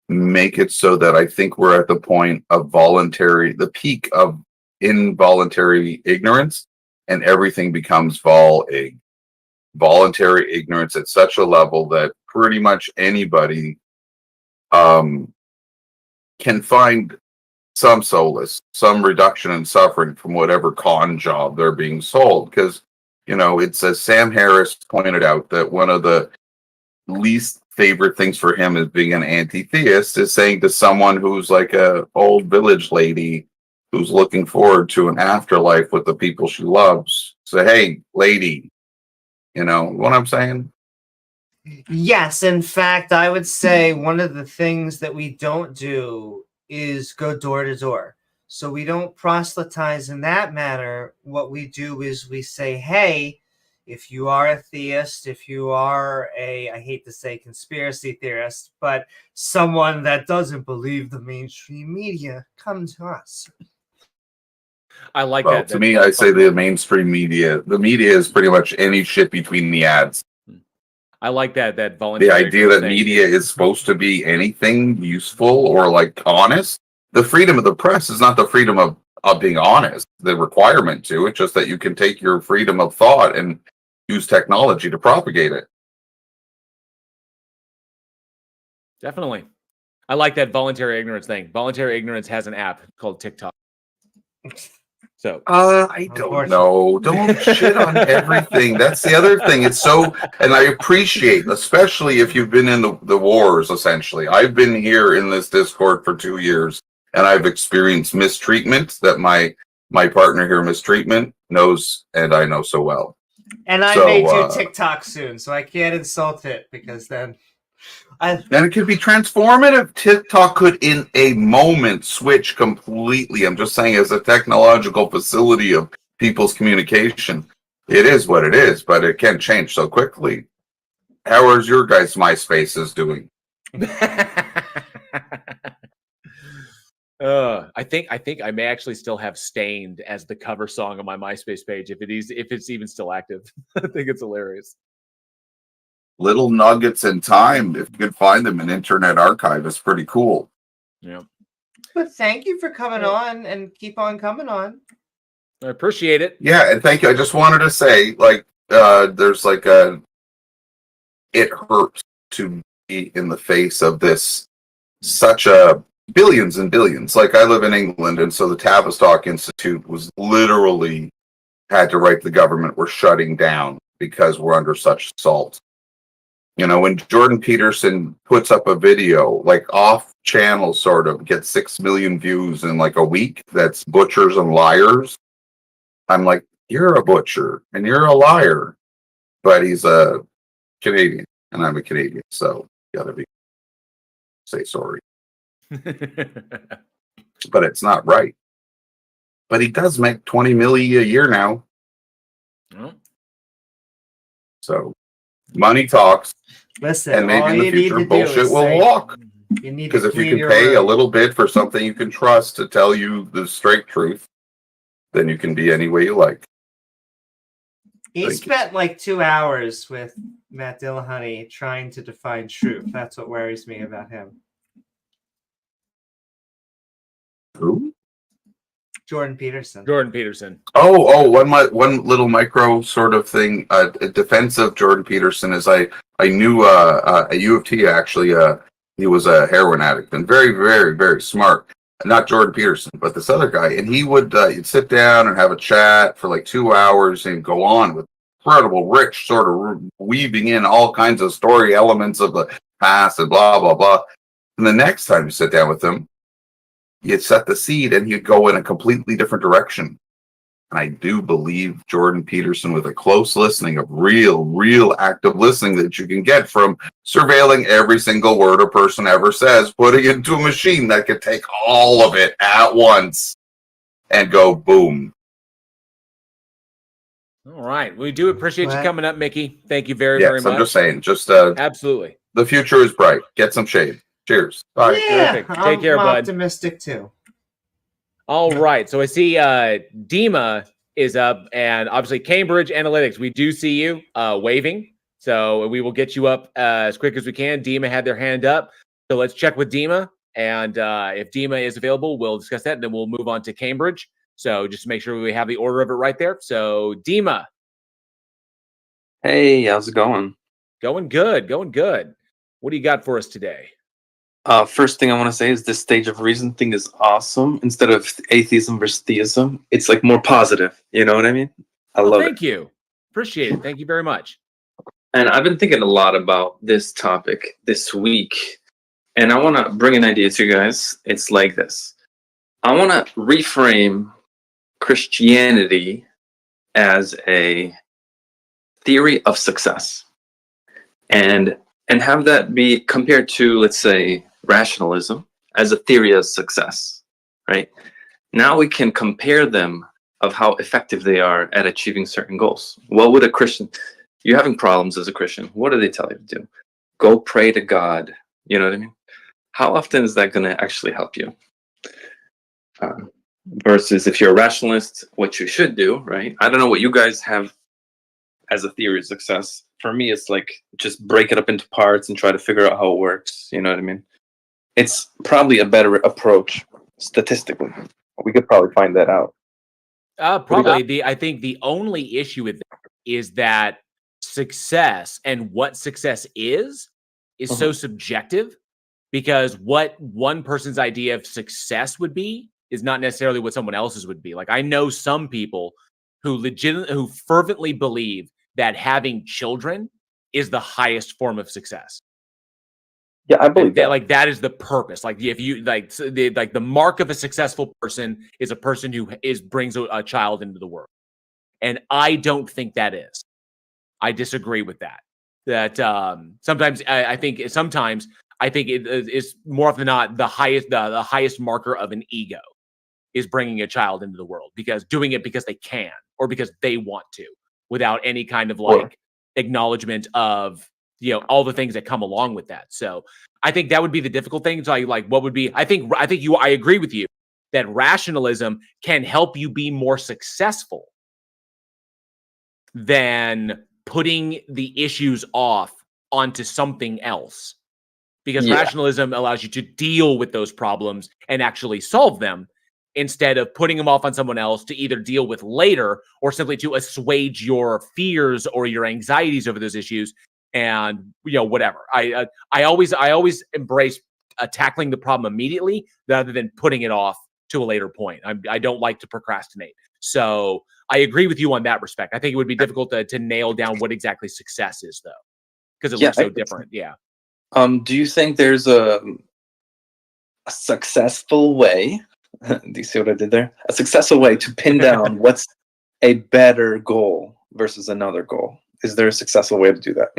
make it so that I think we're at the point of the peak of involuntary ignorance, and everything becomes voluntary ignorance at such a level that pretty much anybody can find some solace, some reduction in suffering from whatever con job they're being sold. Because, it's as Sam Harris pointed out, that one of the least favorite things for him as being an anti-theist is saying to someone who's like a old village lady who's looking forward to an afterlife with the people she loves, say, hey, lady, you know what I'm saying? Yes, in fact, I would say one of the things that we don't do is go door to door. So we don't proselytize in that manner. What we do is we say, hey, if you are a theist, if you are I hate to say conspiracy theorist, but someone that doesn't believe the mainstream media, come to us. I like Well, that. To me, I say the mainstream media. The media is pretty much any shit between the ads. I like that voluntary. The idea that media is supposed to be anything useful or like honest. The freedom of the press is not the freedom of being honest. The requirement to it's just that you can take your freedom of thought and use technology to propagate it. Definitely. I like that voluntary ignorance thing. Voluntary ignorance has an app called TikTok. So I don't know. Don't shit on everything. That's the other thing. It's so, and I appreciate, especially if you've been in the wars, essentially. I've been here in this Discord for 2 years, and I've experienced mistreatment that my partner here, mistreatment, knows, and I know so well. And I may do TikTok soon, so I can't insult it, because then... And it could be transformative. TikTok could, in a moment, switch completely. I'm just saying, as a technological facility of people's communication, it is what it is, but it can change so quickly. How is your guys' MySpaces doing? I think I may actually still have "Stained" as the cover song on my MySpace page if it's even still active. I think it's hilarious. Little nuggets in time, if you could find them in Internet Archive, is pretty cool. Yeah. But thank you for coming on, and keep on coming on. I appreciate it. Yeah, and thank you. I just wanted to say, there's it hurts to be in the face of this, such a billions and billions. Like, I live in England, and so the Tavistock Institute was literally had to write the government, we're shutting down because we're under such assault. You know, when Jordan Peterson puts up a video, like off channel sort of, gets 6 million views in like a week, that's butchers and liars. I'm like, you're a butcher and you're a liar. But he's a Canadian and I'm a Canadian, so gotta say sorry. But it's not right. But he does make 20 million a year now. Oh. So money talks. Listen, and maybe in the future bullshit will walk. Because if you can pay a little bit for something you can trust to tell you the straight truth, then you can be any way you like. He spent like 2 hours with Matt Dillahunty trying to define truth. That's what worries me about him. Who? Jordan Peterson. Jordan Peterson. One little micro sort of thing. A defense of Jordan Peterson is I knew a U of T actually. He was a heroin addict and very, very, very smart. Not Jordan Peterson, but this other guy. And he would you'd sit down and have a chat for like 2 hours and go on with incredible, rich sort of weaving in all kinds of story elements of the past and blah, blah, blah. And the next time you sit down with him, you'd set the seed and you'd go in a completely different direction. And I do believe Jordan Peterson, with a close listening of real active listening that you can get from surveilling every single word a person ever says, putting it into a machine that could take all of it at once and go boom. All right. We do appreciate you coming up, Mickey. Thank you very much. I'm just saying, absolutely. The future is bright. Get some shade. Cheers. Bye. Yeah, Terrific. Take care, bud. Optimistic too. All right. So I see Dima is up, and obviously Cambridge Analytics. We do see you waving. So we will get you up as quick as we can. Dima had their hand up. So let's check with Dima. And if Dima is available, we'll discuss that. And then we'll move on to Cambridge. So just to make sure we have the order of it right there. So Dima. Hey, how's it going? Going good. Going good. What do you got for us today? First thing I want to say is this stage of reason thing is awesome. Instead of atheism versus theism, it's like more positive. You know what I mean? I love it. Thank you. Appreciate it. Thank you very much. And I've been thinking a lot about this topic this week. And I want to bring an idea to you guys. It's like this. I want to reframe Christianity as a theory of success. And have that be compared to, let's say, rationalism as a theory of success, right? Now we can compare them of how effective they are at achieving certain goals. What would a Christian, you're having problems as a Christian, what do they tell you to do? Go pray to God. You know what I mean? How often is that going to actually help you? Versus if you're a rationalist, what you should do, right? I don't know what you guys have as a theory of success. For me, it's like just break it up into parts and try to figure out how it works. You know what I mean? It's probably a better approach statistically. We could probably find that out. Probably. I think the only issue with that is that success and what success is so subjective, because what one person's idea of success would be is not necessarily what someone else's would be. Like, I know some people who fervently believe that having children is the highest form of success. Yeah, I believe that. Like, that is the purpose. Like, if you the mark of a successful person is a person who brings a child into the world, and I don't think that is. I disagree with that. That sometimes I think it is more often than not the highest marker of an ego is bringing a child into the world, because doing it because they can or because they want to, without any kind of acknowledgement of all the things that come along with that. So I think that would be the difficult thing. So what would be? I agree with you that rationalism can help you be more successful than putting the issues off onto something else, because rationalism allows you to deal with those problems and actually solve them, instead of putting them off on someone else to either deal with later or simply to assuage your fears or your anxieties over those issues. And whatever. I always embrace tackling the problem immediately rather than putting it off to a later point. I don't like to procrastinate. So I agree with you on that respect. I think it would be difficult to nail down what exactly success is, though, because it looks so different. Yeah. Do you think there's a successful way? Do you see what I did there? A successful way to pin down what's a better goal versus another goal. Is there a successful way to do that?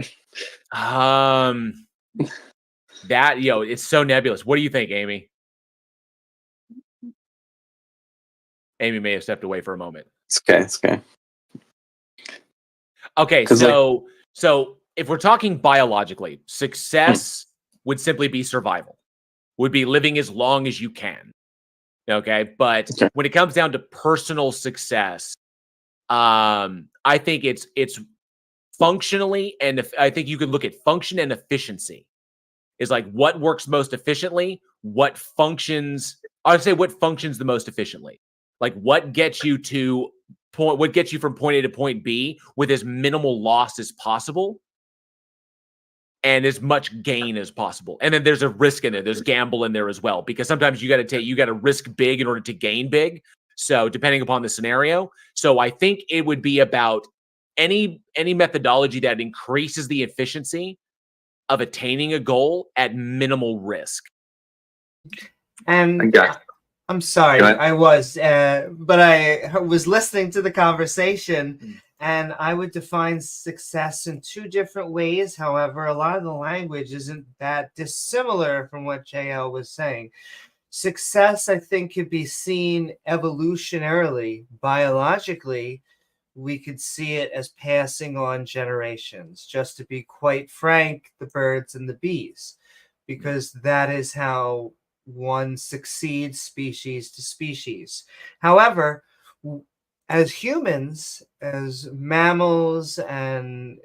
It's so nebulous. What do you think, Amy? Amy may have stepped away for a moment. It's okay. Okay, so if we're talking biologically, success would simply be survival. Would be living as long as you can. Okay, but when it comes down to personal success, I think it's functionally, and I think you could look at function and efficiency is like what works most efficiently, what functions the most efficiently. Like what gets you to what gets you from point A to point B with as minimal loss as possible and as much gain as possible. And then there's a risk in there. There's gamble in there as well, because sometimes you got to risk big in order to gain big. So depending upon the scenario. So I think it would be about any methodology that increases the efficiency of attaining a goal at minimal risk. And I'm sorry, but I was listening to the conversation, and I would define success in two different ways. However, a lot of the language isn't that dissimilar from what JL was saying. Success, I think, could be seen evolutionarily, biologically. We could see it as passing on generations, just to be quite frank, the birds and the bees, because that is how one succeeds species to species. However, as humans, as mammals and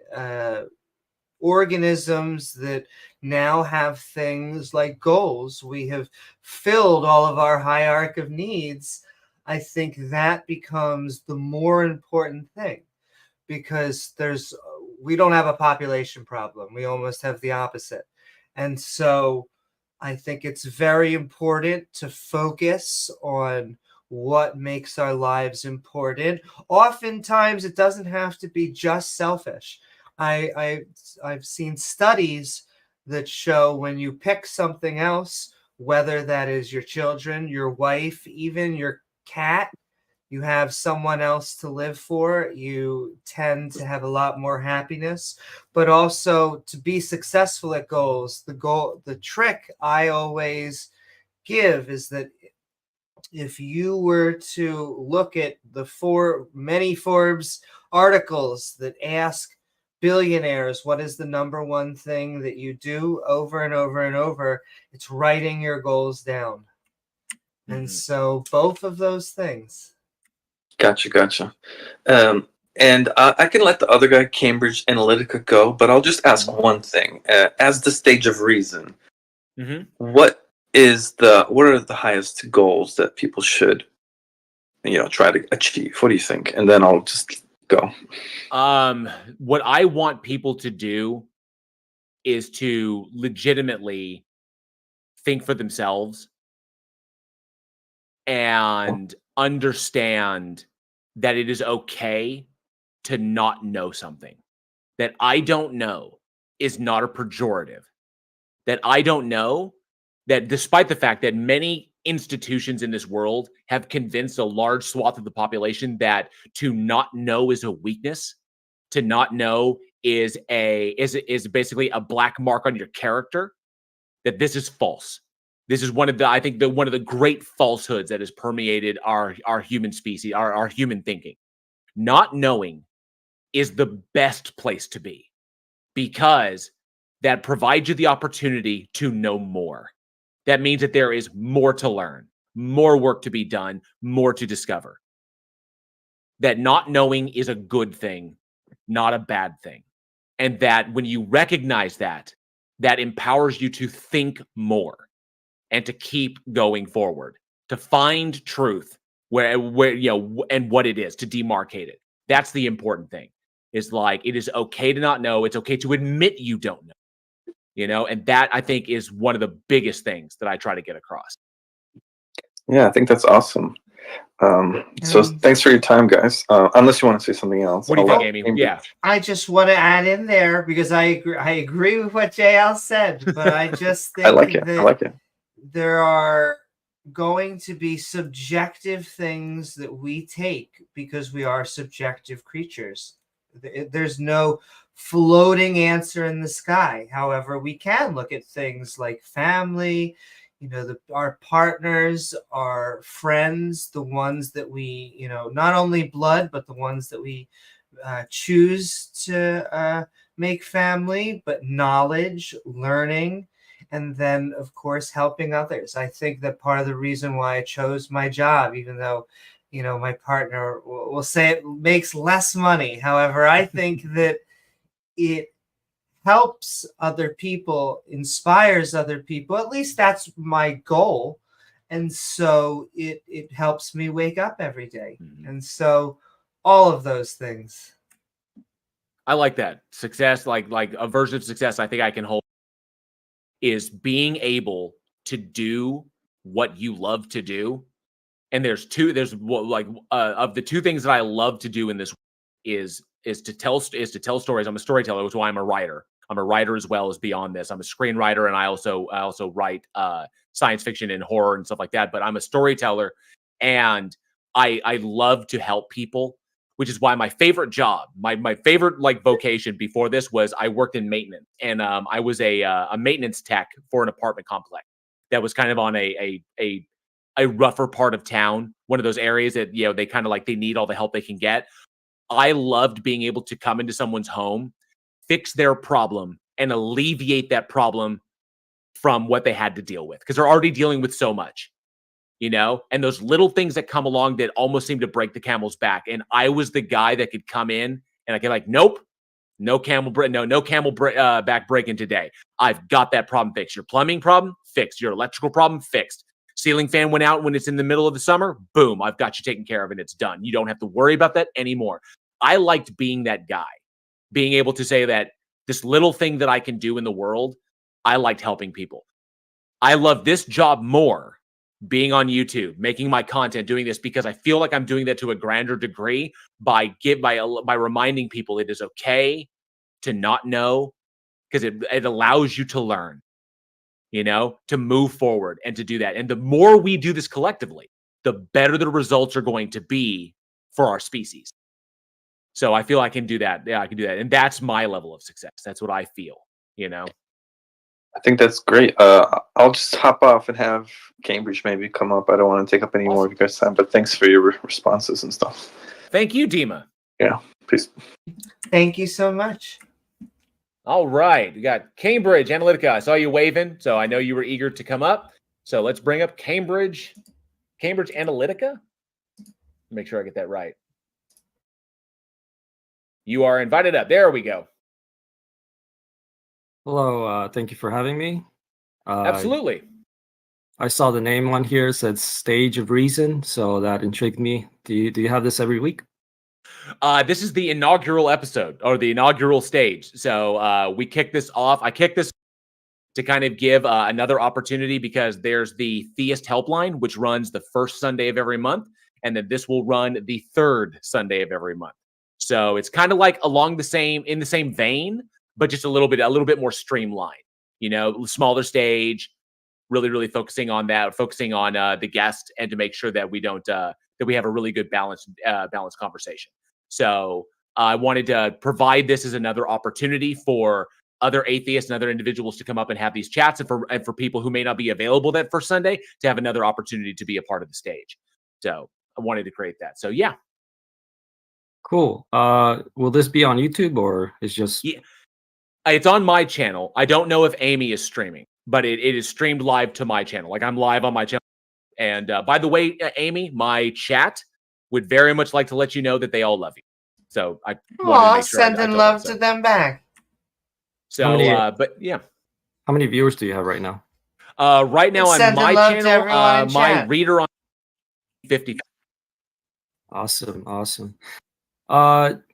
organisms that now have things like goals, we have filled all of our hierarchy of needs. I think that becomes the more important thing, because we don't have a population problem. We almost have the opposite. And so I think it's very important to focus on what makes our lives important. Oftentimes, it doesn't have to be just selfish. I've seen studies that show when you pick something else, whether that is your children, your wife, even your cat, you have someone else to live for, you tend to have a lot more happiness. But also, to be successful at goals, the trick I always give is that if you were to look at the many Forbes articles that ask billionaires, what is the number one thing that you do over and over and over, it's writing your goals down. And so both of those things. Gotcha. And I can let the other guy, Cambridge Analytica, go, but I'll just ask one thing. As the stage of reason, what are the highest goals that people should, try to achieve? What do you think? And then I'll just go. What I want people to do is to legitimately think for themselves and understand that it is okay to not know something. That I don't know is not a pejorative. That I don't know, that despite the fact that many institutions in this world have convinced a large swath of the population that to not know is a weakness, to not know is basically a black mark on your character, that this is false. This is one of the great falsehoods that has permeated our human species, our human thinking. Not knowing is the best place to be, because that provides you the opportunity to know more. That means that there is more to learn, more work to be done, more to discover. That not knowing is a good thing, not a bad thing. And that when you recognize that, that empowers you to think more and to keep going forward, to find truth where and what it is, to demarcate it. That's the important thing. Is like, it is okay to not know. It's okay to admit you don't know. And that, I think, is one of the biggest things that I try to get across. Yeah, I think that's awesome. So thanks for your time, guys. Unless you want to say something else. What do you think, Amy? Yeah. I just want to add in there, because I agree with what JL said, but I just think I like it. There are going to be subjective things that we take because we are subjective creatures. There's no floating answer in the sky. However, we can look at things like family, our partners, our friends, the ones that we, not only blood, but the ones that we choose to make family, but knowledge, learning, and then, of course, helping others. I think that part of the reason why I chose my job, even though, my partner will say it makes less money. However, I think that it helps other people, inspires other people. At least that's my goal. and so it helps me wake up every day. And so all of those things. I like that. Success, like a version of success I think I can hold is being able to do what you love to do. And there's of the two things that I love to do in this is to tell stories. I'm a storyteller, which is why I'm a writer. I'm a writer as well as beyond this. I'm a screenwriter, and I also write science fiction and horror and stuff like that. But I'm a storyteller, and I love to help people, which is why my favorite job, my favorite like vocation before this was I worked in maintenance, and I was a maintenance tech for an apartment complex that was kind of on a rougher part of town, one of those areas that they kind of like they need all the help they can get. I loved being able to come into someone's home, fix their problem, and alleviate that problem from what they had to deal with because they're already dealing with so much. And those little things that come along that almost seem to break the camel's back. And I was the guy that could come in and I could like, nope, no camel back breaking today. I've got that problem fixed. Your plumbing problem fixed. Your electrical problem fixed. Ceiling fan went out when it's in the middle of the summer. Boom, I've got you taken care of and it's done. You don't have to worry about that anymore. I liked being that guy, being able to say that this little thing that I can do in the world, I liked helping people. I love this job more, being on YouTube, making my content, doing this because I feel like I'm doing that to a grander degree by reminding people it is okay to not know because it allows you to learn, to move forward and to do that. And the more we do this collectively, the better the results are going to be for our species. So I feel I can do that. Yeah, I can do that. And that's my level of success. That's what I feel, I think that's great. I'll just hop off and have Cambridge maybe come up. I don't want to take up any more of you guys' time, but thanks for your responses and stuff. Thank you, Dima. Yeah, peace. Thank you so much. All right. We got Cambridge Analytica. I saw you waving, so I know you were eager to come up. So let's bring up Cambridge Analytica. Make sure I get that right. You are invited up. There we go. Hello, thank you for having me. Absolutely. I saw the name on here. It said Stage of Reason, so that intrigued me. Do you have this every week? This is the inaugural episode or the inaugural stage. So we kicked this off. I kicked this to kind of give another opportunity because there's the Theist Helpline, which runs the first Sunday of every month. And then this will run the third Sunday of every month. So it's kind of like in the same vein, but just a little bit more streamlined, smaller stage, really focusing on the guest and to make sure that we don't, that we have a really good balanced conversation. So I wanted to provide this as another opportunity for other atheists and other individuals to come up and have these chats, and for people who may not be available that first Sunday to have another opportunity to be a part of the stage. So I wanted to create that. So yeah. Cool. Will this be on YouTube or is just? Yeah, it's on my channel. I don't know if Amy is streaming, but it is streamed live to my channel. Like I'm live on my channel. And by the way, Amy, my chat would very much like to let you know that they all love you. So I wanted to make sure sending love to them back. So, but yeah. How many viewers do you have right now? Right now on my channel, my reader on 50. Awesome.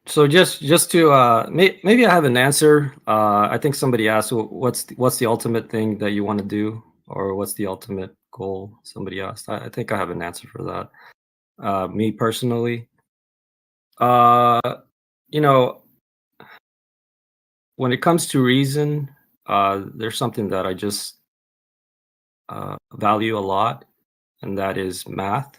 So just to maybe I have an answer. I think somebody asked, what's the ultimate thing that you want to do, or what's the ultimate goal? Somebody asked. I think I have an answer for that. Me personally, when it comes to reason, there's something that I just value a lot, and that is math.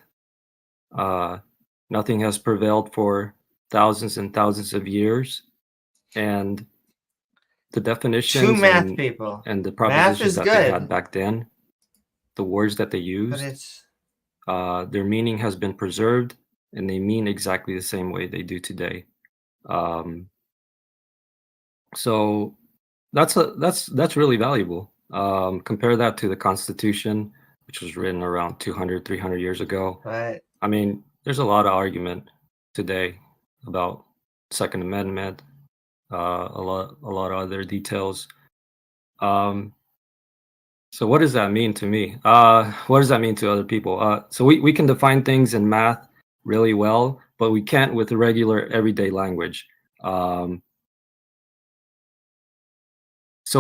Nothing has prevailed for thousands and thousands of years, and the definitions people and the propositions that they had back then, the words that they used, their meaning has been preserved, and they mean exactly the same way they do today. So that's really valuable. Compare that to the Constitution, which was written around 200, 300 years ago. Right. I mean, there's a lot of argument today about Second Amendment, a lot of other details. So what does that mean to me? What does that mean to other people? So we can define things in math really well, but we can't with the regular everyday language. So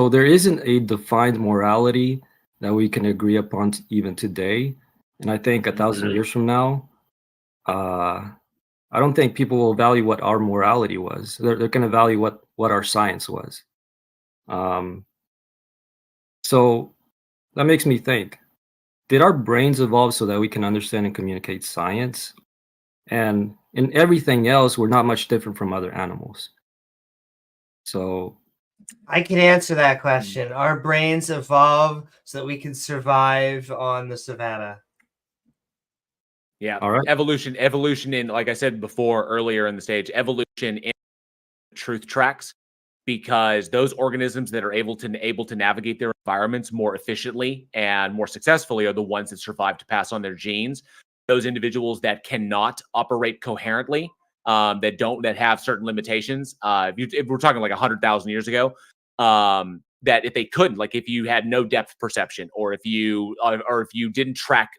there isn't a defined morality that we can agree upon even today. And I think 1,000 years from now, I don't think people will value what our morality was. They're going to value what our science was. So that makes me think, did our brains evolve so that we can understand and communicate science? And in everything else, we're not much different from other animals. So I can answer that question. Our brains evolve so that we can survive on the savannah. Yeah. All right. Evolution in, like I said before earlier in the stage, evolution in truth tracks, because those organisms that are able to navigate their environments more efficiently and more successfully are the ones that survive to pass on their genes. Those individuals that cannot operate coherently, that have certain limitations. If we're talking like 100,000 years ago, that if they couldn't, like if you had no depth perception, or if you didn't track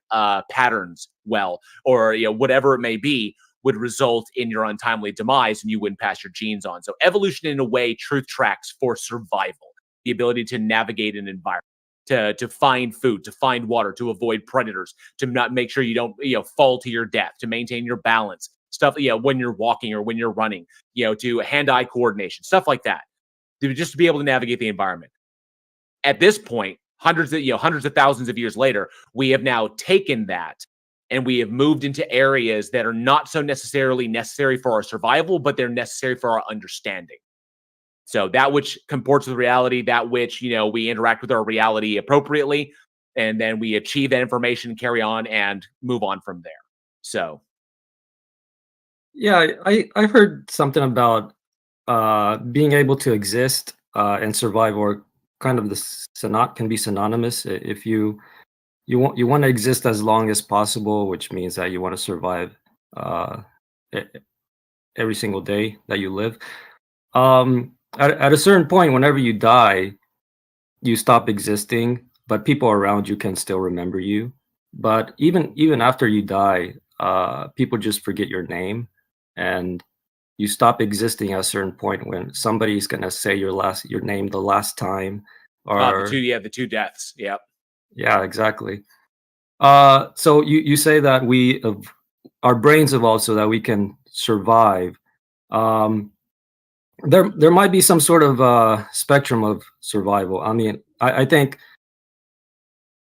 patterns well, or whatever it may be, would result in your untimely demise and you wouldn't pass your genes on. So evolution, in a way, truth tracks for survival, the ability to navigate an environment, to find food, to find water, to avoid predators, to not make sure you don't fall to your death, to maintain your balance, stuff when you're walking or when you're running, to hand-eye coordination, stuff like that, just to be able to navigate the environment. At this point, hundreds of thousands of years later, we have now taken that and we have moved into areas that are not so necessarily necessary for our survival, but they're necessary for our understanding. So that which comports with reality, that which, we interact with our reality appropriately, and then we achieve that information, carry on, and move on from there. So. Yeah, I heard something about being able to exist and survive, or kind of can be synonymous. If you want to exist as long as possible, which means that you want to survive every single day that you live. At a certain point, whenever you die, you stop existing, but people around you can still remember you. But even after you die, people just forget your name, and you stop existing at a certain point when somebody's gonna say your name the last time. Or the two deaths. Yep. Yeah, exactly. So you say that our brains evolved so that we can survive. There might be some sort of spectrum of survival. I mean, I think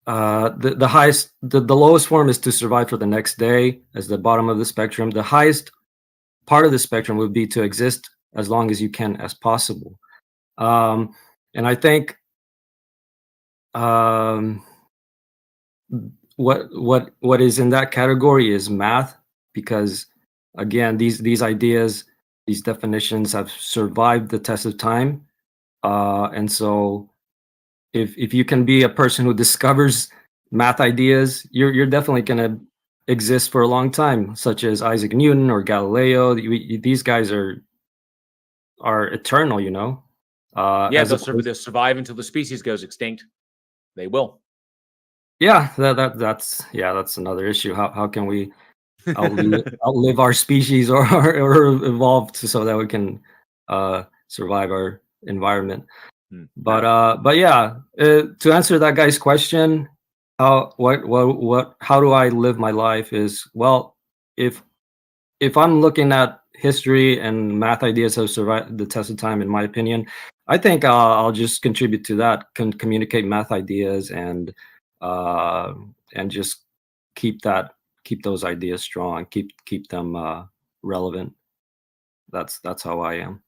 the highest, the lowest form is to survive for the next day as the bottom of the spectrum. The highest part of the spectrum would be to exist as long as you can as possible. And I think what is in that category is math, because again, these ideas, these definitions have survived the test of time. And so if you can be a person who discovers math ideas, you're definitely going to exist for a long time, such as Isaac Newton or Galileo. These guys are eternal, They'll survive until the species goes extinct. They will. Yeah, that's another issue. How can we outlive our species or evolve so that we can survive our environment? But yeah, to answer that guy's question, how do I live my life is, well, if I'm looking at history and math ideas have survived the test of time, in my opinion, I think I'll just contribute to that, communicate math ideas and just keep those ideas strong, keep them relevant. That's how I am.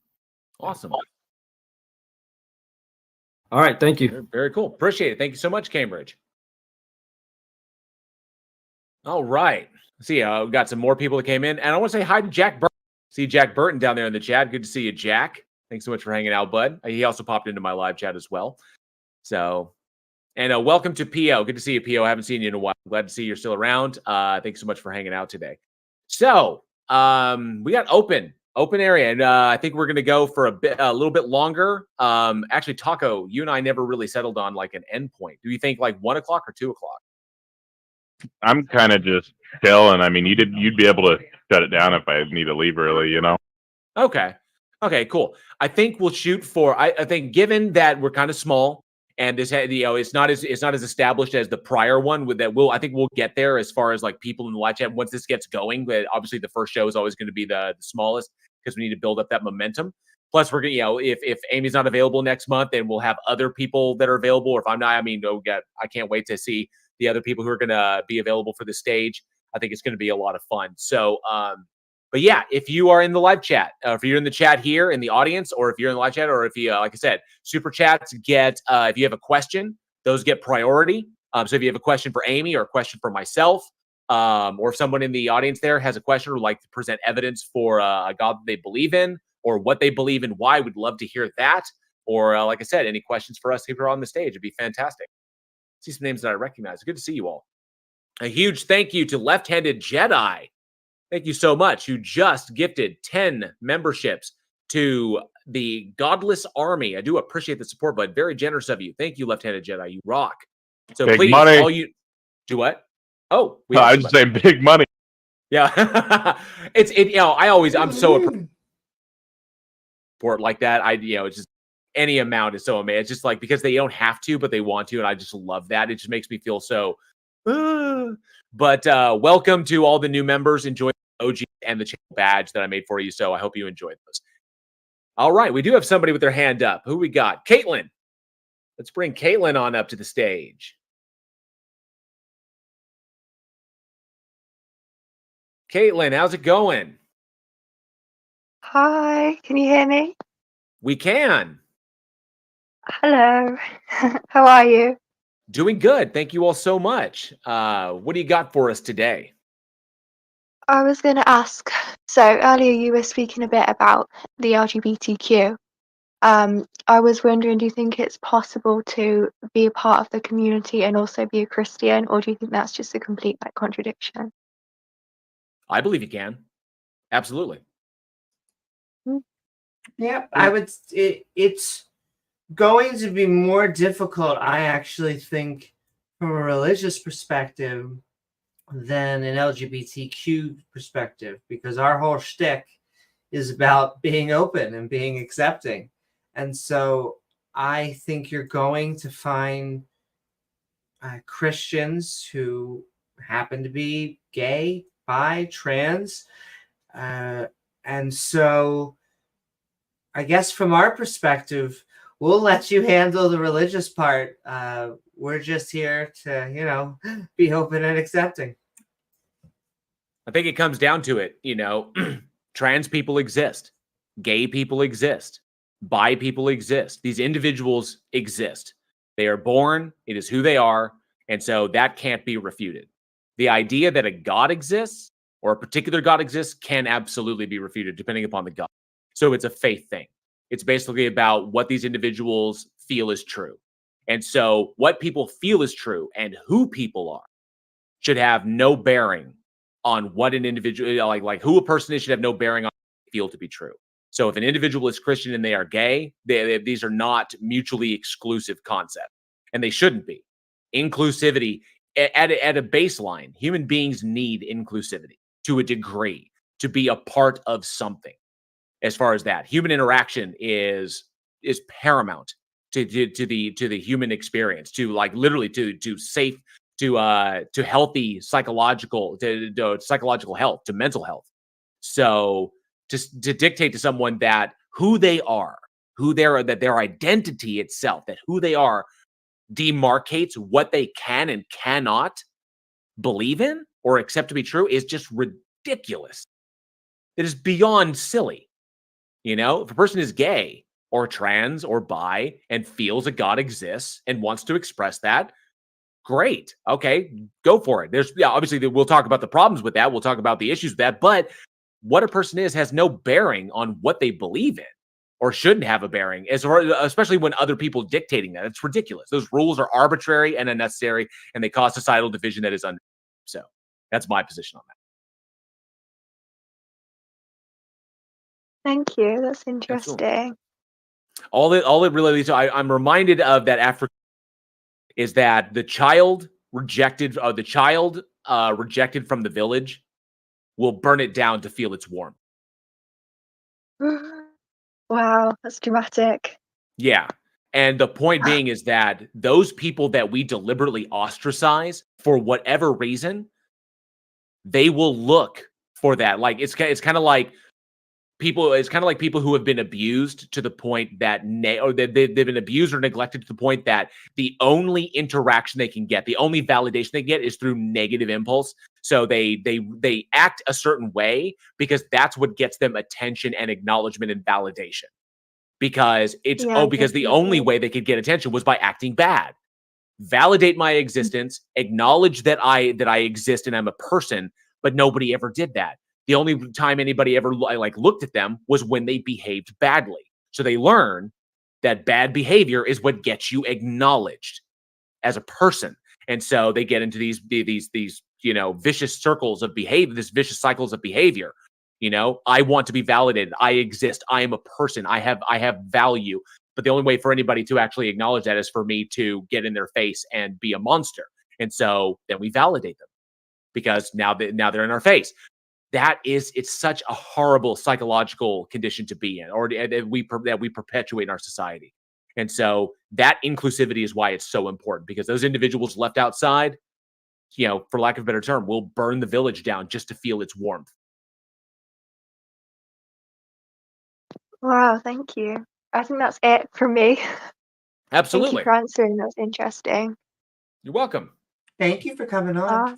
Awesome. All right, thank you. Very, very cool. Appreciate it. Thank you so much, Cambridge. All right. See, we got some more people that came in, and I want to say hi to Jack Burton. See Jack Burton down there in the chat. Good to see you, Jack. Thanks so much for hanging out, bud. He also popped into my live chat as well. So, and welcome to PO. Good to see you, PO. I haven't seen you in a while. Glad to see you're still around. Thanks so much for hanging out today. So, we got open Open area, and I think we're going to go for a little bit longer. Actually, Taco, you and I never really settled on like an endpoint. Do you think like 1 o'clock or 2 o'clock? I'm kind of just chilling. I mean, you'd be able to shut it down if I need to leave early, you know? Okay. Okay, cool. I think we'll shoot for. I think given that we're kind of small and this, it's not as established as the prior one. With that, I think we'll get there as far as like people in the live chat once this gets going. But obviously, the first show is always going to be the smallest because we need to build up that momentum. Plus, we're gonna, if Amy's not available next month, then we'll have other people that are available. Or if I'm not, I can't wait to see the other people who are gonna be available for the stage. I think it's going to be a lot of fun. So, but yeah, if you are in the live chat, if you're in the chat here in the audience, or if you're in the live chat, or if you, like I said, super chats get, if you have a question, those get priority. So if you have a question for Amy or a question for myself, or if someone in the audience there has a question or would like to present evidence for a God that they believe in, or what they believe in, why, we'd love to hear that. Or like I said, any questions for us here on the stage, it'd be fantastic. See some names that I recognize. Good to see you all. A huge thank you to Left-Handed Jedi. Thank you so much. You just gifted 10 memberships to the Godless Army. I do appreciate the support, but very generous of you. Thank you, Left-Handed Jedi. You rock. So Big please, money. all you do what? Oh, I was just saying big money. Yeah, I'm so appreciative support like that. It's just any amount is so amazing. It's just like because they don't have to, but they want to, and I just love that. It just makes me feel so. But welcome to all the new members. Enjoy the OG and the channel badge that I made for you. So I hope you enjoyed those. All right, we do have somebody with their hand up. Who we got? Caitlin. Let's bring Caitlin on up to the stage. Caitlin, how's it going? Hi, can you hear me? We can. Hello, how are you? Doing good. Thank you all so much. What do you got for us today? I was going to ask, so earlier you were speaking a bit about the LGBTQ. I was wondering, do you think it's possible to be a part of the community and also be a Christian, or do you think that's just a complete contradiction? I believe you can. Absolutely. Yep, I would. It's going to be more difficult, I actually think, from a religious perspective than an LGBTQ perspective, because our whole shtick is about being open and being accepting. And so I think you're going to find Christians who happen to be gay, bi, trans. And so I guess from our perspective, we'll let you handle the religious part. We're just here to, be open and accepting. I think it comes down to it, trans people exist, gay people exist, bi people exist. These individuals exist. They are born, it is who they are, and so that can't be refuted. The idea that a God exists or a particular God exists can absolutely be refuted depending upon the God. So it's a faith thing. It's basically about what these individuals feel is true. And so what people feel is true and who people are should have no bearing on what an individual, like who a person is, should have no bearing on what they feel to be true. So if an individual is Christian and they are gay, these are not mutually exclusive concepts, and they shouldn't be. Inclusivity, at a baseline, human beings need inclusivity to a degree to be a part of something. As far as that, human interaction is paramount to the human experience, to like literally to safe, to healthy psychological, to psychological health, to mental health. So to dictate to someone that who they are, that their identity itself, that who they are demarcates what they can and cannot believe in or accept to be true is just ridiculous. It is beyond silly. If a person is gay or trans or bi and feels a God exists and wants to express that, great. Okay, go for it. Obviously we'll talk about the problems with that. We'll talk about the issues with that. But what a person is has no bearing on what they believe in, or shouldn't have a bearing, especially when other people dictating that. It's ridiculous. Those rules are arbitrary and unnecessary, and they cause societal division that is unnecessary. So that's my position on that. Thank you. That's Absolutely. interesting. All it really leads to, I'm reminded of that Africa is that the child rejected from the village will burn it down to feel its warmth. Wow, that's dramatic. Yeah. And the point being is that those people that we deliberately ostracize for whatever reason, they will look for that. Like it's kind of like people who have been abused to the point that they've been abused or neglected to the point that the only interaction they can get, the only validation they get is through negative impulse. So they act a certain way because that's what gets them attention and acknowledgement and validation. Because because the only way they could get attention was by acting bad. Validate my existence, acknowledge that I exist and I'm a person, but nobody ever did that. The only time anybody ever looked at them was when they behaved badly. So they learn that bad behavior is what gets you acknowledged as a person. And so they get into these vicious circles of behavior, vicious cycles of behavior. I want to be validated. I exist. I am a person. I have value. But the only way for anybody to actually acknowledge that is for me to get in their face and be a monster. And so then we validate them because now they're in our face. It's such a horrible psychological condition to be in, or that we perpetuate in our society. And so that inclusivity is why it's so important, because those individuals left outside, for lack of a better term, will burn the village down just to feel its warmth. Wow, thank you. I think that's it from me. Absolutely. Thank you for answering. That was interesting. You're welcome. Thank you for coming on.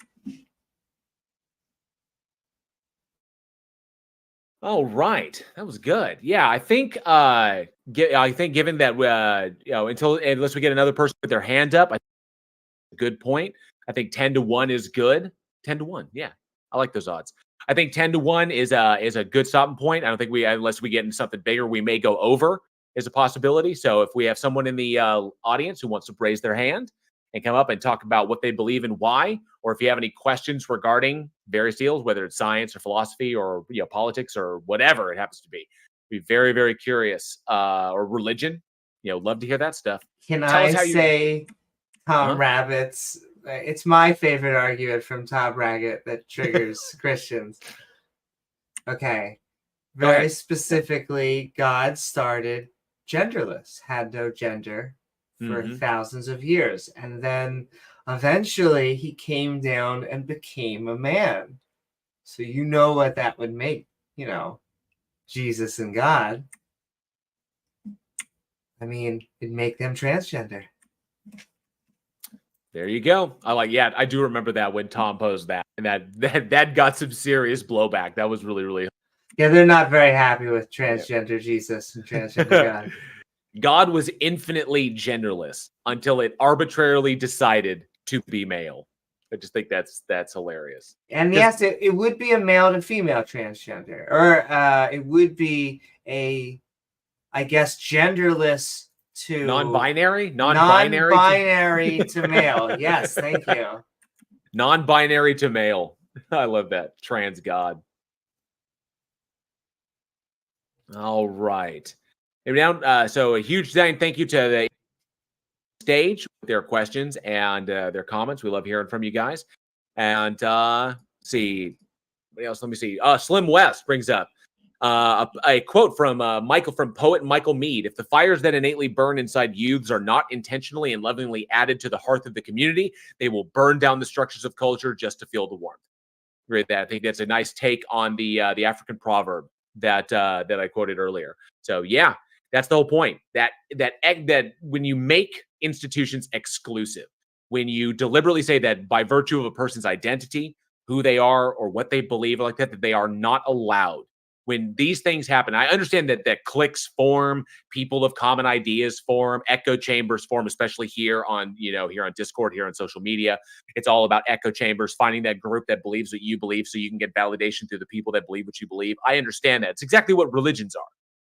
All right, that was good. Yeah, I think given that unless we get another person with their hand up, good point. I think 10-1 is good. 10-1, yeah, I like those odds. I think 10-1 is a good stopping point. I don't think unless we get into something bigger, we may go over is a possibility. So if we have someone in the audience who wants to raise their hand and come up and talk about what they believe and why, or if you have any questions regarding various deals, whether it's science or philosophy or politics or whatever it happens to be very, very curious. Or religion, love to hear that stuff. Can I say Tom Rabbit's? It's my favorite argument from Tom Rabbit that triggers Christians. Okay, very specifically, God started genderless, had no gender for thousands of years, and then eventually he came down and became a man. So what that would make, Jesus and God. I mean, it'd make them transgender. There you go. I do remember that when Tom posed that, and that got some serious blowback. That was really, really. Yeah, they're not very happy with transgender Jesus and transgender God. God was infinitely genderless until it arbitrarily decided to be male. I just think that's hilarious. And yes, it would be a male to female transgender, or it would be genderless to non-binary to male. Yes, thank you. Non-binary to male. I love that. Trans God. All right. So a huge thank you to the stage with their questions and their comments. We love hearing from you guys. And see what else? Let me see. Slim West brings up a quote from poet Michael Mead. If the fires that innately burn inside youths are not intentionally and lovingly added to the hearth of the community, they will burn down the structures of culture just to feel the warmth. Agree with that. I think that's a nice take on the African proverb that I quoted earlier. So yeah, that's the whole point. That when you make institutions exclusive, when you deliberately say that by virtue of a person's identity, who they are or what they believe like that they are not allowed. When these things happen, I understand that cliques form, people of common ideas form, echo chambers form, especially here on Discord, here on social media. It's all about echo chambers, finding that group that believes what you believe so you can get validation through the people that believe what you believe. I understand that. It's exactly what religions are,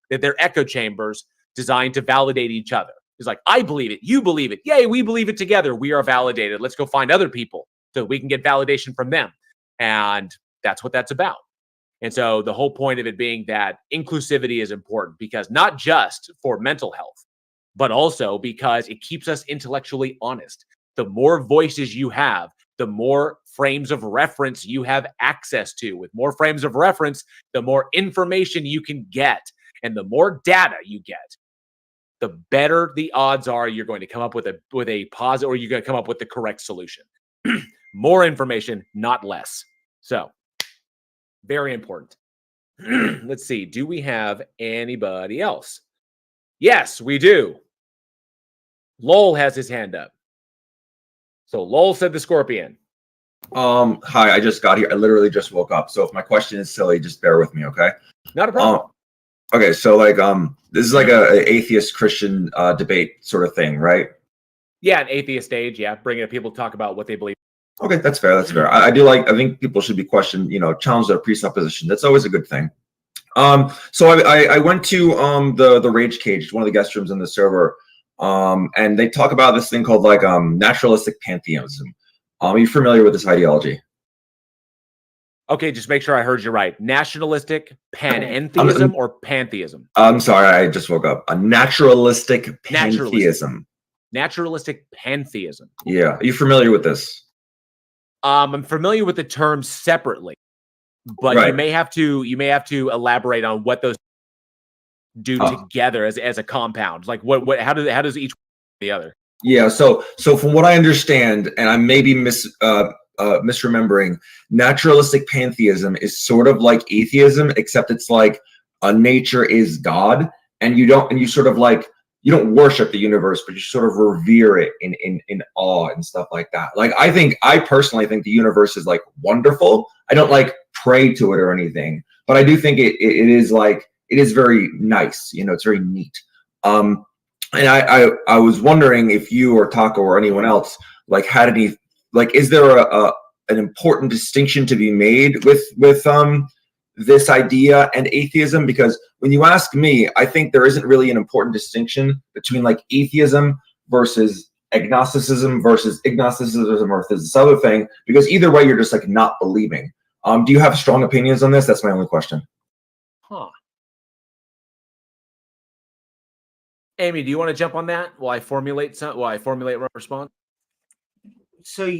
that they're echo chambers designed to validate each other. It's like, I believe it, you believe it. Yay, we believe it together. We are validated. Let's go find other people so we can get validation from them. And that's what that's about. And so the whole point of it being that inclusivity is important, because not just for mental health, but also because it keeps us intellectually honest. The more voices you have, the more frames of reference you have access to. With more frames of reference, the more information you can get. And the more data you get, the better the odds are you're going to come up with a positive, or you're going to come up with the correct solution. More information, not less. So, very important. Let's see. Do we have anybody else? Yes, we do. Lowell has his hand up. So Lowell said the Scorpion. Hi, I just got here. I literally just woke up. So if my question is silly, just bear with me, okay? Not a problem. Okay, so like this is like a atheist Christian debate sort of thing, right? Yeah, an atheist stage, yeah. Bringing up people to talk about what they believe. Okay, that's fair, that's fair. I think people should be questioned, challenge their presupposition. That's always a good thing. So I went to the Rage Cage, one of the guest rooms on the server, and they talk about this thing called like naturalistic pantheism. Are you familiar with this ideology? Okay, just make sure I heard you right. Nationalistic panentheism or pantheism? I'm sorry, I just woke up. A naturalistic pantheism. Naturalistic pantheism. Yeah, are you familiar with this? I'm familiar with the terms separately, but Right. you may have to elaborate on what those do together as a compound. Like how does each one the other? Yeah, so from what I understand, and I may be misremembering, naturalistic pantheism is sort of like atheism, except it's like nature is God, and you don't worship the universe, but you sort of revere it in awe and stuff like that. Like I personally think the universe is like wonderful. I don't like pray to it or anything, but I do think it is very nice. It's very neat. And I was wondering if you or Taco or anyone else had any is there an important distinction to be made with this idea and atheism? Because when you ask me, I think there isn't really an important distinction between atheism versus agnosticism versus ignosticism or this other thing, because either way you're just not believing. Do you have strong opinions on this? That's my only question. Huh. Amy, do you want to jump on that while I formulate my response? So,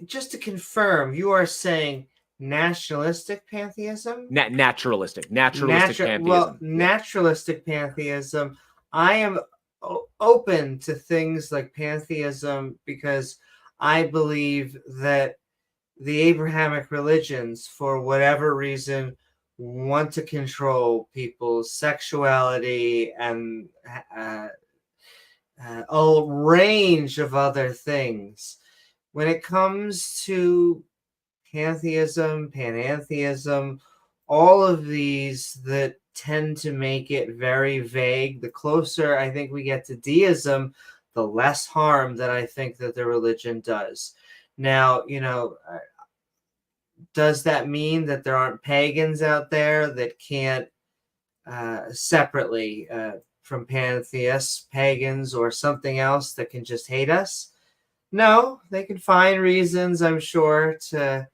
just to confirm, you are saying nationalistic pantheism? Naturalistic pantheism. Well, naturalistic pantheism, I am open to things like pantheism because I believe that the Abrahamic religions, for whatever reason, want to control people's sexuality and a range of other things. When it comes to pantheism, panentheism, all of these that tend to make it very vague, the closer I think we get to deism, the less harm that I think that the religion does. Now, does that mean that there aren't pagans out there that can't separately from pantheists, pagans, or something else that can just hate us? No, they can find reasons, I'm sure, to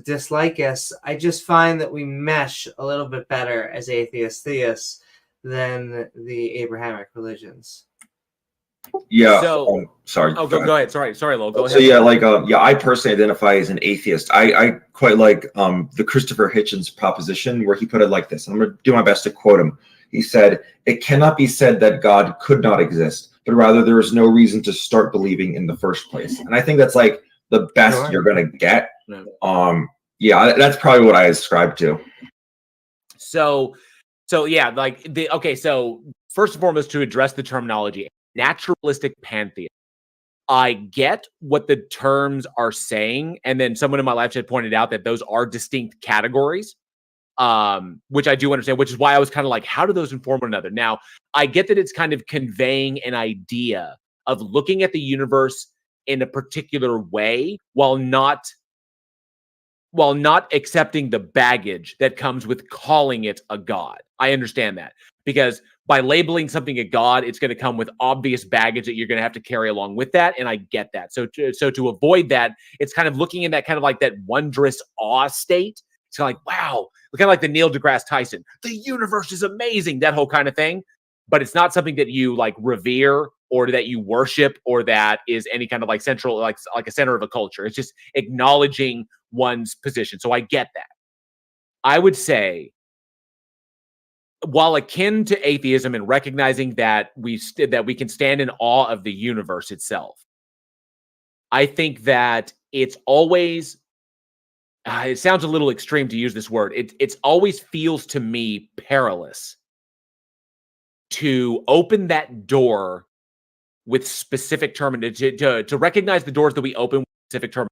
dislike us. I just find that we mesh a little bit better as atheist theists than the Abrahamic religions. Yeah. So, sorry. Oh, go ahead. Sorry, Lowell. Go ahead. So yeah, I personally identify as an atheist. I quite like the Christopher Hitchens proposition, where he put it like this. I'm going to do my best to quote him. He said, "It cannot be said that God could not exist, but rather there is no reason to start believing in the first place." And I think that's the best you're going to get. Yeah, that's probably what I ascribe to. So yeah, so first and foremost, to address the terminology, naturalistic pantheism. I get what the terms are saying, and then someone in my live chat pointed out that those are distinct categories, which I do understand, which is why I was kind of like, how do those inform one another? Now, I get that it's kind of conveying an idea of looking at the universe in a particular way while not accepting the baggage that comes with calling it a god. I understand that, because by labeling something a god, it's going to come with obvious baggage that you're going to have to carry along with that, and I get that. So to avoid that, it's kind of looking in that kind of like that wondrous awe state It's kind of like, wow, kind of like the Neil deGrasse Tyson. The universe is amazing, that whole kind of thing. But it's not something that you like revere or that you worship or that is any kind of like central, like a center of a culture. It's just acknowledging one's position. So I get that. I would say, while akin to atheism and recognizing that we can stand in awe of the universe itself, I think that it's always, it sounds a little extreme to use this word. It's always feels to me perilous to open that door with specific to recognize the doors that we open with specific term.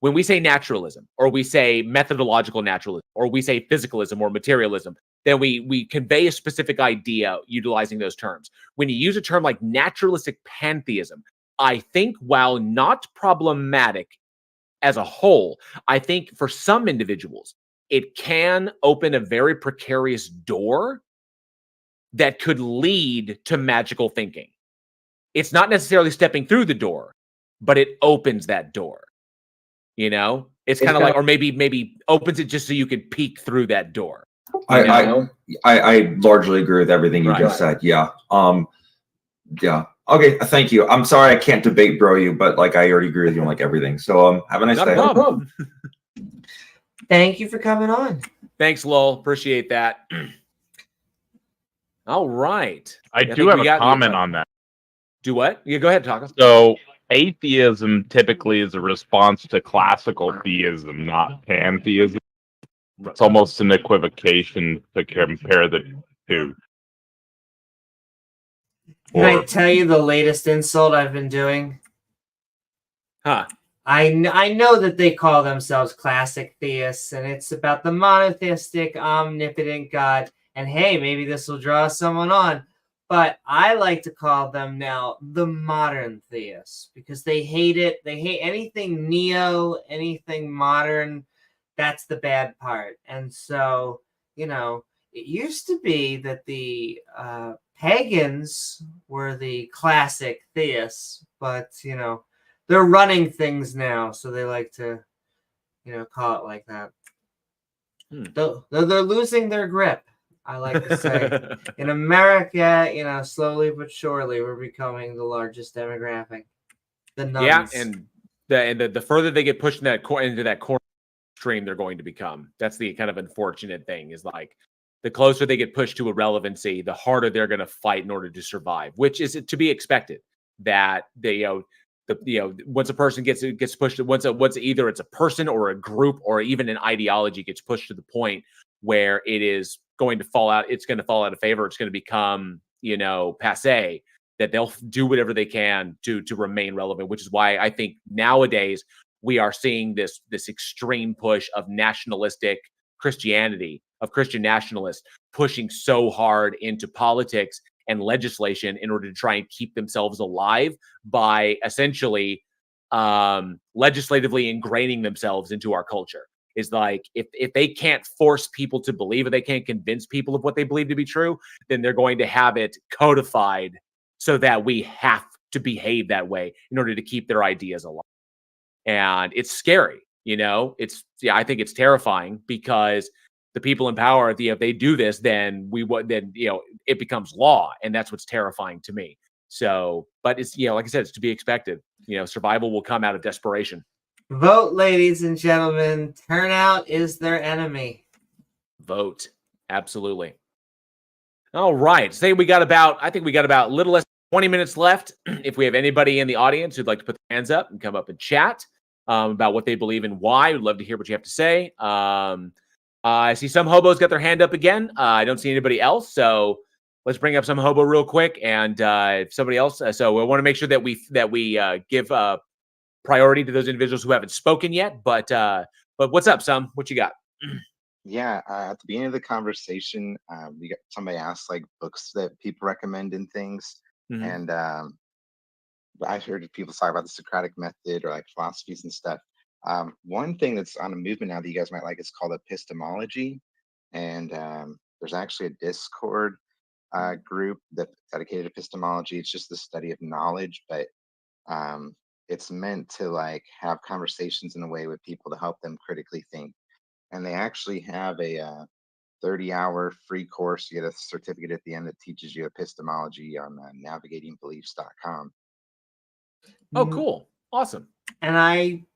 When we say naturalism, or we say methodological naturalism, or we say physicalism or materialism, then we convey a specific idea utilizing those terms. When you use a term like naturalistic pantheism, I think while not problematic as a whole, I think for some individuals, it can open a very precarious door that could lead to magical thinking. It's not necessarily stepping through the door, but it opens that door. You know, it's kind of like, or maybe opens it just so you can peek through that door. I largely agree with everything you just said. Yeah. Yeah. Okay. Thank you. I'm sorry I can't debate bro you, but like I already agree with you on like everything. So have a nice day. No problem. Thank you for coming on. Thanks, Lowell. Appreciate that. All right. I do have a comment on that. Do what? Yeah, go ahead, Taco. So atheism typically is a response to classical theism, not pantheism. It's almost an equivocation to compare the two. Can I tell you the latest insult I've been doing? Huh. I know that they call themselves classic theists, and it's about the monotheistic, omnipotent God. And hey, maybe this will draw someone on. But I like to call them now the modern theists because they hate it. They hate anything neo, anything modern. That's the bad part. And so, you know, it used to be that the pagans were the classic theists, but, you know, they're running things now. So they like to, you know, call it like that. They're losing their grip. I like to say, in America, you know, slowly but surely, we're becoming the largest demographic. The nuns. Yeah, and the further they get pushed in into that corner stream, they're going to become. That's the kind of unfortunate thing. Is like the closer they get pushed to irrelevancy, the harder they're going to fight in order to survive. Which is to be expected. That they, once a person gets pushed, once either it's a person or a group or even an ideology gets pushed to the point where it is going to fall out, it's going to fall out of favor. It's going to become, you know, passe, that they'll do whatever they can to remain relevant, which is why I think nowadays we are seeing this extreme push of nationalistic Christianity, of Christian nationalists pushing so hard into politics and legislation in order to try and keep themselves alive by essentially legislatively ingraining themselves into our culture. Is like if they can't force people to believe it, they can't convince people of what they believe to be true, then they're going to have it codified so that we have to behave that way in order to keep their ideas alive. And it's scary, you know. I think it's terrifying because the people in power, if they do this, then it becomes law, and that's what's terrifying to me. So, but it's, like I said, it's to be expected. Survival will come out of desperation. Vote, ladies and gentlemen. Turnout is their enemy. Vote. Absolutely. All right. I think we got about a little less than 20 minutes left. If we have anybody in the audience who'd like to put their hands up and come up and chat about what they believe and why, we'd love to hear what you have to say. I see some hobos got their hand up again. I don't see anybody else. So let's bring up some hobo real quick. And if somebody else, so we want to make sure that we give priority to those individuals who haven't spoken yet, but what's up, Sam? What you got? Yeah, at the beginning of the conversation, we got somebody asked like books that people recommend and things, and I heard people talk about the Socratic method or like philosophies and stuff. One thing that's on a movement now that you guys might like is called epistemology, and there's actually a Discord group that's dedicated to epistemology. It's just the study of knowledge, but it's meant to like have conversations in a way with people to help them critically think. and they actually have a 30-hour free course. You get a certificate at the end that teaches you epistemology on navigatingbeliefs.com. Oh, cool. Awesome. And I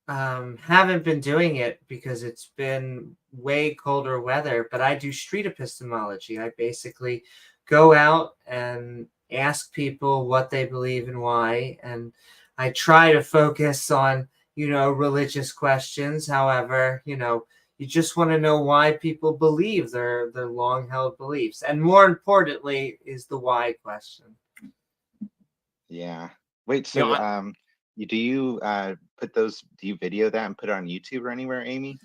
haven't been doing it because it's been way colder weather, but I do street epistemology. I basically go out and ask people what they believe and why, and I try to focus on, religious questions. However, you just want to know why people believe their long-held beliefs. And more importantly is the why question. Yeah. Wait, so do you video that and put it on YouTube or anywhere, Amy?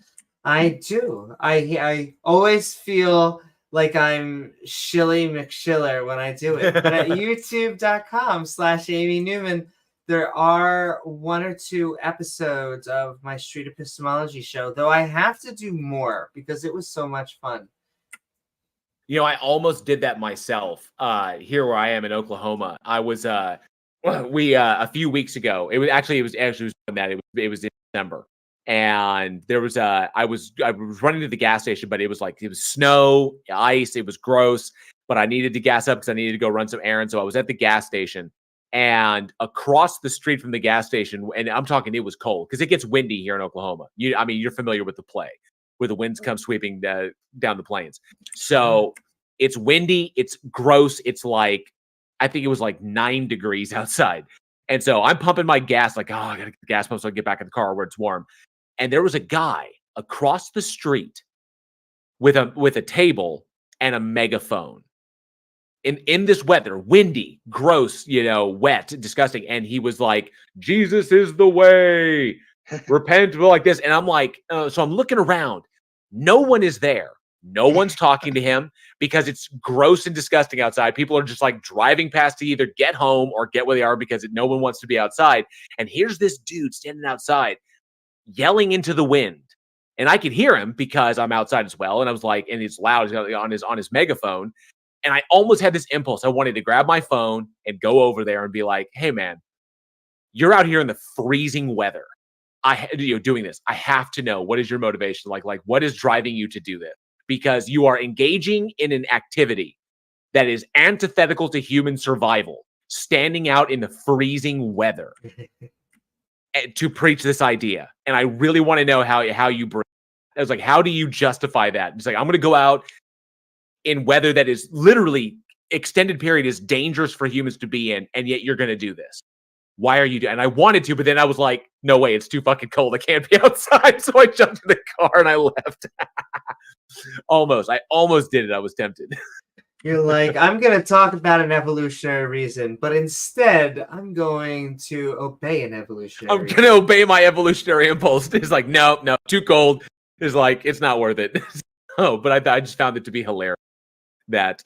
I do. I always feel like I'm Shilly McShiller when I do it. But at youtube.com/Amy Newman, there are 1 or 2 episodes of my street epistemology show, though I have to do more because it was so much fun. I almost did that myself here where I am in Oklahoma. I was a few weeks ago. It was in December. And there was I was running to the gas station, but it was snow, ice, it was gross, but I needed to gas up because I needed to go run some errands. So I was at the gas station, and across the street from the gas station, and I'm talking, it was cold because it gets windy here in Oklahoma. You're familiar with the play where the winds come sweeping down the plains. So it's windy, it's gross, it's I think it was 9 degrees outside. And so I'm pumping my gas, I gotta get the gas pump so I can get back in the car where it's warm. And there was a guy across the street with a table and a megaphone. In this weather, windy, gross, wet, disgusting. And he was like, Jesus is the way, repent like this. And I'm like, so I'm looking around. No one is there. No one's talking to him because it's gross and disgusting outside. People are just driving past to either get home or get where they are because no one wants to be outside. And here's this dude standing outside yelling into the wind. And I could hear him because I'm outside as well. And I was and it's loud on his megaphone. And I almost had this impulse. I wanted to grab my phone and go over there and be like, hey man, you're out here in the freezing weather. Doing this. I have to know, what is your motivation? What is driving you to do this? Because you are engaging in an activity that is antithetical to human survival, standing out in the freezing weather to preach this idea. And I really want to know how you bring it. I was how do you justify that? It's I'm going to go out in weather that is literally extended period is dangerous for humans to be in, and yet you're going to do this. Why are you doing? And I wanted to, but then I was no way, it's too fucking cold. I can't be outside. So I jumped in the car and I left. I almost did it. I was tempted. You're I'm going to talk about an evolutionary reason, but instead I'm going to obey an evolutionary reason. I'm going to obey my evolutionary impulse. It's no, too cold. It's it's not worth it. But I just found it to be hilarious that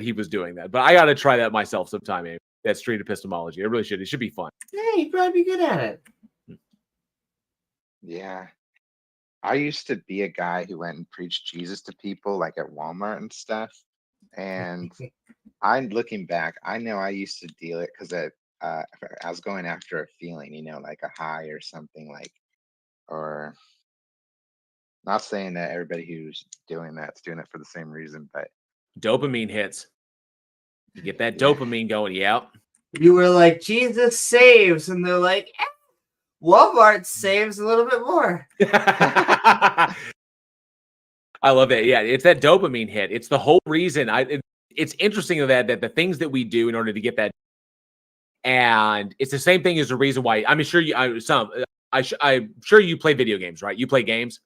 he was doing that. But I got to try that myself sometime, Amy. That street epistemology. I really should. It should be fun. Yeah, you'd probably be good at it. Yeah. I used to be a guy who went and preached Jesus to people at Walmart and stuff. And I'm looking back, I know I used to deal it because I was going after a feeling, a high or something or not saying that everybody who's doing that's doing it for the same reason, but dopamine hits. You get that dopamine going, yeah. You were Jesus saves, and they're Walmart saves a little bit more. I love that. Yeah, it's that dopamine hit. It's the whole reason. It's interesting that the things that we do in order to get that, and it's the same thing as the reason why. I'm sure you. I'm sure you play video games, right? You play games.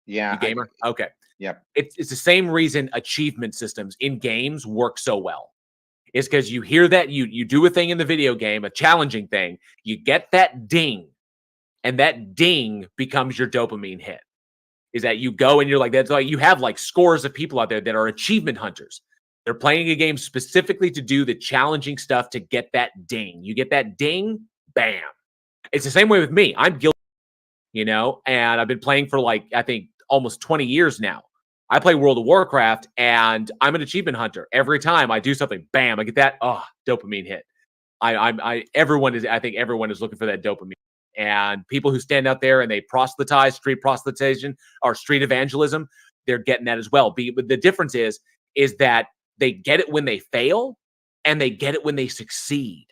Yeah, you gamer. Okay. Yep. It's the same reason achievement systems in games work so well. It's because you hear that you do a thing in the video game, a challenging thing, you get that ding, and that ding becomes your dopamine hit. Is that you go and you're that's you have scores of people out there that are achievement hunters. They're playing a game specifically to do the challenging stuff to get that ding. You get that ding, bam. It's the same way with me. I'm guilty, and I've been playing for I think almost 20 years now. I play World of Warcraft, and I'm an achievement hunter. Every time I do something, bam, I get that dopamine hit. I think everyone is looking for that dopamine, And people who stand out there and they proselytize, street proselytization or street evangelism, they're getting that as well. But the difference is that they get it when they fail and they get it when they succeed,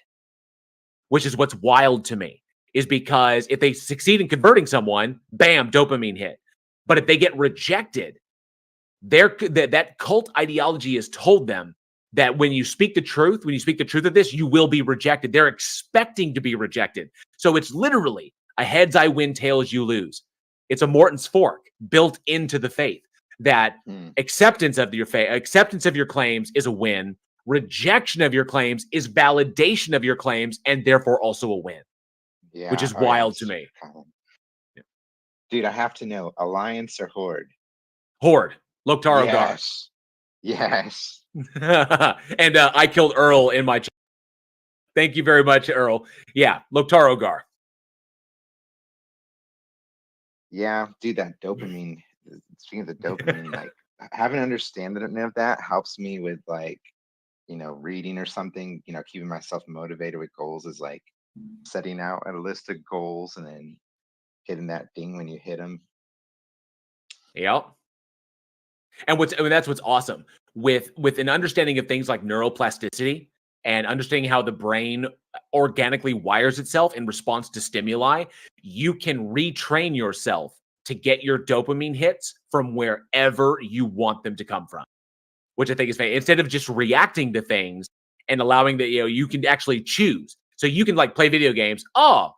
which is what's wild to me, is because if they succeed in converting someone, bam, dopamine hit. But if they get rejected, that cult ideology has told them that when you speak the truth of this, you will be rejected. They're expecting to be rejected. So it's literally a heads I win, tails you lose. It's a Morton's fork built into the faith, that acceptance of your faith, acceptance of your claims is a win. Rejection of your claims is validation of your claims and therefore also a win. Yeah, which is wild to me. Dude, I have to know, Alliance or Horde? Horde. Loktar Ogar. Yes. And I killed Earl in my chat. Thank you very much, Earl. Yeah, Loktar Ogar. Yeah, dude, that dopamine. Speaking of the dopamine, like having an understanding of that helps me with like, reading or something, keeping myself motivated with goals is like setting out a list of goals and then hitting that ding when you hit them. Yep. And that's what's awesome with an understanding of things like neuroplasticity and understanding how the brain organically wires itself in response to stimuli. You can retrain yourself to get your dopamine hits from wherever you want them to come from, which I think is fantastic. Instead of just reacting to things and allowing that, you can actually choose. So you can like play video games,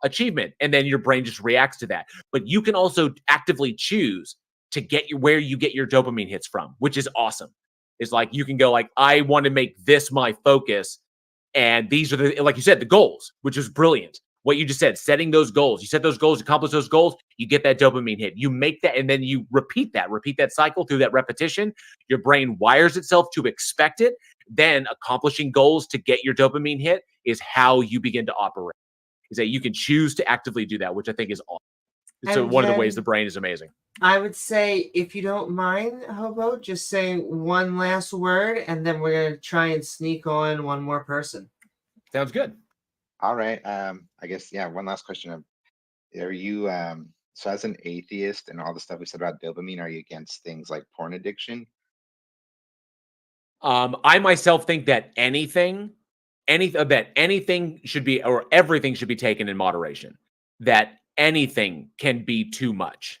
achievement, and then your brain just reacts to that. But you can also actively choose to get where you get your dopamine hits from, which is awesome. It's like you can go like, I want to make this my focus. And these are like you said, the goals, which is brilliant. What you just said, setting those goals. You set those goals, accomplish those goals, you get that dopamine hit. You make that, and then you repeat that cycle through that repetition. Your brain wires itself to expect it. Then accomplishing goals to get your dopamine hit is how you begin to operate. Is that you can choose to actively do that, which I think is awesome. So one of the ways the brain is amazing. I would say, if you don't mind, Hobo, just say one last word, and then we're going to try and sneak on one more person. Sounds good. All right. I guess, one last question. Are you, so as an atheist and all the stuff we said about dopamine, are you against things like porn addiction? I myself think that anything should be, or everything should be taken in moderation. That anything can be too much.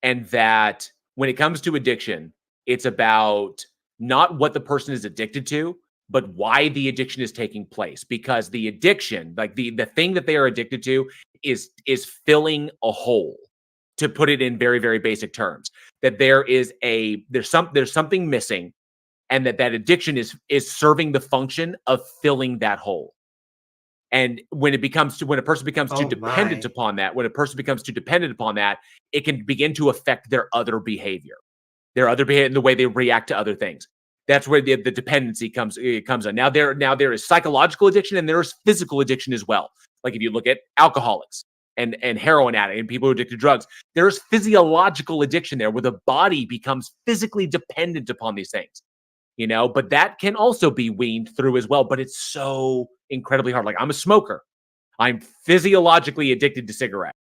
And that when it comes to addiction, it's about not what the person is addicted to, but why the addiction is taking place. Because the addiction, like the thing that they are addicted to is filling a hole, to put it in very, very basic terms. That there's something missing, and that addiction is serving the function of filling that hole. And when a person becomes too dependent upon that, it can begin to affect their other behavior, and the way they react to other things. That's where the dependency comes on. Now there is psychological addiction and there is physical addiction as well. Like if you look at alcoholics and heroin addicts and people who are addicted to drugs, there's physiological addiction there where the body becomes physically dependent upon these things. But that can also be weaned through as well. But it's so incredibly hard. Like I'm a smoker. I'm physiologically addicted to cigarettes,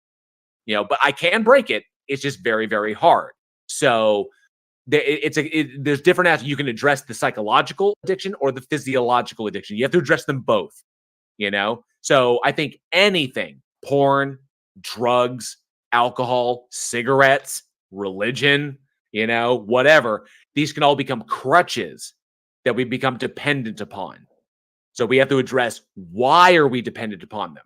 but I can break it. It's just very, very hard. So there's different aspects. You can address the psychological addiction or the physiological addiction. You have to address them both, So I think anything, porn, drugs, alcohol, cigarettes, religion, whatever, these can all become crutches that we become dependent upon. So we have to address, why are we dependent upon them?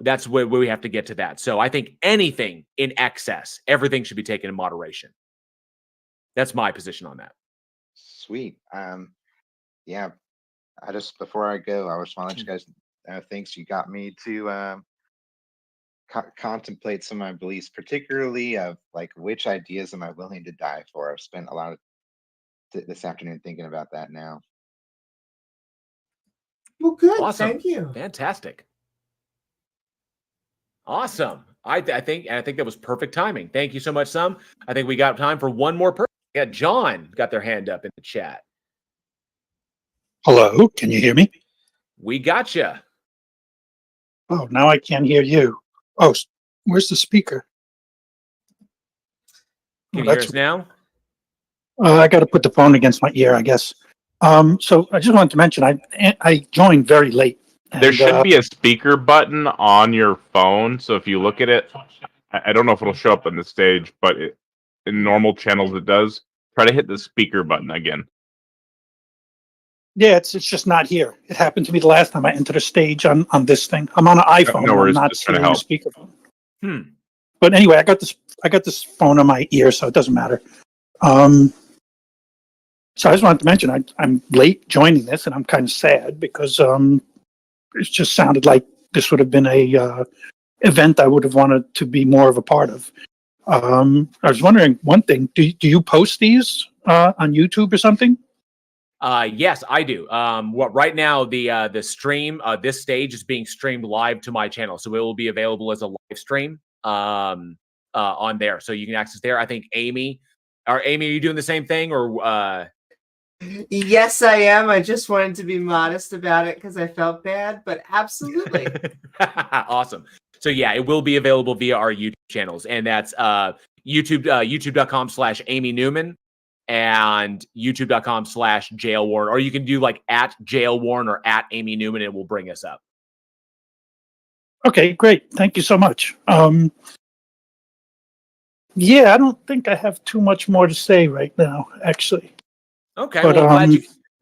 That's where we have to get to that. So I think anything in excess, everything should be taken in moderation. That's my position on that. Sweet. Before I go, I just want to let you guys know, thanks. You got me to contemplate some of my beliefs, particularly of like, which ideas am I willing to die for? I've spent a lot of this afternoon thinking about that now. Well, good. Awesome. Thank you. Fantastic. Awesome. I think that was perfect timing. Thank you so much, Sam. I think we got time for one more person. Yeah, John got their hand up in the chat. Hello, can you hear me? We got you. Oh, now I can't hear you. Oh, where's the speaker? Can you hear us now? I got to put the phone against my ear, I guess. So I just wanted to mention I joined very late. There should be a speaker button on your phone. So if you look at it, I don't know if it'll show up on the stage, but in normal channels it does. Try to hit the speaker button again. Yeah, it's just not here. It happened to me the last time I entered a stage on this thing. I'm on an iPhone. No worries, I'm not just trying to seeing a help. speakerphone. But anyway, I got this phone on my ear, so it doesn't matter. So I just wanted to mention I'm late joining this, and I'm kind of sad because it just sounded like this would have been a event I would have wanted to be more of a part of. I was wondering one thing: do you post these on YouTube or something? Yes, I do. Right now the stream, this stage is being streamed live to my channel, so it will be available as a live stream on there, so you can access there. I think Amy, are you doing the same thing or? Yes, I am. I just wanted to be modest about it because I felt bad, but absolutely. Awesome. So yeah, it will be available via our YouTube channels, and that's youtube.com/Amy Newman and youtube.com/jailwarren, or you can do like @jailwarren or @Amy Newman, and it will bring us up. Okay, great. Thank you so much. Yeah, I don't think I have too much more to say right now, actually. Okay, But, well,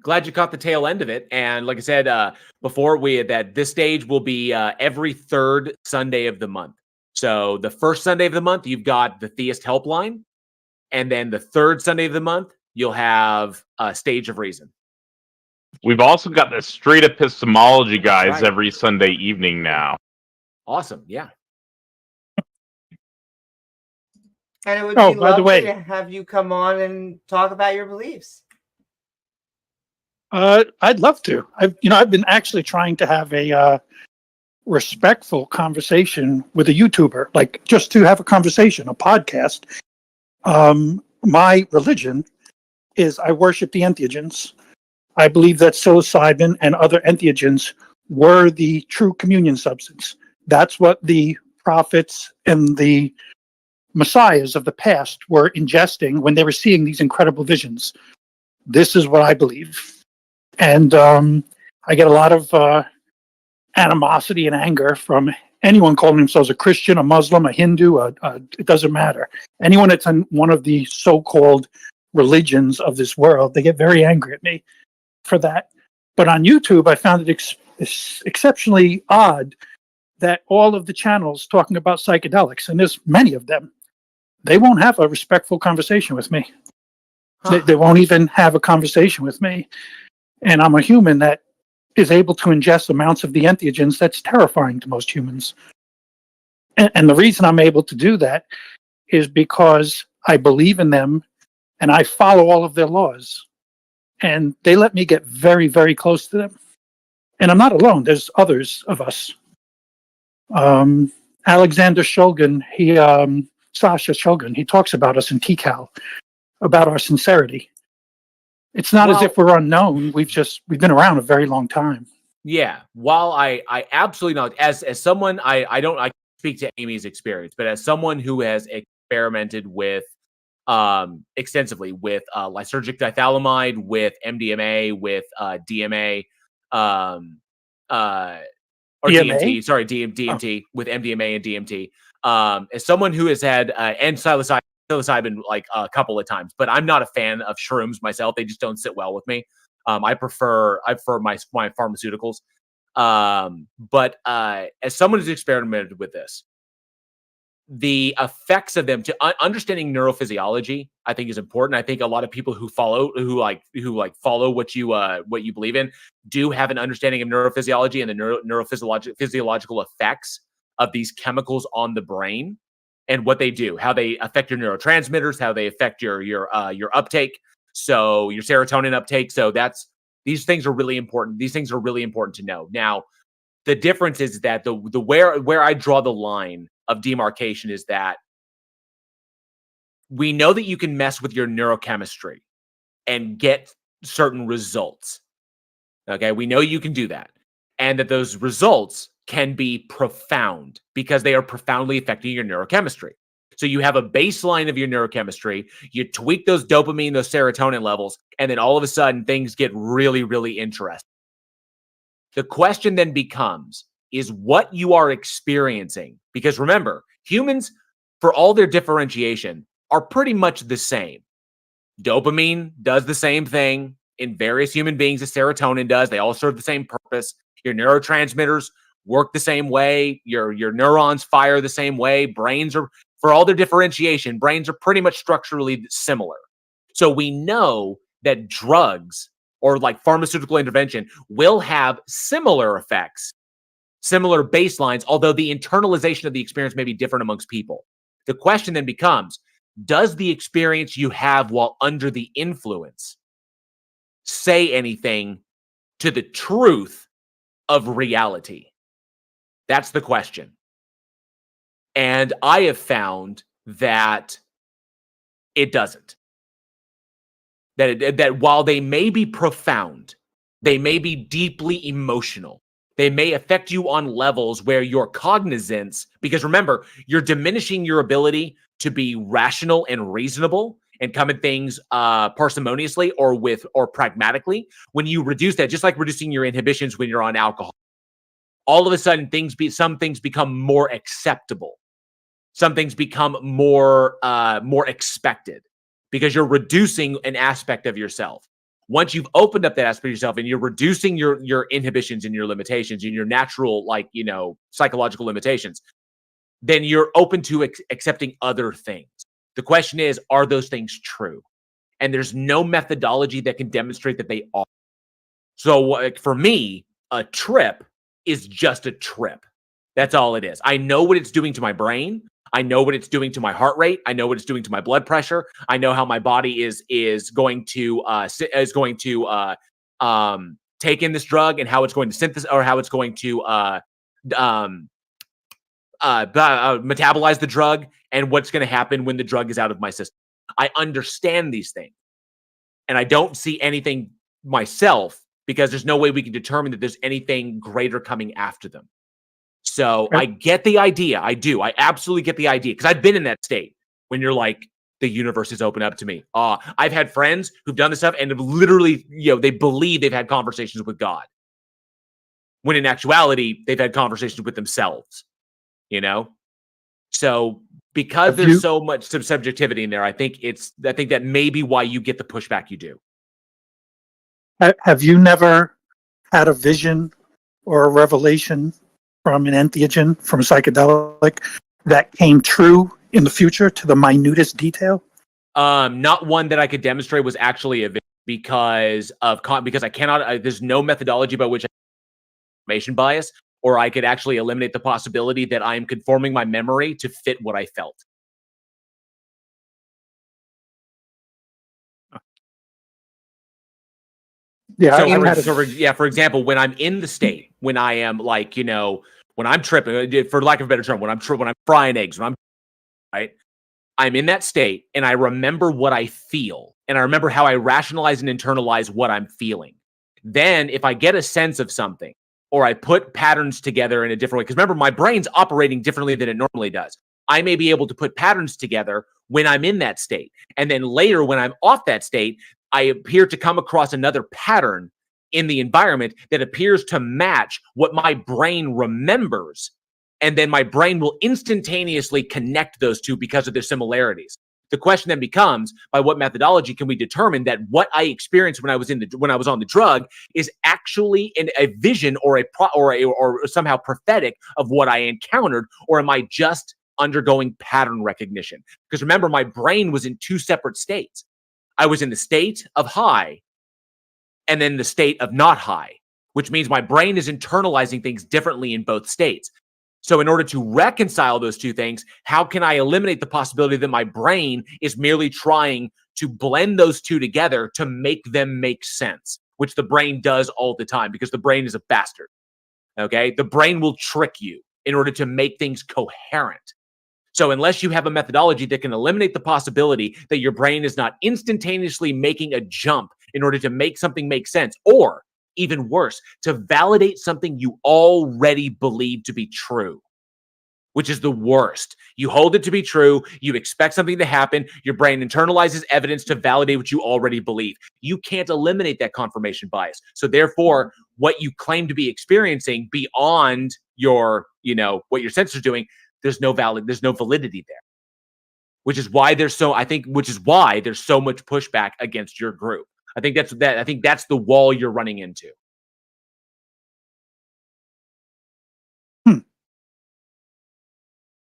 glad you caught the tail end of it. And like I said before, this stage will be every third Sunday of the month. So the first Sunday of the month, you've got the Theist Helpline, and then the third Sunday of the month, you'll have Stage of Reason. We've also got the Street Epistemology guys right. every Sunday evening now. Awesome, yeah. And it would Oh, be by the lovely way- to have you come on and talk about your beliefs. I'd love to. I've been actually trying to have a respectful conversation with a YouTuber, like just to have a conversation, a podcast. My religion is I worship the entheogens. I believe that psilocybin and other entheogens were the true communion substance. That's what the prophets and the messiahs of the past were ingesting when they were seeing these incredible visions. This is what I believe. And I get a lot of animosity and anger from anyone calling themselves a Christian, a Muslim, a Hindu, it doesn't matter. Anyone that's in one of the so-called religions of this world, they get very angry at me for that. But on YouTube, I found it exceptionally odd that all of the channels talking about psychedelics, and there's many of them, they won't have a respectful conversation with me. They won't even have a conversation with me. And I'm a human that is able to ingest amounts of the entheogens that's terrifying to most humans. And the reason I'm able to do that is because I believe in them and I follow all of their laws. And they let me get very, very close to them. And I'm not alone. There's others of us. Alexander Shulgin, Sasha Shulgin, he talks about us in TCAL, about our sincerity. It's not as if we're unknown. We've been around a very long time. Yeah. While I absolutely not, as someone, I can't speak to Amy's experience, but as someone who has experimented with extensively with lysergic dithalamide, with MDMA, with DMA, or DMA? DMT, sorry, DMT, with MDMA and DMT. As someone who has had and psilocybin like a couple of times, but I'm not a fan of shrooms myself. They just don't sit well with me. I prefer my pharmaceuticals. But as someone who's experimented with this, the effects of them to understanding neurophysiology, I think is important. I think a lot of people who follow what you believe in do have an understanding of neurophysiology and the neurophysiological effects of these chemicals on the brain and what they do, how they affect your neurotransmitters, how they affect your uptake, so your serotonin uptake. So these things are really important. These things are really important to know. Now, the difference is that the where I draw the line of demarcation is that we know that you can mess with your neurochemistry and get certain results. Okay, we know you can do that, and that those results can be profound because they are profoundly affecting your neurochemistry. So you have a baseline of your neurochemistry, you tweak those dopamine, those serotonin levels, and then all of a sudden things get really, really interesting. The question then becomes, is what you are experiencing, because remember, humans, for all their differentiation, are pretty much the same. Dopamine does the same thing in various human beings as serotonin does. They all serve the same purpose. Your neurotransmitters work the same way. Your neurons fire the same way. Brains are, for all their differentiation, brains are pretty much structurally similar. So we know that drugs or like pharmaceutical intervention will have similar effects, similar baselines, although the internalization of the experience may be different amongst people. The question then becomes, does the experience you have while under the influence say anything to the truth of reality? That's the question. And I have found that it doesn't. That while they may be profound, they may be deeply emotional, they may affect you on levels where your cognizance, because remember, you're diminishing your ability to be rational and reasonable and come at things parsimoniously or pragmatically. When you reduce that, just like reducing your inhibitions when you're on alcohol, all of a sudden some things become more acceptable. Some things become more expected because you're reducing an aspect of yourself. Once you've opened up that aspect of yourself and you're reducing your inhibitions and your limitations and your natural, psychological limitations, then you're open to accepting other things. The question is, are those things true? And there's no methodology that can demonstrate that they are. So for me, a trip is just a trip. That's all it is. I know what it's doing to my brain. I know what it's doing to my heart rate. I know what it's doing to my blood pressure. I know how my body is going to take in this drug and how it's going to synthesize or how it's going to metabolize the drug and what's going to happen when the drug is out of my system. I understand these things, and I don't see anything myself because there's no way we can determine that there's anything greater coming after them. So I get the idea. I do. I absolutely get the idea because I've been in that state when you're like, the universe is open up to me. I've had friends who've done this stuff and have literally, they believe they've had conversations with God, when in actuality, they've had conversations with themselves, So because there's so much subjectivity in there, I think that may be why you get the pushback you do. Have you never had a vision or a revelation from an entheogen, from a psychedelic, that came true in the future to the minutest detail? Not one that I could demonstrate was actually a vision because I cannot. There's no methodology by which I information bias, or I could actually eliminate the possibility that I am conforming my memory to fit what I felt. Yeah, for example, when I'm in the state, when I am when I'm tripping, for lack of a better term, when I'm frying eggs, I'm in that state and I remember what I feel and I remember how I rationalize and internalize what I'm feeling. Then if I get a sense of something or I put patterns together in a different way, because remember, my brain's operating differently than it normally does. I may be able to put patterns together when I'm in that state. And then later when I'm off that state, I appear to come across another pattern in the environment that appears to match what my brain remembers. And then my brain will instantaneously connect those two because of their similarities. The question then becomes, by what methodology can we determine that what I experienced when I was on the drug is actually a vision or somehow prophetic of what I encountered, or am I just undergoing pattern recognition? Because remember, my brain was in two separate states. I was in the state of high and then the state of not high, which means my brain is internalizing things differently in both states. So in order to reconcile those two things, how can I eliminate the possibility that my brain is merely trying to blend those two together to make them make sense, which the brain does all the time because the brain is a bastard. Okay? The brain will trick you in order to make things coherent. So unless you have a methodology that can eliminate the possibility that your brain is not instantaneously making a jump in order to make something make sense, or even worse, to validate something you already believe to be true, which is the worst. You hold it to be true. You expect something to happen. Your brain internalizes evidence to validate what you already believe. You can't eliminate that confirmation bias. So therefore, what you claim to be experiencing beyond your, what your senses are doing, there's no validity there. Which is why there's so much pushback against your group. I think that's the wall you're running into.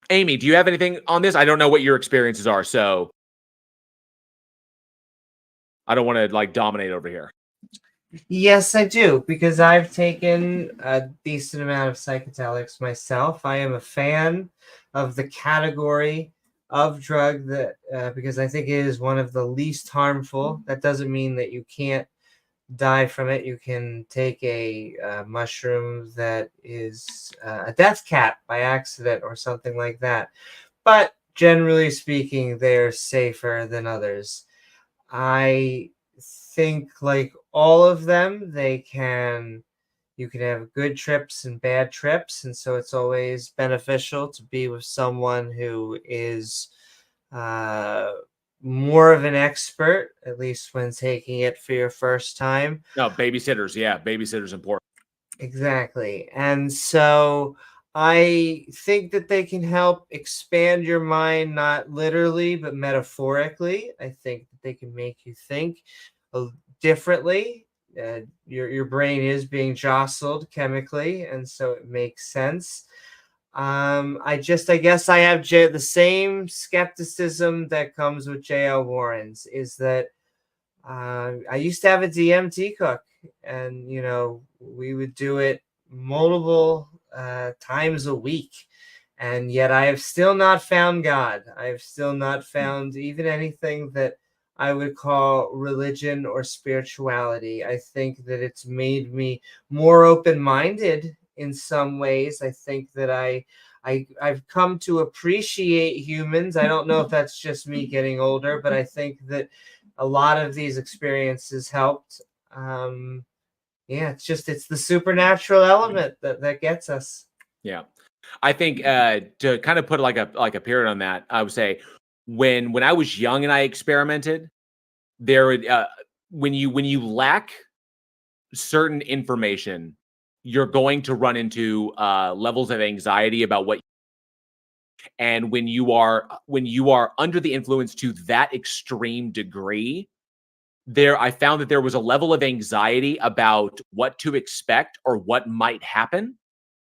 Amy, do you have anything on this? I don't know what your experiences are, so I don't want to like dominate over here. Yes, I do, because I've taken a decent amount of psychedelics myself. I am a fan of the category of drug that because I think it is one of the least harmful. That doesn't mean that you can't die from it. You can take a mushroom that is a death cap by accident or something like that. But generally speaking, they're safer than others. I think like all of them, you can have good trips and bad trips. And so it's always beneficial to be with someone who is more of an expert, at least when taking it for your first time. No, babysitters. Yeah, babysitters important. Exactly. And so I think that they can help expand your mind, not literally, but metaphorically. I think that they can make you think differently. Your brain is being jostled chemically, and so it makes sense. I guess I have the same skepticism that comes with J.L. Warren's, is that I used to have a DMT cook, and we would do it multiple times a week, and yet I have still not found God. I have still not found even anything that I would call religion or spirituality. I think that it's made me more open-minded in some ways. I think that I've come to appreciate humans. I don't know if that's just me getting older, but I think that a lot of these experiences helped. It's the supernatural element that gets us. Yeah. I think to kind of put like a period on that, I would say when I was young and I experimented, when you lack certain information, you're going to run into levels of anxiety about what. And when you are under the influence to that extreme degree, I found that there was a level of anxiety about what to expect or what might happen,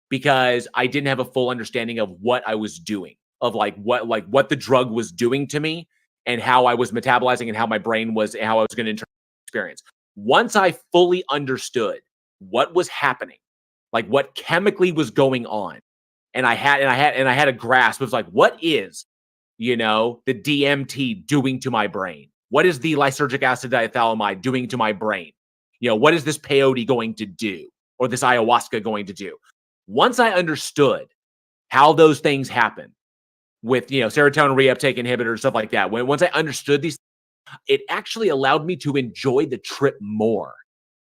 because I didn't have a full understanding of what I was doing, of what the drug was doing to me and how I was metabolizing and how my brain was, and how I was going to interpret the experience. Once I fully understood what was happening, like what chemically was going on, and I had a grasp of like, what is, the DMT doing to my brain? What is the lysergic acid diethylamide doing to my brain? What is this peyote going to do, or this ayahuasca going to do? Once I understood how those things happen with, serotonin reuptake inhibitors, stuff like that, once I understood these, it actually allowed me to enjoy the trip more,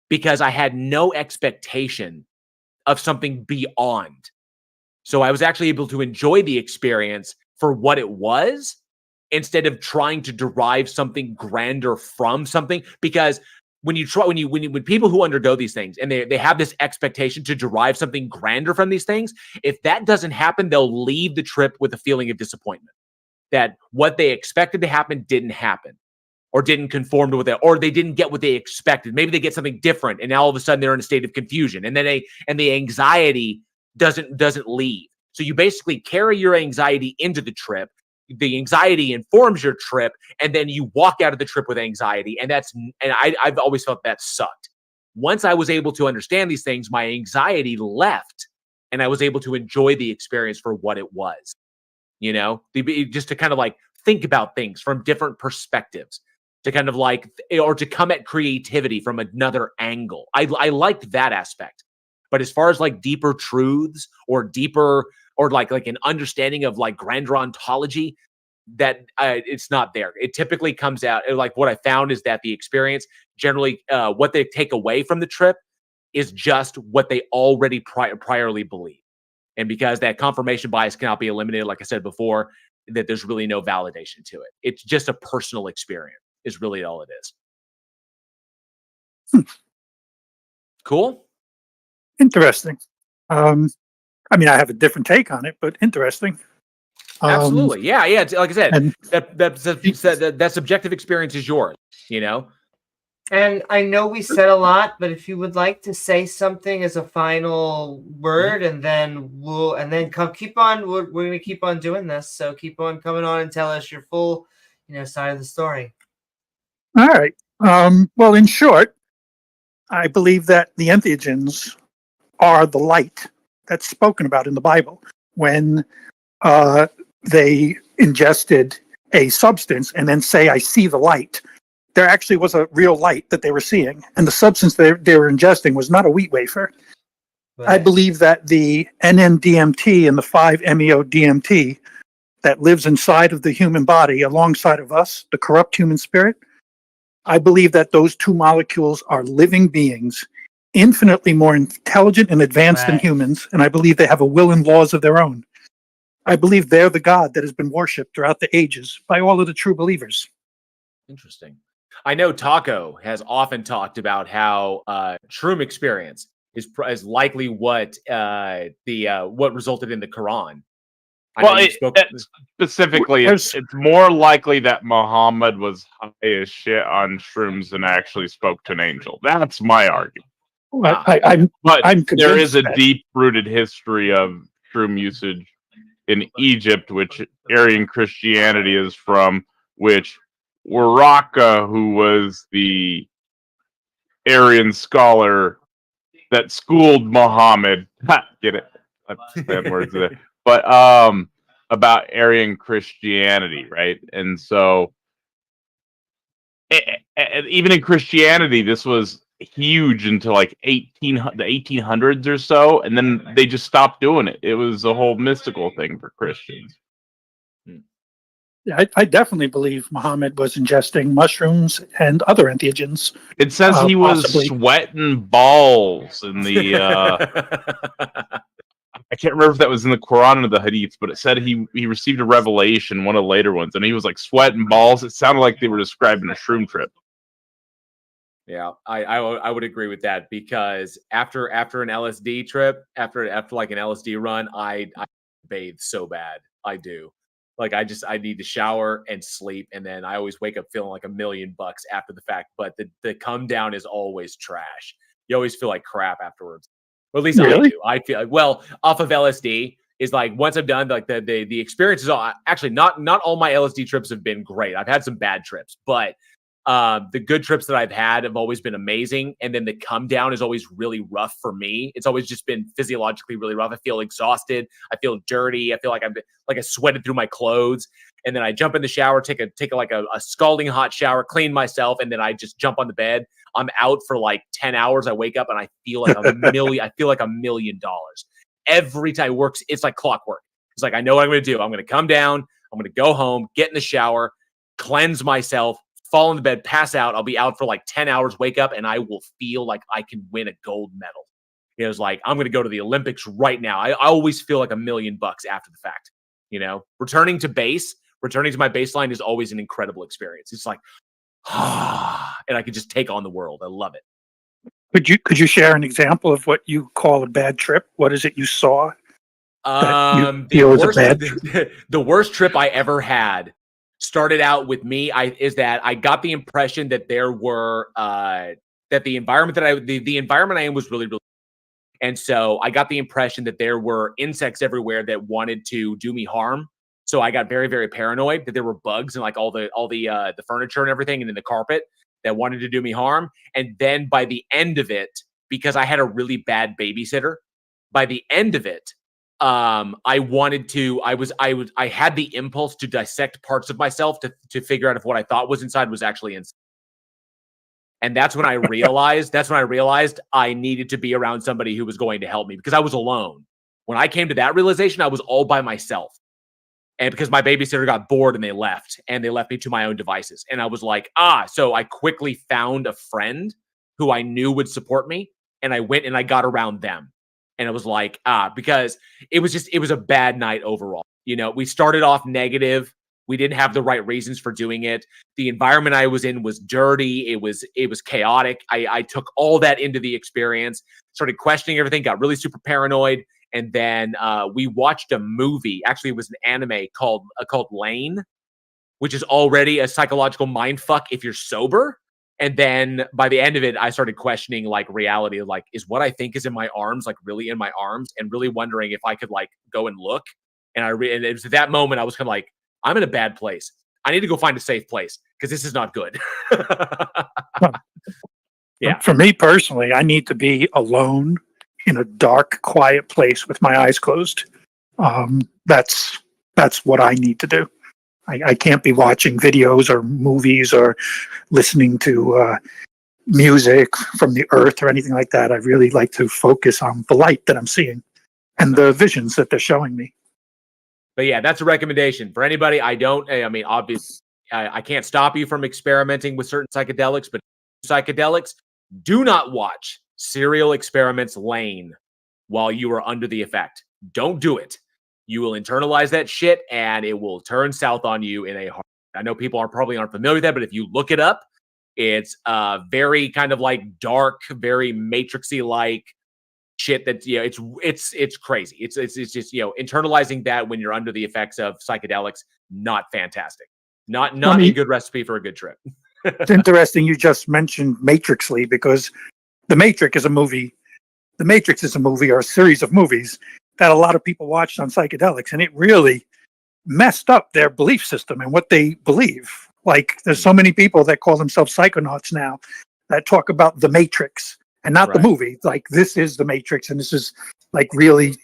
because I had no expectation of something beyond. So I was actually able to enjoy the experience for what it was, instead of trying to derive something grander from something. Because when people who undergo these things and they have this expectation to derive something grander from these things, if that doesn't happen, they'll leave the trip with a feeling of disappointment, that what they expected to happen didn't happen, or didn't conform to what or they didn't get what they expected. Maybe they get something different, and now all of a sudden they're in a state of confusion, and then the anxiety doesn't leave. So you basically carry your anxiety into the trip. The anxiety informs your trip, and then you walk out of the trip with anxiety. And I've always felt that sucked. Once I was able to understand these things, my anxiety left, and I was able to enjoy the experience for what it was. Just to kind of like think about things from different perspectives, to kind of like, or to come at creativity from another angle. I liked that aspect. But as far as like deeper truths or like an understanding of like grander ontology, that it's not there. It typically comes out like, what I found is that the experience generally, what they take away from the trip is just what they already priorly believe. And because that confirmation bias cannot be eliminated, like I said before, that there's really no validation to it. It's just a personal experience is really all it is. Cool. Interesting. I mean, I have a different take on it, but interesting. Absolutely. Yeah. It's, like I said, and- that subjective experience is yours, you know? And I know we said a lot, but if you would like to say something as a final word, and then keep on. We're going to keep on doing this, so keep on coming on and tell us your full, side of the story. All right. Well, in short, I believe that the entheogens are the light that's spoken about in the Bible when they ingested a substance and then say, "I see the light." There actually was a real light that they were seeing, and the substance they were ingesting was not a wheat wafer. Right. I believe that the NN-DMT and the 5-MeO-DMT that lives inside of the human body alongside of us, the corrupt human spirit, I believe that those two molecules are living beings, infinitely more intelligent and advanced than humans, and I believe they have a will and laws of their own. I believe they're the God that has been worshipped throughout the ages by all of the true believers. Interesting. I know Taco has often talked about how Shrum experience is likely what what resulted in the Quran. Specifically, it's more likely that Muhammad was high as shit on shrooms and actually spoke to an angel. That's my argument. I'm there is a deep-rooted history of shroom usage in Egypt, which Aryan Christianity is from, which Waraka, who was the Aryan scholar that schooled Muhammad, get it? That's bad words there. But about Aryan Christianity, right? And so, even in Christianity, this was huge until like the 1800s or so, and then they just stopped doing it. It was a whole mystical thing for Christians. Yeah, I definitely believe Muhammad was ingesting mushrooms and other entheogens. It says he was sweating balls in the. I can't remember if that was in the Quran or the Hadiths, but it said he received a revelation, one of the later ones, and he was like sweating balls. It sounded like they were describing a shroom trip. Yeah, I would agree with that, because after an LSD trip, after like an LSD run, I bathe so bad. I do. Like I need to shower and sleep, and then I always wake up feeling like $1 million after the fact. But the come down is always trash. You always feel like crap afterwards. Or at least I do. I feel like, well, off of LSD is like, once I'm done, like the experience is all, actually not all my LSD trips have been great. I've had some bad trips, but the good trips that I've had have always been amazing. And then the come down is always really rough for me. It's always just been physiologically really rough. I feel exhausted. I feel dirty. I feel like I sweated through my clothes. And then I jump in the shower, take a scalding hot shower, clean myself, and then I just jump on the bed. I'm out for like 10 hours. I wake up and I feel like I feel like $1 million. Every time it works, it's like clockwork. It's like, I know what I'm going to do. I'm going to come down. I'm going to go home, get in the shower, cleanse myself, fall in the bed, pass out. I'll be out for like 10 hours, wake up, and I will feel like I can win a gold medal. It's like, I'm going to go to the Olympics right now. I always feel like $1 million after the fact. Returning to my baseline is always an incredible experience. It's like, and I can just take on the world. I love it. Could you share an example of what you call a bad trip? What is it you saw? The worst trip I ever had started out with me. I got the impression that there were that the environment I am was really, really, and so I got the impression that there were insects everywhere that wanted to do me harm. So I got very, very paranoid that there were bugs in like all the furniture and everything, and in the carpet that wanted to do me harm. And then by the end of it, because I had a really bad babysitter, by the end of it, I had the impulse to dissect parts of myself to figure out if what I thought was inside was actually inside. And that's when I realized I needed to be around somebody who was going to help me, because I was alone. When I came to that realization, I was all by myself. And because my babysitter got bored and they left me to my own devices. And I was like, so I quickly found a friend who I knew would support me. and I went and I got around them. And it was like, because it was a bad night overall. You know, we started off negative. We didn't have the right reasons for doing it. The environment I was in was dirty. It was chaotic. I took all that into the experience, started questioning everything, got really super paranoid. And then we watched a movie. Actually, it was an anime called Lane, which is already a psychological mindfuck if you're sober. And then by the end of it, I started questioning like reality, like, is what I think is in my arms, like really in my arms, and really wondering if I could like go and look. And and it was at that moment I was kind of like, I'm in a bad place. I need to go find a safe place because this is not good. Yeah. For me personally, I need to be alone in a dark, quiet place with my eyes closed. That's what I need to do. I can't be watching videos or movies or listening to music from the earth or anything like that. I really like to focus on the light that I'm seeing and the visions that they're showing me. But yeah, that's a recommendation for anybody. I mean, obviously, I can't stop you from experimenting with certain psychedelics, but psychedelics, do not watch Serial Experiments Lane while you are under the effect. Don't do it. You will internalize that shit and it will turn south on you in a heart. I know people probably aren't familiar with that, but if you look it up, it's very kind of like dark, very matrixy like shit that, you know, it's crazy. It's just, you know, internalizing that when you're under the effects of psychedelics, not fantastic. Not a good recipe for a good trip. It's interesting you just mentioned Matrixly, because The Matrix is a movie. The Matrix is a movie or a series of movies that a lot of people watched on psychedelics, and it really messed up their belief system and what they believe. Like, there's so many people that call themselves psychonauts now that talk about the Matrix and not the movie. Like, this is the Matrix, and this is like really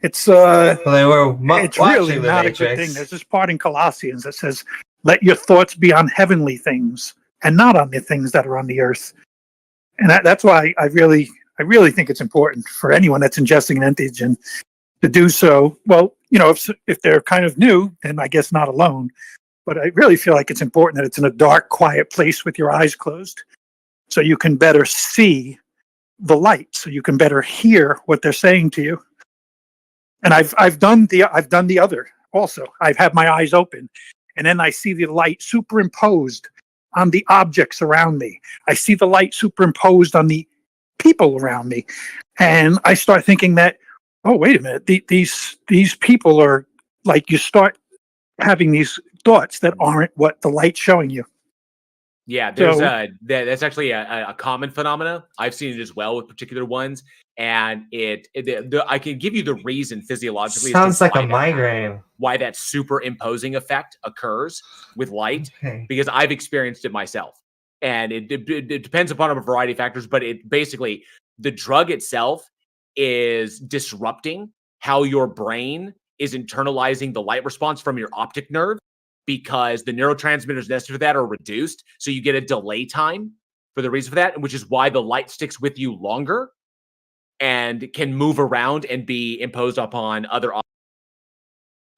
it's really not a good thing. There's this part in Colossians that says, "Let your thoughts be on heavenly things and not on the things that are on the earth." And that's why I really think it's important for anyone that's ingesting an entheogen to do so. Well, you know, if they're kind of new, then I guess not alone. But I really feel like it's important that it's in a dark, quiet place with your eyes closed, so you can better see the light, so you can better hear what they're saying to you. And I've done the other also. I've had my eyes open, and then I see the light superimposed on the objects around me. I see the light superimposed on the people around me, and I start thinking that, oh, wait a minute, these people are like, you start having these thoughts that aren't what the light's showing you. Yeah, there's that's actually a common phenomena. I've seen it as well with particular ones, and I can give you the reason physiologically. Sounds like a migraine. Why that superimposing effect occurs with light, because I've experienced it myself, and it depends upon a variety of factors. But it basically, the drug itself is disrupting how your brain is internalizing the light response from your optic nerve, because the neurotransmitters necessary for that are reduced. So you get a delay time for the reason for that, which is why the light sticks with you longer and can move around and be imposed upon other objects.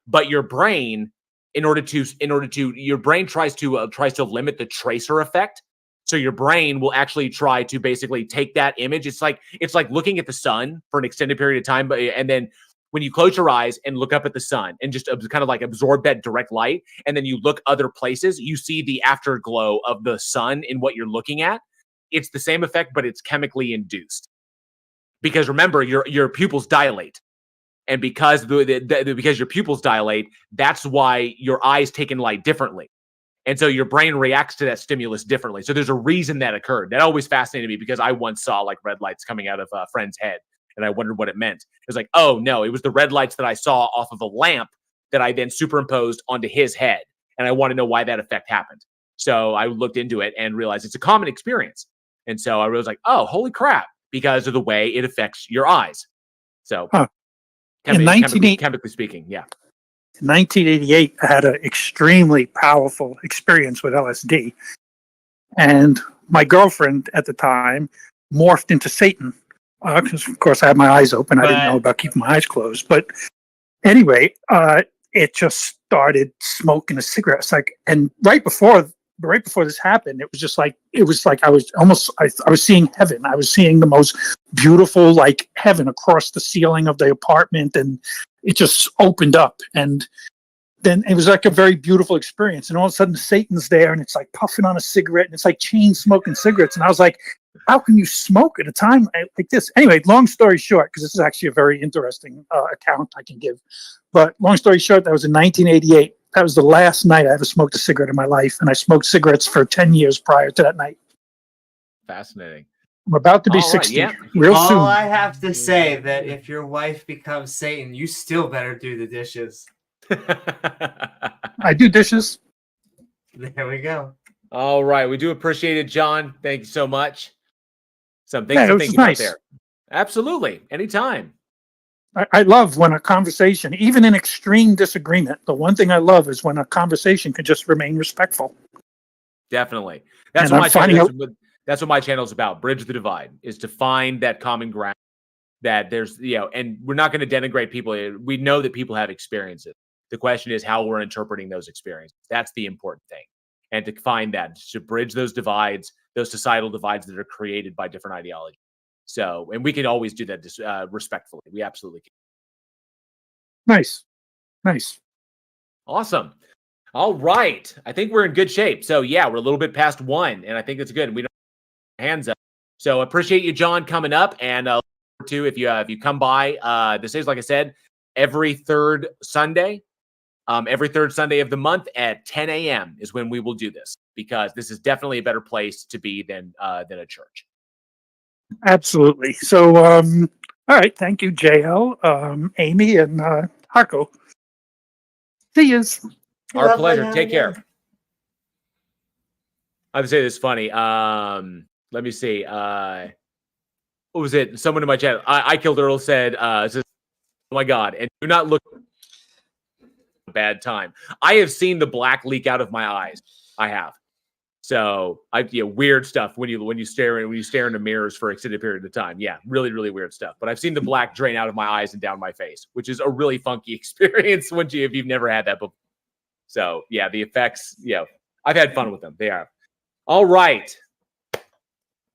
But your brain, your brain tries to limit the tracer effect. So your brain will actually try to basically take that image. It's like looking at the sun for an extended period of time, and then when you close your eyes and look up at the sun and just kind of like absorb that direct light, and then you look other places, you see the afterglow of the sun in what you're looking at. It's the same effect, but it's chemically induced. Because remember, your pupils dilate. And because your pupils dilate, that's why your eyes take in light differently. And so your brain reacts to that stimulus differently. So there's a reason that occurred. That always fascinated me, because I once saw like red lights coming out of a friend's head, and I wondered what it meant. It was like, oh no, it was the red lights that I saw off of a lamp that I then superimposed onto his head. And I want to know why that effect happened. So I looked into it and realized it's a common experience. And so I was like, oh, holy crap, because of the way it affects your eyes. So chemically speaking, yeah. In 1988, I had an extremely powerful experience with LSD. And my girlfriend at the time morphed into Satan. Because, of course, I had my eyes open. I didn't know about keeping my eyes closed. But anyway, it just started smoking a cigarette. It's like, and right before But right before this happened, it was like I was seeing heaven. I was seeing the most beautiful like heaven across the ceiling of the apartment, and it just opened up. And then it was like a very beautiful experience. And all of a sudden Satan's there, and it's like puffing on a cigarette, and it's like chain smoking cigarettes. And I was like, how can you smoke at a time like this? Anyway, long story short, because this is actually a very interesting account I can give. But long story short, that was in 1988. That was the last night I ever smoked a cigarette in my life. And I smoked cigarettes for 10 years prior to that night. Fascinating. I'm about to be All right, 60 yeah. real soon. All I have to say that if your wife becomes Satan, you still better do the dishes. I do dishes. There we go. All right. We do appreciate it, John. Thank you so much. Some things Yeah, it to was think just about nice. there. Absolutely. Anytime. I love when a conversation, even in extreme disagreement, the one thing I love is when a conversation can just remain respectful. Definitely. That's And what I'm finding that's what my channel is about. Bridge the divide, is to find that common ground that there's, and we're not going to denigrate people. We know that people have experiences. The question is how we're interpreting those experiences. That's the important thing. And to find that, to bridge those divides, those societal divides that are created by different ideologies. So, and we can always do that respectfully. We absolutely can. Nice. Nice. Awesome. All right. I think we're in good shape. So yeah, we're a little bit past 1, and I think it's good. We don't have hands up. So appreciate you, John, coming up. And too, if you come by, this is, like I said, every third Sunday of the month at 10 a.m. is when we will do this, because this is definitely a better place to be than a church. Absolutely. So, all right. Thank you, JL, Amy, and Taco. See yous. Our pleasure. Take care. I would say this is funny. Let me see. What was it? Someone in my chat, I Killed Earl said, says, oh my God, and do not look a bad time. I have seen the black leak out of my eyes. I have. So weird stuff when you stare into mirrors for an extended period of time. Yeah, really, really weird stuff. But I've seen the black drain out of my eyes and down my face, which is a really funky experience if you've never had that before. So yeah, the effects, I've had fun with them. They are. All right.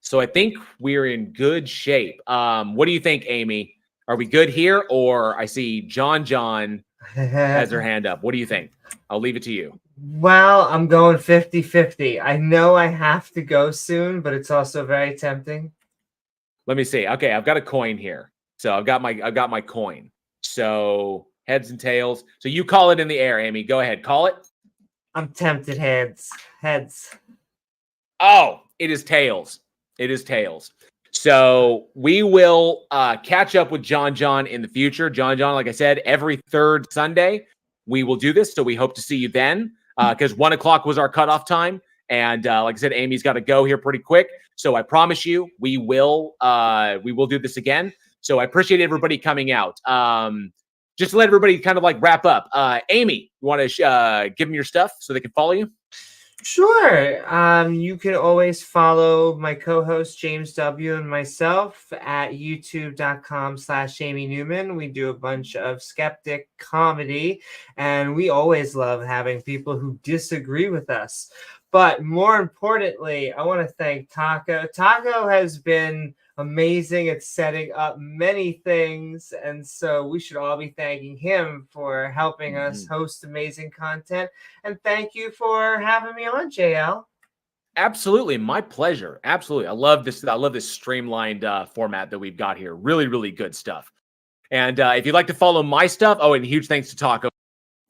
So I think we're in good shape. What do you think, Amy? Are we good here? Or I see John has her hand up. What do you think? I'll leave it to you. Well, I'm going 50-50. I know I have to go soon, but it's also very tempting. Let me see. Okay, I've got a coin here. So I've got my coin. So heads and tails. So you call it in the air, Amy. Go ahead. Call it. I'm tempted heads. Heads. Oh, it is tails. It is tails. So we will catch up with John in the future. John, like I said, every third Sunday we will do this. So we hope to see you then, because 1 o'clock was our cutoff time. And like I said, Amy's got to go here pretty quick. So I promise you, we will do this again. So I appreciate everybody coming out. Just to let everybody kind of like wrap up. Amy, you want to give them your stuff so they can follow you? Sure. You can always follow my co-host James W. and myself at youtube.com/Amy Newman. We do a bunch of skeptic comedy, and we always love having people who disagree with us. But more importantly, I want to thank Taco. Taco has been amazing at setting up many things, and so we should all be thanking him for helping us host amazing content. And thank you for having me on, JL. Absolutely, my pleasure. Absolutely, I love this streamlined format that we've got here. Really, really good stuff. And if you'd like to follow my stuff, and huge thanks to Taco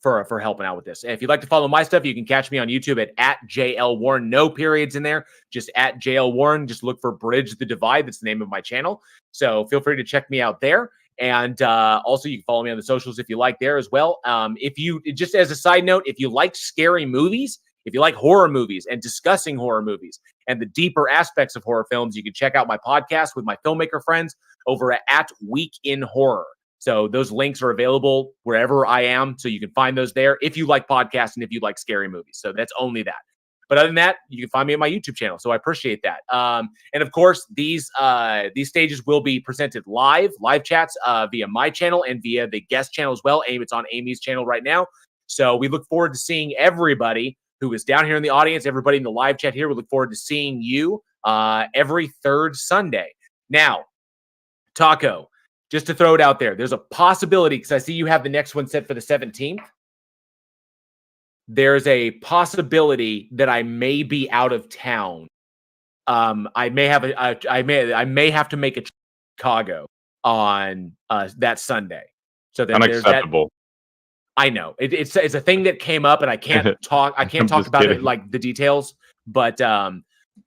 for helping out with this. If you'd like to follow my stuff, you can catch me on YouTube at JL Warren. No periods in there, just at JL Warren. Just look for Bridge the Divide. That's the name of my channel. So feel free to check me out there. And also you can follow me on the socials if you like there as well. If you, just as a side note, if you like scary movies, if you like horror movies and discussing horror movies and the deeper aspects of horror films, you can check out my podcast with my filmmaker friends over at Week in Horror. So those links are available wherever I am. So you can find those there if you like podcasts and if you like scary movies. So that's only that. But other than that, you can find me on my YouTube channel. So I appreciate that. And of course, these stages will be presented live chats via my channel and via the guest channel as well. It's on Amy's channel right now. So we look forward to seeing everybody who is down here in the audience, everybody in the live chat here. We look forward to seeing you every third Sunday. Now, Taco, just to throw it out there, there's a possibility, because I see you have the next one set for the 17th. There's a possibility that I may be out of town. I may have I may have to make a Chicago on that Sunday. So then unacceptable. I know it's a thing that came up, and I can't talk. I can't talk about it like the details, but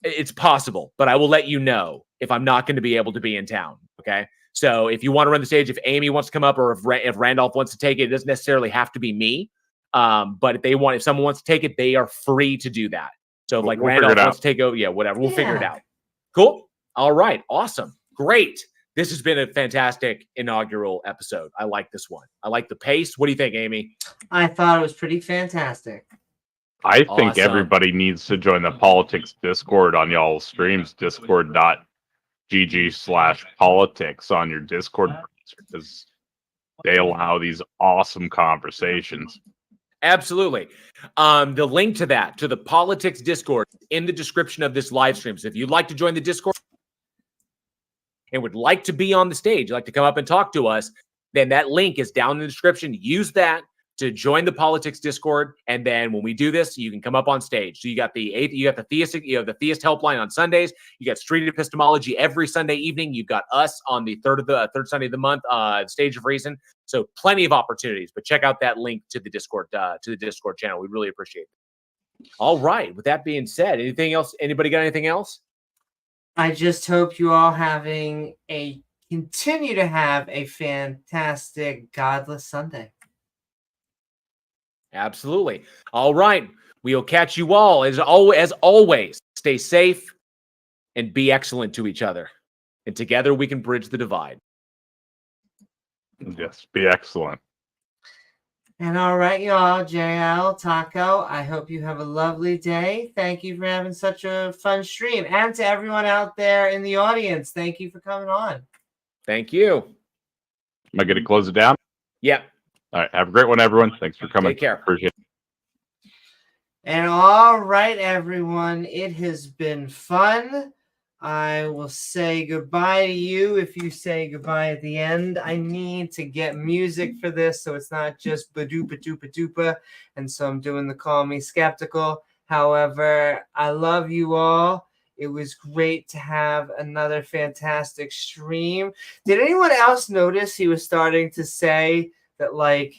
it's possible. But I will let you know if I'm not going to be able to be in town. Okay. So if you want to run the stage, if Amy wants to come up, or if Randolph wants to take it, it doesn't necessarily have to be me. But if someone wants to take it, they are free to do that. So if, like, we'll Randolph wants to take over, whatever, we'll figure it out. Cool. All right. Awesome. Great. This has been a fantastic inaugural episode. I like this one. I like the pace. What do you think, Amy? I thought it was pretty fantastic. I think everybody needs to join the politics Discord on y'all's streams, discord.gg/politics on your Discord, because they allow these awesome conversations. Absolutely. The link to that, to the politics Discord, in the description of this live stream. So if you'd like to join the Discord and would like to be on the stage, like to come up and talk to us, then that link is down in the description. Use that to join the politics Discord, and then when we do this, you can come up on stage. So you have the Theist Helpline on Sundays. You got Street Epistemology every Sunday evening. You've got us on the third Sunday of the month, Stage of Reason. So plenty of opportunities. But check out that link to the Discord channel. We really appreciate it. All right. With that being said, anything else? Anybody got anything else? I just hope you all continue to have a fantastic godless Sunday. Absolutely. All right. We'll catch you all. As always, stay safe and be excellent to each other. And together we can bridge the divide. Yes, be excellent. And all right, y'all, JL, Taco, I hope you have a lovely day. Thank you for having such a fun stream. And to everyone out there in the audience, thank you for coming on. Thank you. Am I going to close it down? Yep. All right. Have a great one, everyone. Thanks for coming. Take care. Appreciate it. And all right, everyone, it has been fun. I will say goodbye to you if you say goodbye at the end. I need to get music for this, so it's not just ba-doopa-doopa-doopa. And so I'm doing the Call Me Skeptical. However, I love you all. It was great to have another fantastic stream. Did anyone else notice he was starting to say that, like,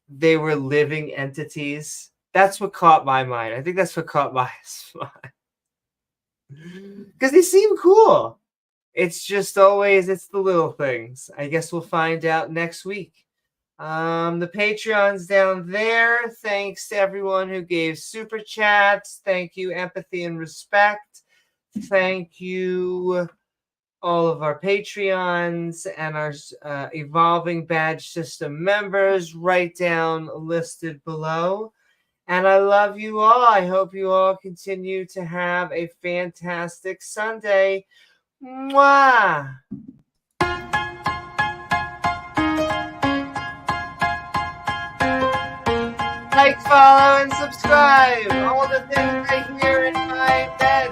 they were living entities? That's what caught my mind. I think that's what caught my mind. Because they seem cool. It's just always, it's the little things. I guess we'll find out next week. The Patreon's down there. Thanks to everyone who gave super chats. Thank you, Empathy and Respect. Thank you, all of our Patreons and our Evolving Badge System members, right down listed below. And I love you all. I hope you all continue to have a fantastic Sunday. Mwah! Like, follow, and subscribe. All the things right here in my bed.